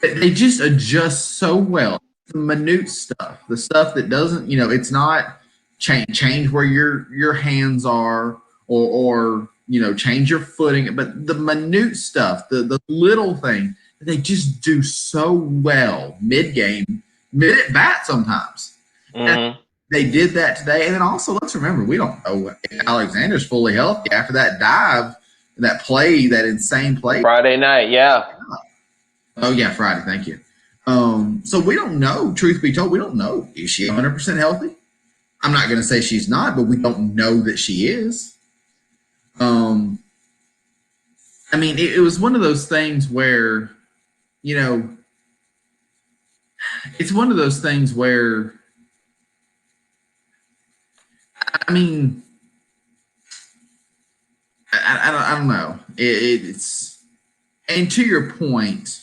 they just adjust so well. The minute stuff, the stuff that doesn't, it's not change where your hands are or change your footing, but the minute stuff, the little thing, they just do so well mid-game, mid-at-bat sometimes. Mm-hmm. They did that today. And then also, let's remember, we don't know if Alexander's fully healthy after that dive that play, that insane play. Friday night, yeah. Oh yeah, Friday. Thank you. So we don't know. Truth be told, we don't know. Is she 100% healthy? I'm not going to say she's not, but we don't know that she is. I mean, it was one of those things where, you know, it's one of those things where, I mean, I don't know. It's, and to your point,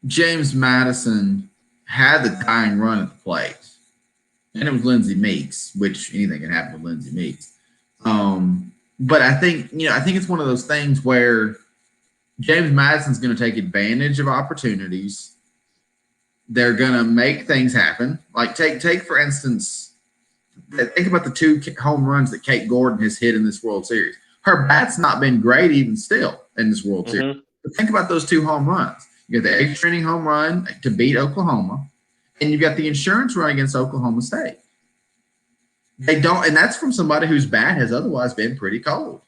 James Madison had the tying run at the plate, and it was Lindsey Meeks, which anything can happen with Lindsey Meeks. But I think it's one of those things where James Madison's going to take advantage of opportunities. They're going to make things happen. Like take for instance, think about the 2 home runs that Kate Gordon has hit in this World Series. Her bat's not been great even still in this World Series. But think about those 2 home runs. You got the extra inning home run to beat Oklahoma, and you got the insurance run against Oklahoma State. They don't, and that's from somebody whose bat has otherwise been pretty cold.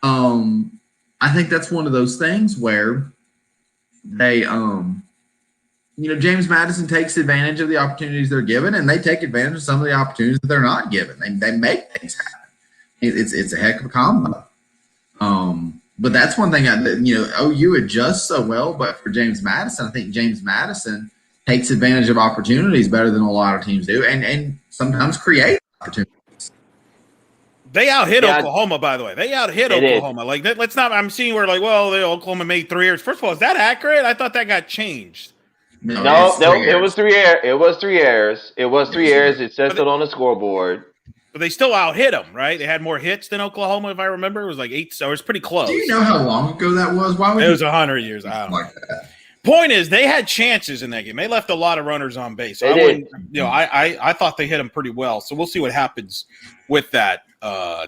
I think that's one of those things where they, James Madison takes advantage of the opportunities they're given, and they take advantage of some of the opportunities that they're not given. They make things happen. It's a heck of a combo. But that's one thing, OU adjusts so well, but for James Madison, I think James Madison takes advantage of opportunities better than a lot of teams do, and sometimes create opportunities. They out-hit Oklahoma, by the way. They out-hit Oklahoma. Did. Like, let's not – I'm seeing where, like, well, Oklahoma made 3 errors. First of all, is that accurate? I thought that got changed. No, it was 3 errors. It was 3 errers. It says it on the scoreboard. But they still out-hit them, right? They had more hits than Oklahoma, if I remember. It was like 8 – so it was pretty close. Do you know how long ago that was? Why would it was 100 years. I don't know. Like that. Point is, they had chances in that game. They left a lot of runners on base. They did. I thought they hit them pretty well. So we'll see what happens with that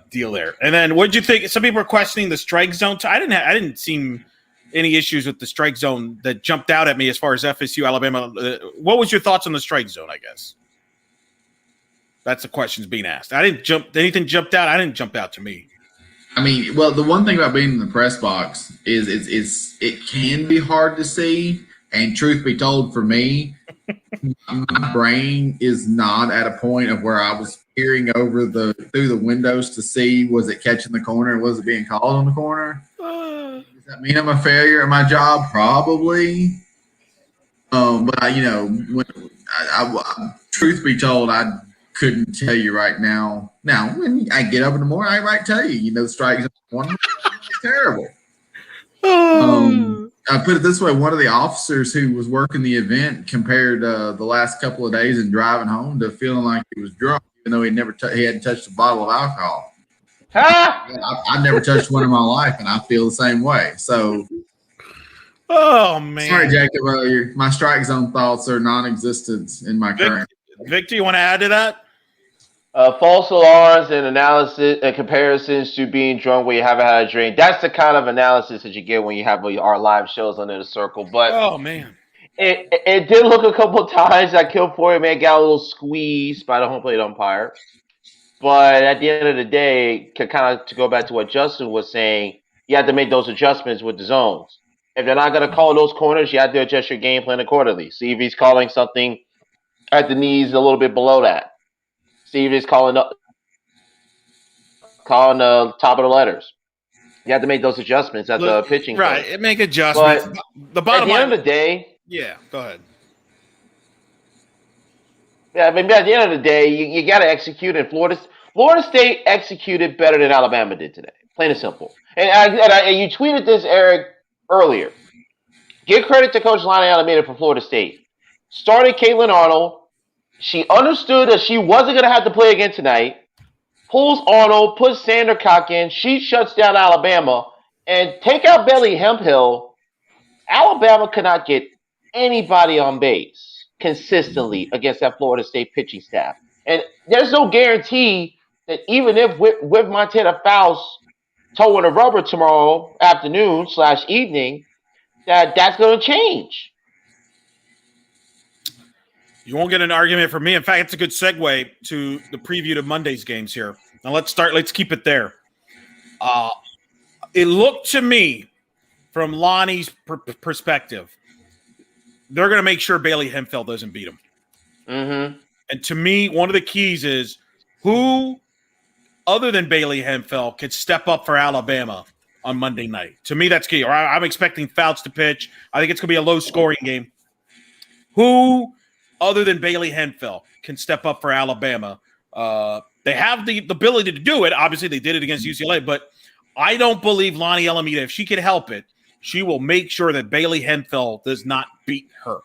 deal there. And then, what did you think? Some people are questioning the strike zone. I didn't see any issues with the strike zone that jumped out at me as far as FSU, Alabama. What was your thoughts on the strike zone? I guess that's the questions being asked. Anything jumped out? I didn't jump out to me. I mean, well, the one thing about being in the press box is it can be hard to see. And truth be told, for me, my brain is not at a point of where I was peering over through the windows to see, was it catching the corner? Was it being called on the corner? Does that mean I'm a failure at my job? Probably. But truth be told, I couldn't tell you right now. Now, when I get up in the morning, I might tell you, the strike zone one is terrible. I put it this way: one of the officers who was working the event compared the last couple of days and driving home to feeling like he was drunk, even though he hadn't touched a bottle of alcohol. I've never touched one in my life, and I feel the same way. So, oh man, sorry, Jacob. My strike zone thoughts are non-existent in my current. Victor, you want to add to that? False alarms and analysis and comparisons to being drunk when you haven't had a drink. That's the kind of analysis that you get when you have our live shows under the circle. But oh man, it did look a couple of times that Kilfoyle got a little squeezed by the home plate umpire. But at the end of the day, to go back to what Justin was saying, you have to make those adjustments with the zones. If they're not going to call those corners, you have to adjust your game plan accordingly. See if he's calling something at the knees a little bit below that. Steve is calling the top of the letters. You have to make those adjustments at the pitching right, coach. Make adjustments. But the bottom at the line, end of the day, yeah, go ahead. Yeah, I mean, at the end of the day, you got to execute. And Florida State executed better than Alabama did today. Plain and simple. And you tweeted this, Eric, earlier. Give credit to Coach Lonnie Alameda for Florida State. Started Caitlin Arnold. She understood that she wasn't going to have to play again tonight. Pulls Arnold, puts Sandercock in. She shuts down Alabama. And take out Bailey Hemphill. Alabama could not get anybody on base consistently against that Florida State pitching staff. And there's no guarantee that even if with Montana Faust towing the rubber tomorrow afternoon / evening, that's going to change. You won't get an argument from me. In fact, it's a good segue to the preview to Monday's games here. Now let's keep it there. It looked to me, from Lonnie's perspective, they're going to make sure Bailey Hemphill doesn't beat him. Mm-hmm. And to me, one of the keys is who, other than Bailey Hemphill, could step up for Alabama on Monday night. To me, that's key. I'm expecting Fouts to pitch. I think it's going to be a low-scoring game. Who, other than Bailey Hemphill, can step up for Alabama? They have the ability to do it. Obviously, they did it against UCLA, but I don't believe Lonnie Alameda, if she can help it, she will make sure that Bailey Hemphill does not beat her.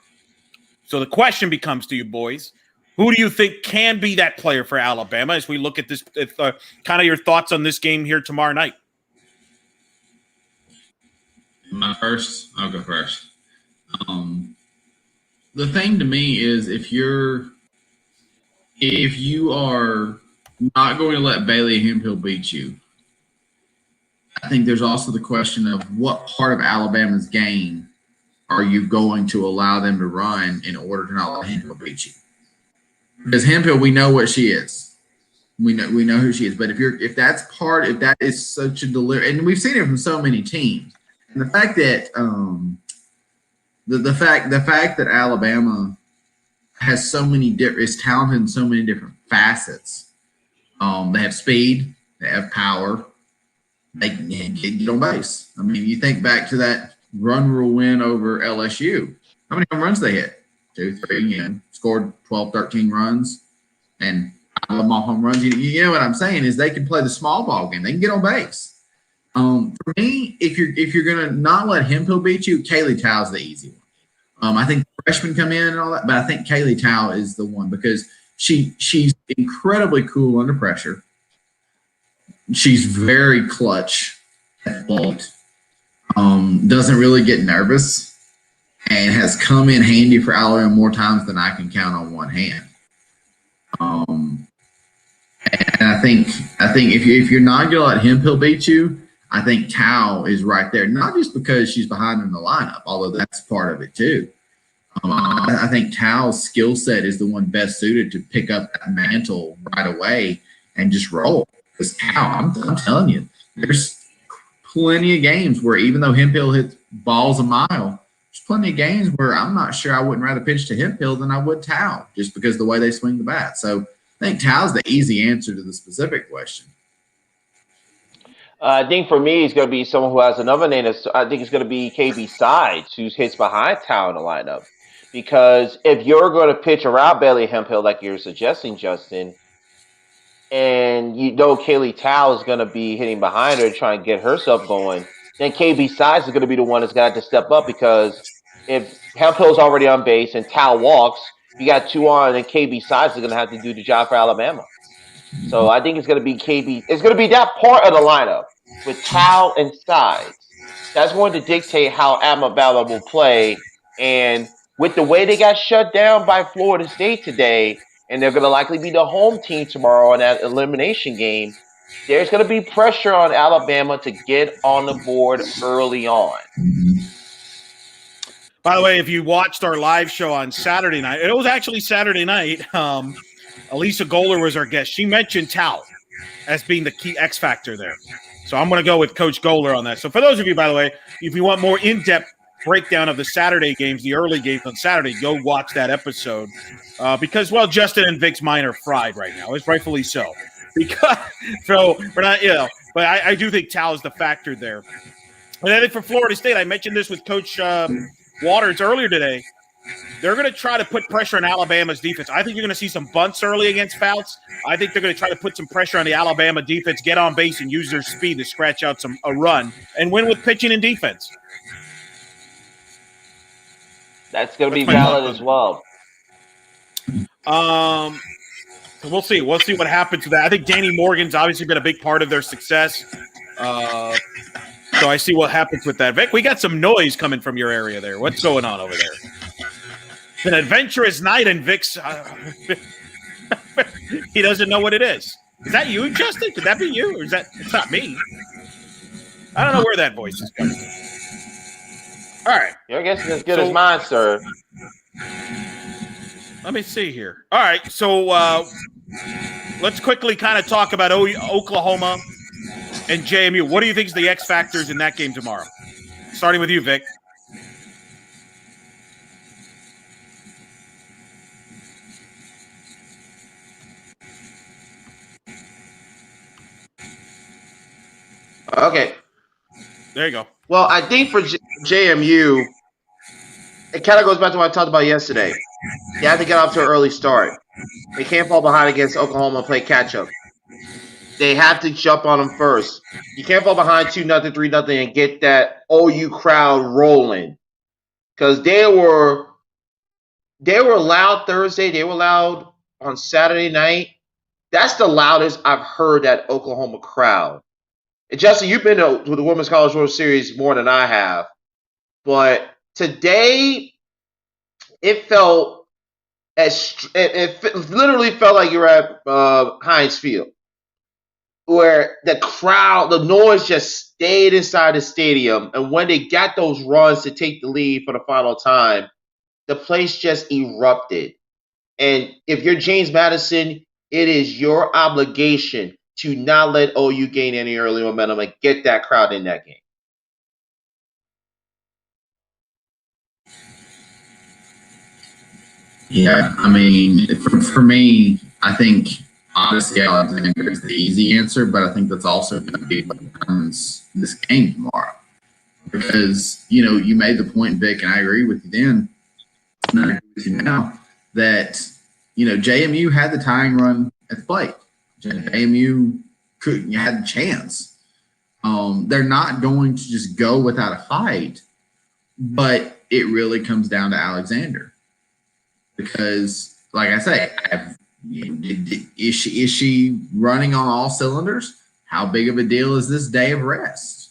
So the question becomes to you boys, who do you think can be that player for Alabama as we look at this, kind of your thoughts on this game here tomorrow night? I'll go first. The thing to me is if you are not going to let Bailey Hemphill beat you, I think there's also the question of what part of Alabama's game are you going to allow them to run in order to not let Hemphill beat you? Because Hemphill, we know what she is. We know who she is. But if that is such a delivery, and we've seen it from so many teams, and the fact that the fact that Alabama has so many is talented in so many different facets. They have speed, they have power, they can get on base. I mean, you think back to that run rule win over LSU. How many home runs they hit? 2, 3, scored 12, 13 runs, and I love my home runs. You know what I'm saying is they can play the small ball game. They can get on base. For me, if you're gonna not let Hemphill beat you, Kaylee Tow's the easy one. I think freshmen come in and all that, but I think Kaylee Tow is the one because she's incredibly cool under pressure. She's very clutch at plate. Doesn't really get nervous, and has come in handy for Alabama more times than I can count on one hand. And I think if you're not gonna let Hemphill beat you, I think Tow is right there. Not just because she's behind in the lineup, although that's part of it too. I think Tow's skill set is the one best suited to pick up that mantle right away and just roll. Because Tow, I'm telling you, there's plenty of games where even though Hemphill hits balls a mile, there's plenty of games where I'm not sure I wouldn't rather pitch to Hemphill than I would Tow, just because of the way they swing the bat. So I think Tow's the easy answer to the specific question. I think for me, it's going to be someone who has another name. I think it's going to be KB Sides, who hits behind Tow in the lineup. Because if you're going to pitch around Bailey Hemphill like you're suggesting, Justin, and you know Kaylee Tow is going to be hitting behind her trying to get herself going, then KB Sides is going to be the one that's going to have to step up because if Hemphill's already on base and Tow walks, you got 2 on, and KB Sides is going to have to do the job for Alabama. So I think it's going to be KB. It's going to be that part of the lineup with Tow and Sides. That's going to dictate how Alabama will play. And with the way they got shut down by Florida State today, and they're going to likely be the home team tomorrow in that elimination game, there's going to be pressure on Alabama to get on the board early on. By the way, if you watched our live show on Saturday night, it was actually Saturday night. Elisa Goller was our guest. She mentioned Tow as being the key X factor there. So I'm going to go with Coach Goller on that. So for those of you, by the way, if you want more in-depth breakdown of the Saturday games, the early games on Saturday, go watch that episode. Because, well, Justin and Vic's mind are fried right now. It's rightfully so. Because so we're not, but I do think Tow is the factor there. And I think for Florida State, I mentioned this with Coach Waters earlier today. They're going to try to put pressure on Alabama's defense. I think you're going to see some bunts early against Fouts. I think they're going to try to put some pressure on the Alabama defense, get on base, and use their speed to scratch out a run and win with pitching and defense. That's going to be valid as well. We'll see. We'll see what happens with that. I think Danny Morgan's obviously been a big part of their success. So I see what happens with that. Vic, we got some noise coming from your area there. What's going on over there? It's an adventurous night, and Vic's he doesn't know what it is. Is that you, Justin? Could that be you? Or is that it's not me? I don't know where that voice is coming from. All right. Your guess is as good as mine, sir. Let me see here. All right, so let's quickly kind of talk about Oklahoma And JMU, what do you think is the X factors in that game tomorrow? Starting with you, Vic. Okay. There you go. Well, I think for JMU, it kind of goes back to what I talked about yesterday. You have to get off to an early start. They can't fall behind against Oklahoma and play catch up. They have to jump on them first. You can't fall behind 2-0, 3-0, and get that OU crowd rolling. Because they were loud Thursday. They were loud on Saturday night. That's the loudest I've heard that Oklahoma crowd. And Justin, you've been to the Women's College World Series more than I have. But today, it felt it literally felt like you were at Heinz Field, where the crowd, the noise just stayed inside the stadium. And when they got those runs to take the lead for the final time, the place just erupted. And if you're James Madison, it is your obligation to not let OU gain any early momentum and get that crowd in that game. Yeah, I mean, for me, I think honestly Alexander is the easy answer, but I think that's also going to be what determines this game tomorrow. Because, you made the point, Vic, and I agree with you then, and I agree with you now, that, JMU had the tying run at the plate. JMU had the chance. They're not going to just go without a fight, but it really comes down to Alexander. Because, like I say, is she running on all cylinders? How big of a deal is this day of rest?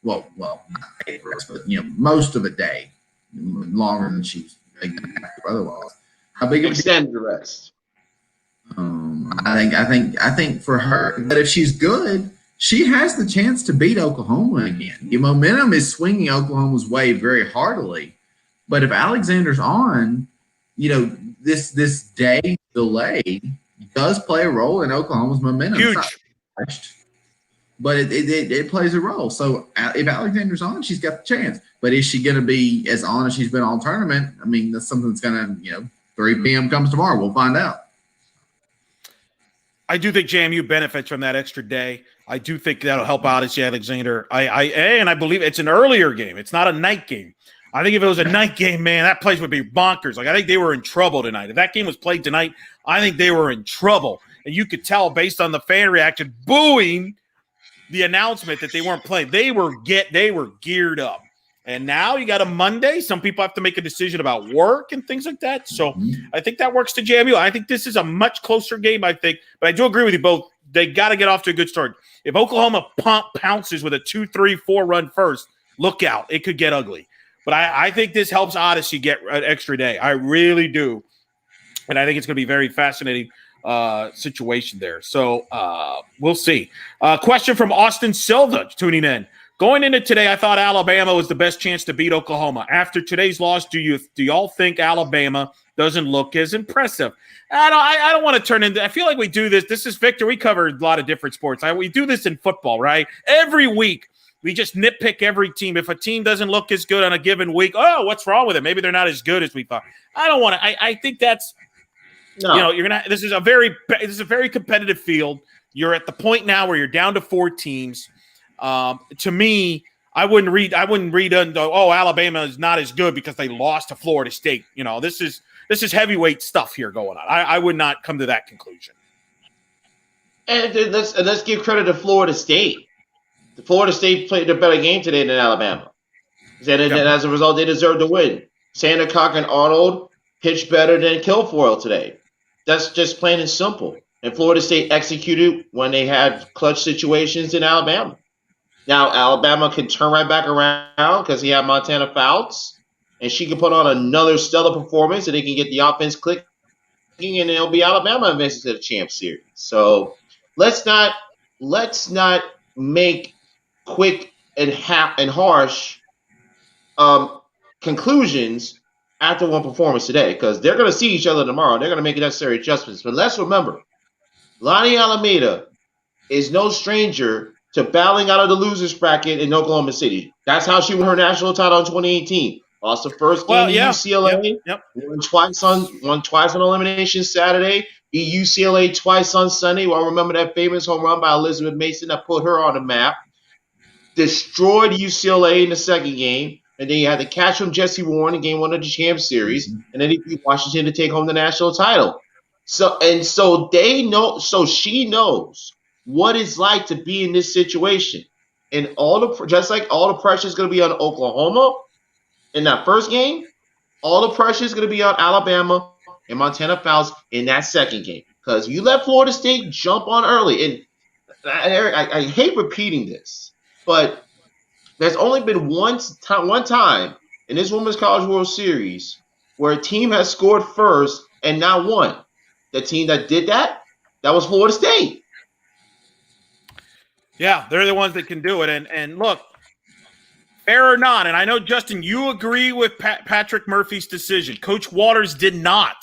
Well, not day of rest, but most of a day, longer than she's otherwise. How big of a extended rest? I think for her, but if she's good, she has the chance to beat Oklahoma again. The momentum is swinging Oklahoma's way very heartily, but if Alexander's on, this day delay does play a role in Oklahoma's momentum. Huge. But it plays a role. So if Alexander's on, she's got the chance. But is she going to be as on as she's been all tournament? I mean, that's something that's going to, 3 p.m. comes tomorrow. We'll find out. I do think JMU benefits from that extra day. I do think that'll help out as Alexander. And I believe it's an earlier game. It's not a night game. I think if it was a night game, man, that place would be bonkers. Like, I think they were in trouble tonight. If that game was played tonight, I think they were in trouble. And you could tell based on the fan reaction booing the announcement that they weren't playing. They were geared up. And now you got a Monday. Some people have to make a decision about work and things like that. So I think that works to JMU. I think this is a much closer game, I think. But I do agree with you both. They got to get off to a good start. If Oklahoma pounces with a 2-3-4 run first, look out. It could get ugly. But I think this helps Odyssey get an extra day. I really do. And I think it's going to be a very fascinating situation there. So we'll see. Question from Austin Silva tuning in. Going into today, I thought Alabama was the best chance to beat Oklahoma. After today's loss, do y'all think Alabama doesn't look as impressive? I don't want to turn into – I feel like we do this. This is Victor. We cover a lot of different sports. We do this in football, right? Every week. We just nitpick every team. If a team doesn't look as good on a given week, what's wrong with it? Maybe they're not as good as we thought. I don't want to. I think that's you're gonna. This is a very competitive field. You're at the point now where you're down to 4 teams. To me, I wouldn't read Alabama is not as good because they lost to Florida State. This is heavyweight stuff here going on. I would not come to that conclusion. And let's give credit to Florida State. Florida State played a better game today than Alabama. And as a result, they deserve to win. Sandercock and Arnold pitched better than Kilfoyle today. That's just plain and simple. And Florida State executed when they had clutch situations in Alabama. Now, Alabama can turn right back around because he had Montana Fouts, and she can put on another stellar performance, and they can get the offense clicking, and it'll be Alabama advances to the Champ Series. So let's not make quick and harsh conclusions after one performance today, because they're going to see each other tomorrow. They're going to make necessary adjustments. But let's remember, Lonnie Alameda is no stranger to bowing out of the losers bracket in Oklahoma City. That's how she won her national title in 2018. Lost the first game to UCLA. Won twice on elimination Saturday. Beat UCLA twice on Sunday. Well, I remember that famous home run by Elizabeth Mason that put her on the map. Destroyed UCLA in the second game. And then you had the catch from Jesse Warren in game 1 of the Champ Series. And then he beat Washington to take home the national title. So they know. So she knows what it's like to be in this situation. And just like all the pressure is going to be on Oklahoma in that first game, all the pressure is going to be on Alabama and Montana Fouls in that second game. Because you let Florida State jump on early. And I hate repeating this, but there's only been one time in this Women's College World Series where a team has scored first and not won. The team that did that was Florida State. Yeah, they're the ones that can do it. And look, fair or not, and I know, Justin, you agree with Patrick Murphy's decision. Coach Waters did not.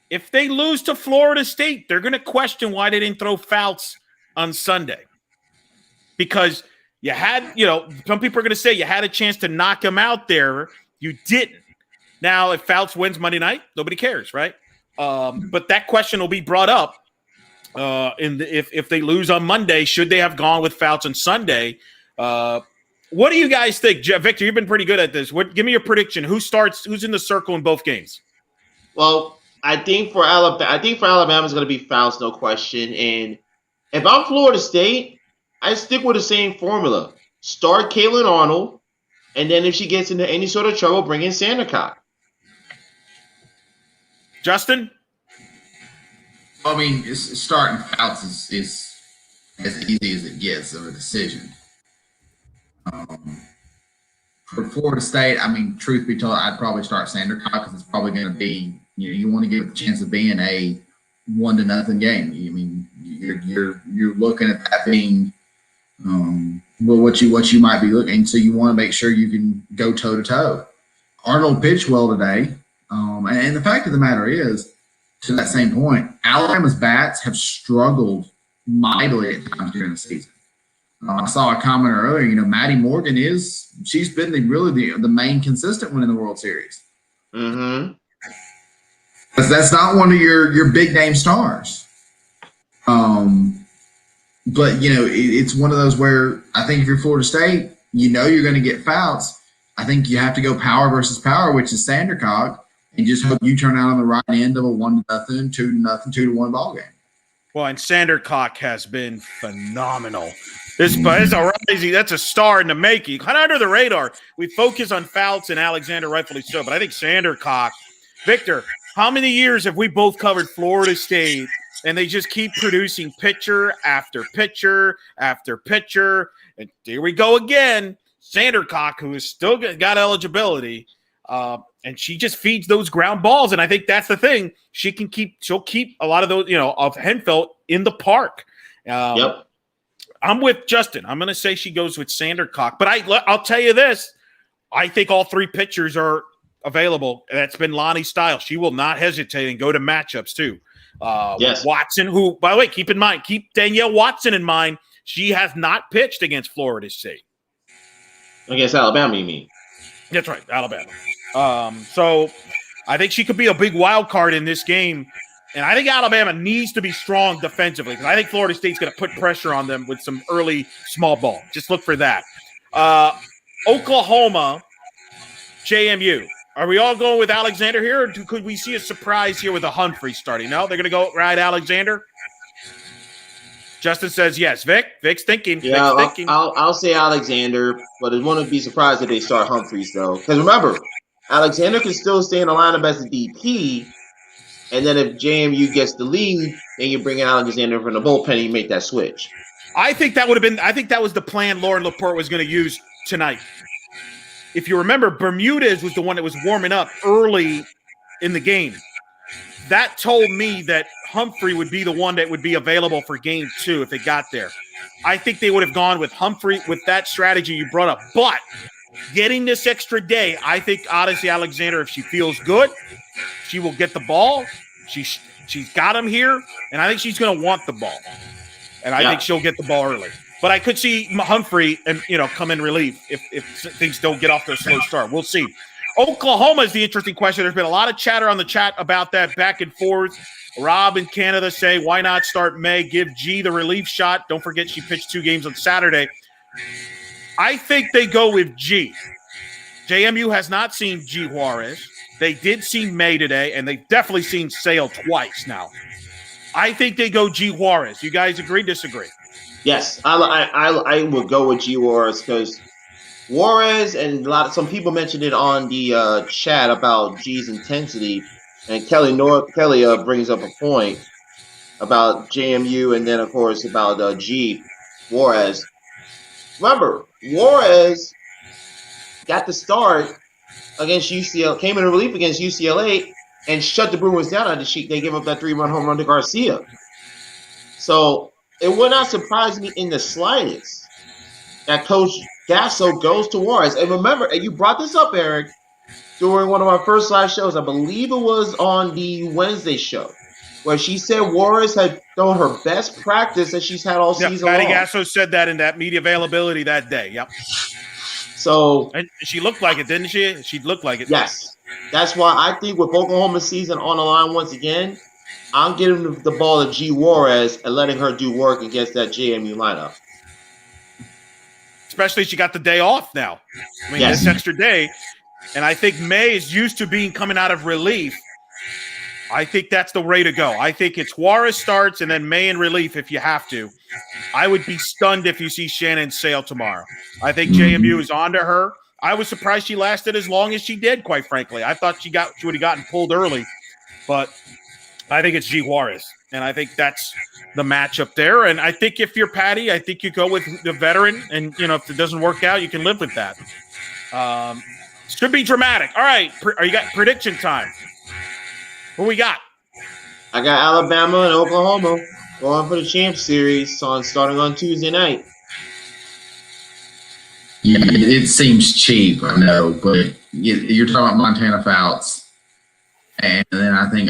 If they lose to Florida State, they're going to question why they didn't throw Fouts on Sunday. Because you had, some people are going to say you had a chance to knock him out there. You didn't. Now, if Fouts wins Monday night, nobody cares, right? But that question will be brought up. If they lose on Monday, should they have gone with Fouts on Sunday? What do you guys think? Victor, you've been pretty good at this. Give me your prediction. Who's in the circle in both games? Well, I think for Alabama is going to be Fouts, no question. And if I'm Florida State, I stick with the same formula. Start Kaylin Arnold, and then if she gets into any sort of trouble, bring in Sandercock. Justin? I mean, starting Fouts is as easy as it gets of a decision. For Florida State, I mean, truth be told, I'd probably start Sandercock because it's probably going to be, you want to give it the chance of being a 1-0 game. I mean, you're looking at that being what you might be looking. So you want to make sure you can go toe to toe. Arnold pitched well today, and the fact of the matter is, to that same point, Alabama's bats have struggled mightily at times during the season. I saw a comment earlier. Maddie Morgan she's been the main consistent one in the World Series. Mm-hmm. That's not one of your big name stars. But it's one of those where I think if you're Florida State, you're going to get Fouts. I think you have to go power versus power, which is Sandercock, and just hope you turn out on the right end of a 1-0, 2-0, 2-1 ball game. Well, and Sandercock has been phenomenal. It's a rising. That's a star in the making. Kind of under the radar. We focus on Fouts and Alexander, rightfully so, but I think Sandercock. Victor, how many years have we both covered Florida State, and they just keep producing pitcher after pitcher after pitcher? And here we go again. Sandercock, who has still got eligibility, and she just feeds those ground balls. And I think that's the thing. She'll keep a lot of those, of Henfeld in the park. Yep. I'm with Justin. I'm going to say she goes with Sandercock. But I'll tell you this. I think all three pitchers are available. That's been Lonnie's style. She will not hesitate and go to matchups too. Yes. Watson, who, by the way, keep Danielle Watson in mind. She has not pitched against Florida State. Against Alabama, you mean? That's right, Alabama. So I think she could be a big wild card in this game. And I think Alabama needs to be strong defensively because I think Florida State's going to put pressure on them with some early small ball. Just look for that. Oklahoma, JMU. Are we all going with Alexander here, or could we see a surprise here with a Humphrey starting? No, they're going to go right Alexander. Justin says yes. Vic's thinking. Yeah, Vic's thinking. I'll say Alexander, but I wouldn't be surprised if they start Humphreys though. Because remember, Alexander can still stay in the lineup as a DP, and then if JMU gets the lead, then you bring in Alexander from the bullpen and you make that switch. I think that was the plan Lauren Laporte was going to use tonight. If you remember, Bermudez was the one that was warming up early in the game. That told me that Humphrey would be the one that would be available for game 2 if it got there. I think they would have gone with Humphrey with that strategy you brought up. But getting this extra day, I think Odyssey Alexander, if she feels good, she will get the ball. She's got him here, and I think she's going to want the ball. And I think she'll get the ball early. But I could see Humphrey and come in relief if things don't get off to a slow start. We'll see. Oklahoma is the interesting question. There's been a lot of chatter on the chat about that back and forth. Rob in Canada say, why not start May? Give G the relief shot. Don't forget she pitched 2 games on Saturday. I think they go with G. JMU has not seen G Juarez. They did see May today, and they've definitely seen Sale twice now. I think they go G Juarez. You guys agree, disagree? Yes, I would go with G Juarez because Juarez and some people mentioned it on the chat about G's intensity, and Kelly brings up a point about JMU and then of course about G Juarez. Remember, Juarez got the start against UCLA, came in relief against UCLA, and shut the Bruins down on the sheet. They gave up that 3-run home run to Garcia. So it would not surprise me in the slightest that Coach Gasso goes to Juarez. And remember, and you brought this up, Eric, during one of our first live shows. I believe it was on the Wednesday show, where she said Juarez had thrown her best practice that she's had all season long. Patty Gasso said that in that media availability that day. Yep. So and she looked like it, didn't she? She looked like it. Yes. That's why I think with Oklahoma's season on the line once again, I'm giving the ball to G Juarez and letting her do work against that JMU lineup. Especially she got the day off now. I mean, this extra day. And I think May is used to coming out of relief. I think that's the way to go. I think it's Juarez starts and then May in relief if you have to. I would be stunned if you see Shannon Sale tomorrow. I think JMU is on to her. I was surprised she lasted as long as she did, quite frankly. I thought she would have gotten pulled early. But I think it's G Juarez. And I think that's the matchup there. And I think if you're Patty, I think you go with the veteran. And, if it doesn't work out, you can live with that. Should be dramatic. All right. You got prediction time. What we got? I got Alabama and Oklahoma going for the Champ Series starting on Tuesday night. Yeah, it seems cheap, I know, but you're talking about Montana Fouts. And then I think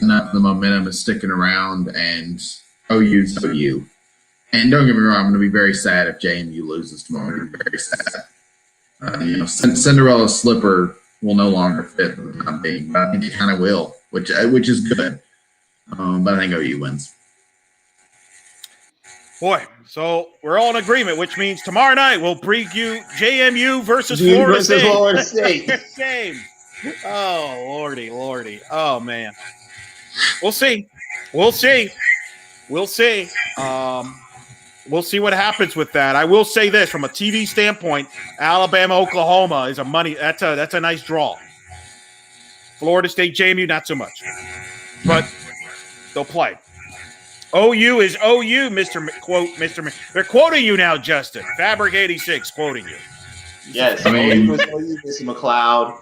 enough of the momentum is sticking around, and OU's OU. And don't get me wrong, I'm going to be very sad if JMU loses tomorrow. I'm going to be very sad. Cinderella's slipper will no longer fit for the time being, but I think it kind of will, which is good. But I think OU wins. Boy, so we're all in agreement, which means tomorrow night we'll preview JMU versus Florida State. Game. Oh, lordy. Oh, man. We'll see. We'll see what happens with that. I will say this, from a TV standpoint, Alabama, Oklahoma is that's a nice draw. Florida State, JMU, not so much. But they'll play. OU is OU, Mr. They're quoting you now, Justin. Fabric 86 quoting you. Yes, I mean, OU is Mr. McLeod.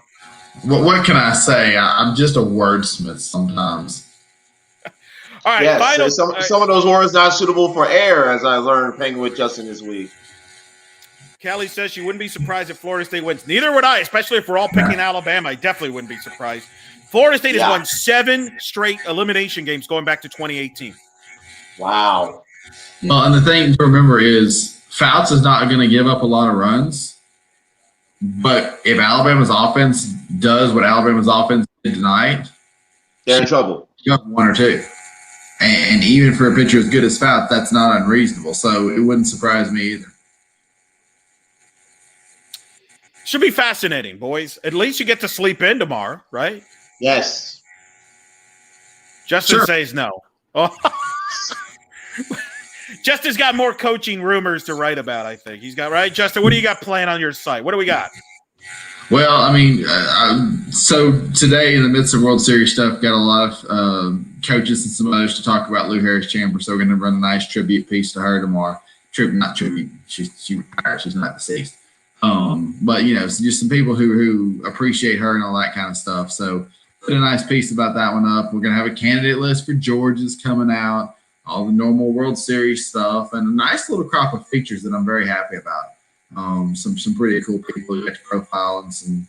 What can I say? I'm just a wordsmith sometimes. All right, yes, some of those words not suitable for air, as I learned playing with Justin this week. Kelly says she wouldn't be surprised if Florida State wins. Neither would I, especially if we're all picking Alabama. I definitely wouldn't be surprised. Florida State has won 7 straight elimination games going back to 2018. Wow. Well, and the thing to remember is Fouts is not going to give up a lot of runs. But if Alabama's offense does what Alabama's offense did tonight, they're in trouble. You have 1 or 2. And even for a pitcher as good as Fouts, that's not unreasonable. So it wouldn't surprise me either. Should be fascinating, boys. At least you get to sleep in tomorrow, right? Yes. Justin says no. Oh. Justin's got more coaching rumors to write about, I think. He's got, right? Justin, what do you got planned on your site? What do we got? Well, I mean, so today in the midst of World Series stuff, got a lot of coaches and some others to talk about Lou Harris Chamber. So we're going to run a nice tribute piece to her tomorrow. Not tribute. She retired. She's not deceased. But, so just some people who appreciate her and all that kind of stuff. So put a nice piece about that one up. We're going to have a candidate list for Georgia's coming out, all the normal World Series stuff, and a nice little crop of features that I'm very happy about. Some pretty cool people who get to profile, and some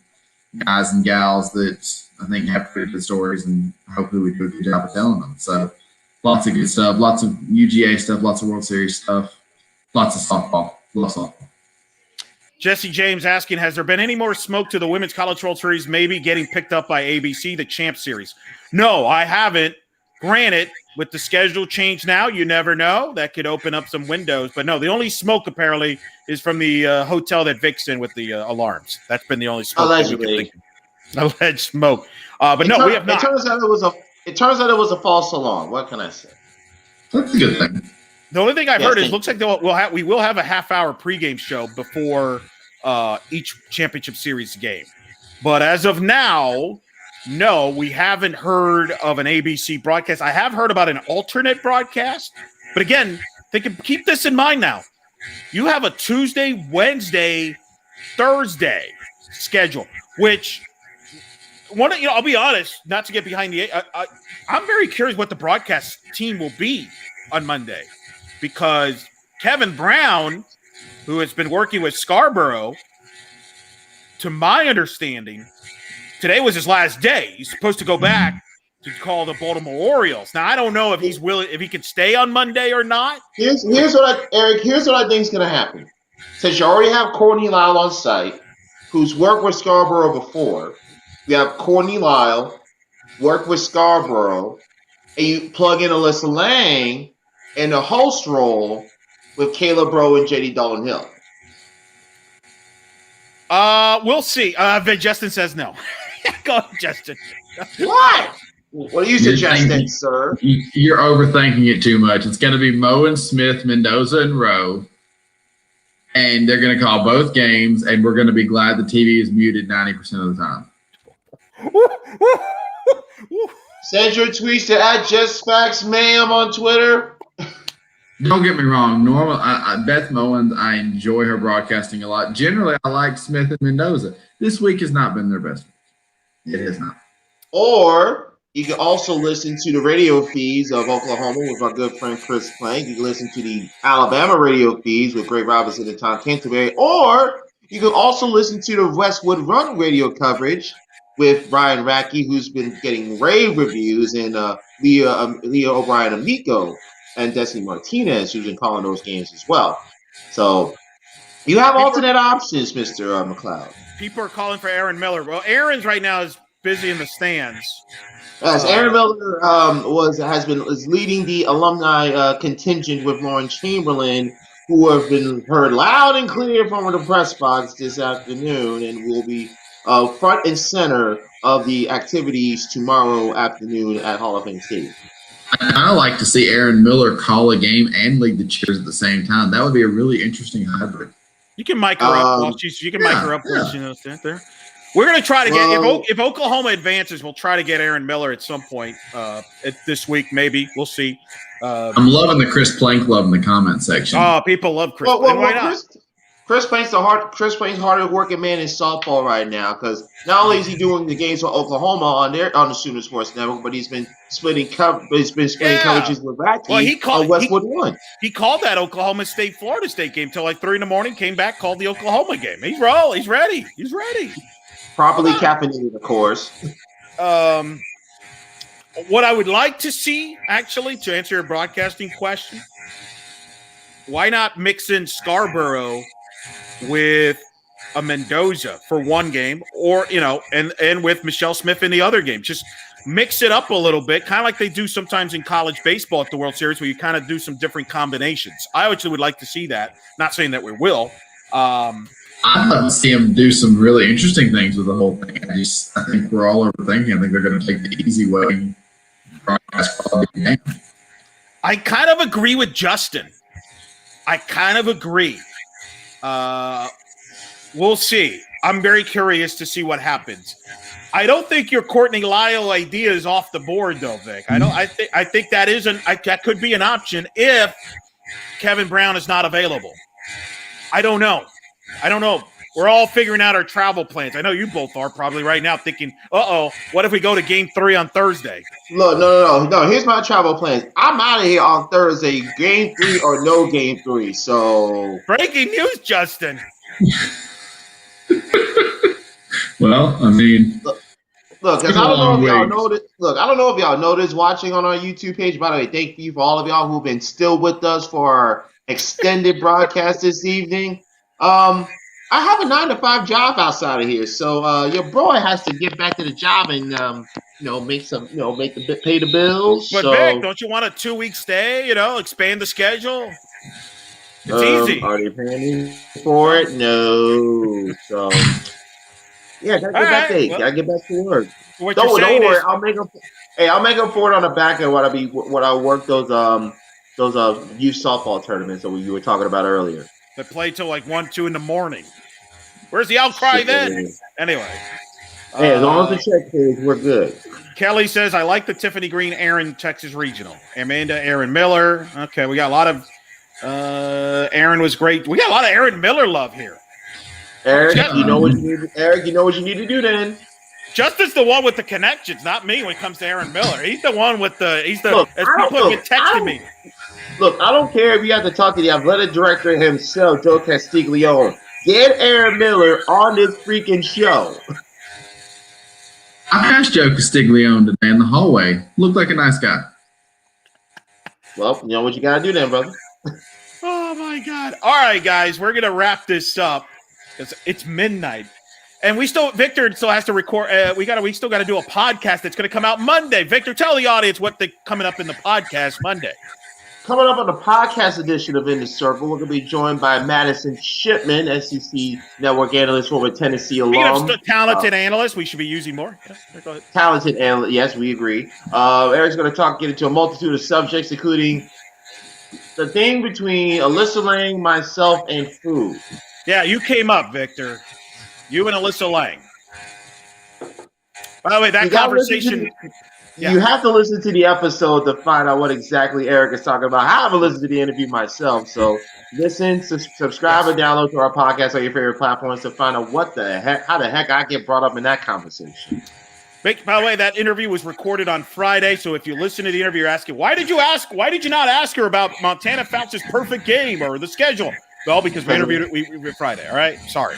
guys and gals that I think have pretty good stories, and hopefully we do a good job of telling them. So lots of good stuff, lots of UGA stuff, lots of World Series stuff. Lots of softball. Lots of softball. Jesse James asking, has there been any more smoke to the Women's College World Series maybe getting picked up by ABC, the Champ Series? No, I haven't. Granted, with the schedule change now, you never know. That could open up some windows. But no, the only smoke apparently is from the hotel that Vic's in with the alarms. That's been the only smoke. Allegedly. Alleged smoke. But no, we have not. It turns out it was a false alarm. What can I say? That's a good thing. The only thing I've heard is looks like we will have a half-hour pregame show before each championship series game. But as of now, no, we haven't heard of an ABC broadcast. I have heard about an alternate broadcast. But again, keep this in mind now. You have a Tuesday, Wednesday, Thursday schedule, which I'll be honest, not to get behind the I'm very curious what the broadcast team will be on Monday. Because Kevin Brown, who has been working with Scarborough, to my understanding, today was his last day. He's supposed to go back to call the Baltimore Orioles. Now, I don't know if he's willing, if he can stay on Monday or not. Here's what I think is going to happen. Since you already have Courtney Lyle on site, who's worked with Scarborough before, you have Courtney Lyle, worked with Scarborough, and you plug in Alyssa Lang in the host role with Caleb Rowe and JD Dalton Hill. We'll see. Justin says no. Go ahead, Justin. What? What are you suggesting, sir? You're overthinking it too much. It's going to be Moe and Smith, Mendoza and Rowe, and they're going to call both games, and we're going to be glad the TV is muted 90% of the time. Send your tweets to @JustFactsMa'am on Twitter. Don't get me wrong. Beth Mowins, I enjoy her broadcasting a lot. Generally, I like Smith and Mendoza. This week has not been their best week. It has not. Or you can also listen to the radio feeds of Oklahoma with our good friend Chris Plank. You can listen to the Alabama radio feeds with Greg Robinson and Tom Canterbury. Or you can also listen to the Westwood Run radio coverage with Brian Rackey, who's been getting rave reviews, and Leah O'Brien Amico and Destiny Martinez, who's been calling those games as well. So you have alternate options, Mr. McLeod. People are calling for Aaron Miller. Well, Aaron's right now is busy in the stands. Yes, Aaron Miller is leading the alumni contingent with Lauren Chamberlain, who have been heard loud and clear from the press box this afternoon, and will be front and center of the activities tomorrow afternoon at Hall of Fame Stadium. I like to see Aaron Miller call a game and lead the cheers at the same time. That would be a really interesting hybrid. You can mic her up. When she knows there. We're going to try to get if Oklahoma advances, we'll try to get Aaron Miller at some point this week. Maybe we'll see. I'm loving the Chris Plank love in the comment section. Oh, people love Chris. Why not? Chris Plain's hardest working man in softball right now, because not only is he doing the games for Oklahoma on the Sooner Sports Network, but he's been splitting coverages with Rackey on Westwood One. He called that Oklahoma State Florida State game till like 3 a.m. Came back, called the Oklahoma game. He's ready. He's ready. Properly caffeinated, of course. What I would like to see, actually, to answer your broadcasting question, why not mix in Scarborough with a Mendoza for one game, or and with Michelle Smith in the other game? Just mix it up a little bit, kind of like they do sometimes in college baseball at the World Series, where you kind of do some different combinations. I actually would like to see that. Not saying that we will. I'd love to see them do some really interesting things with the whole thing. I think we're all overthinking. I think they're going to take the easy way and broadcast quality game. I kind of agree with Justin. I kind of agree. We'll see. I'm very curious to see what happens. I don't think your Courtney Lyle idea is off the board, though, Vic. I think that that could be an option if Kevin Brown is not available. I don't know. We're all figuring out our travel plans. I know you both are probably right now thinking, what if we go to Game 3 on Thursday? Look, no. Here's my travel plans. I'm out of here on Thursday, Game 3 or no Game 3. So breaking news, Justin. Well, I mean, look, because I don't know if y'all know this. Look, I don't know if y'all know this watching on our YouTube page. By the way, thank you for all of y'all who've been still with us for our extended broadcast this evening. I have a 9-to-5 job outside of here, so your boy has to get back to the job and pay the bills. But so, Vic, don't you want a 2-week stay? Expand the schedule. It's easy. Are they paying me for it? No. So yeah, gotta get back to work. What Don't you're saying worry. is, I'll make up for it on the back end when I work those youth softball tournaments that you were talking about earlier. they play till like 1, 2 in the morning. Where's the outcry then? Anyway. Hey, as long as the check clears, we're good. Kelly says, I like the Tiffany Green Aaron Texas Regional. Amanda, Aaron Miller. Okay, we got a lot of Aaron was great. We got a lot of Aaron Miller love here. Eric, you know what you need to do then. Justin's the one with the connections, not me when it comes to Aaron Miller. He's the one with the Look, as people have been texting me. Look, I don't care if you have to talk to the athletic director himself, Joe Castiglione. Get Aaron Miller on this freaking show. I passed Joe Castiglione today in the hallway. Looked like a nice guy. Well, you know what you got to do then, brother. Oh, my God. All right, guys, we're going to wrap this up. It's midnight. And Victor still has to record. We still got to do a podcast that's going to come out Monday. Victor, tell the audience what coming up in the podcast Monday. Coming up on the podcast edition of In the Circle, we're going to be joined by Madison Shipman, SEC network analyst former Tennessee alum. Speaking of talented analysts, we should be using more. Yeah, go ahead. Talented analyst, yes, we agree. Eric's going to get into a multitude of subjects, including the thing between Alyssa Lang, myself, and food. Yeah, you came up, Victor. You and Alyssa Lang. By the way, that conversation. You have to listen to the episode to find out what exactly Eric is talking about. I haven't listened to the interview myself, so listen, subscribe, and download to our podcast on your favorite platforms to find out how the heck I get brought up in that conversation. By the way, that interview was recorded on Friday, so if you listen to the interview, you're asking, why did you not ask her about Montana Fouts' perfect game or the schedule? Well, because we interviewed it Friday, all right? Sorry.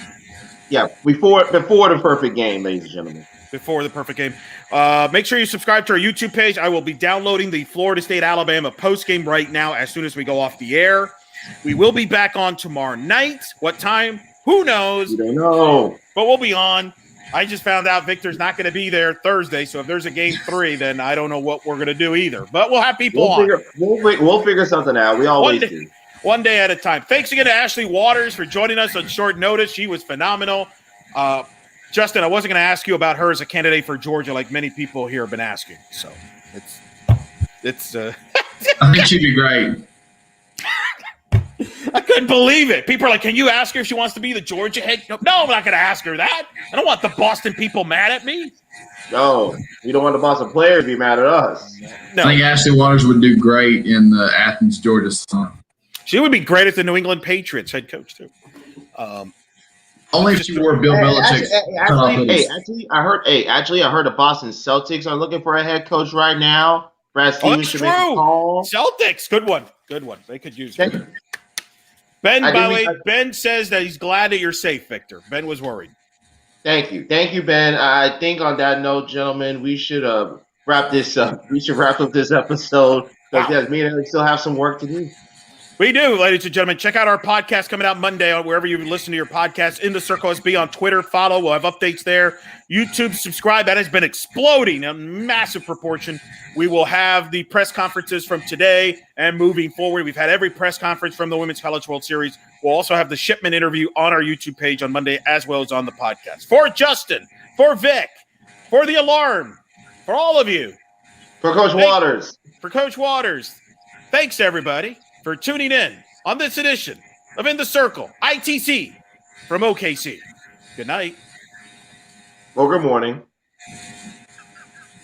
Yeah, before the perfect game, ladies and gentlemen. Before the perfect game. Make sure you subscribe to our YouTube page. I will be downloading the Florida State-Alabama postgame right now as soon as we go off the air. We will be back on tomorrow night. What time? Who knows? We don't know. But we'll be on. I just found out Victor's not going to be there Thursday, so if there's a game 3, then I don't know what we're going to do either. But we'll have people on. We'll figure something out. We always do. One day at a time. Thanks again to Ashley Waters for joining us on short notice. She was phenomenal. Justin, I wasn't going to ask you about her as a candidate for Georgia like many people here have been asking. So it's I think she'd be great. I couldn't believe it. People are like, can you ask her if she wants to be the Georgia head? No, I'm not going to ask her that. I don't want the Boston people mad at me. No, we don't want the Boston players to be mad at us. No. I think Ashley Waters would do great in the Athens, Georgia Sun. She would be great as the New England Patriots head coach, too. Only if she wore Bill Belichick's I heard the Boston Celtics are looking for a head coach right now. Brad Stevens should make a call. Celtics, good one. They could use it. Ben, by the way, Ben says that he's glad that you're safe, Victor. Ben was worried. Thank you, Ben. I think on that note, gentlemen, we should wrap this up. We should wrap up this episode because yes, me and Eric still have some work to do. We do, ladies and gentlemen. Check out our podcast coming out Monday on wherever you listen to your podcast. In the Circle SB on Twitter. Follow. We'll have updates there. YouTube, subscribe. That has been exploding in massive proportion. We will have the press conferences from today and moving forward. We've had every press conference from the Women's College World Series. We'll also have the Shipman interview on our YouTube page on Monday as well as on the podcast. For Justin, for Vic, for the Alarm, for all of you. For Coach Waters. For Coach Waters. Thanks, everybody, for tuning in on this edition of In the Circle, ITC from OKC. Good night. Well, good morning.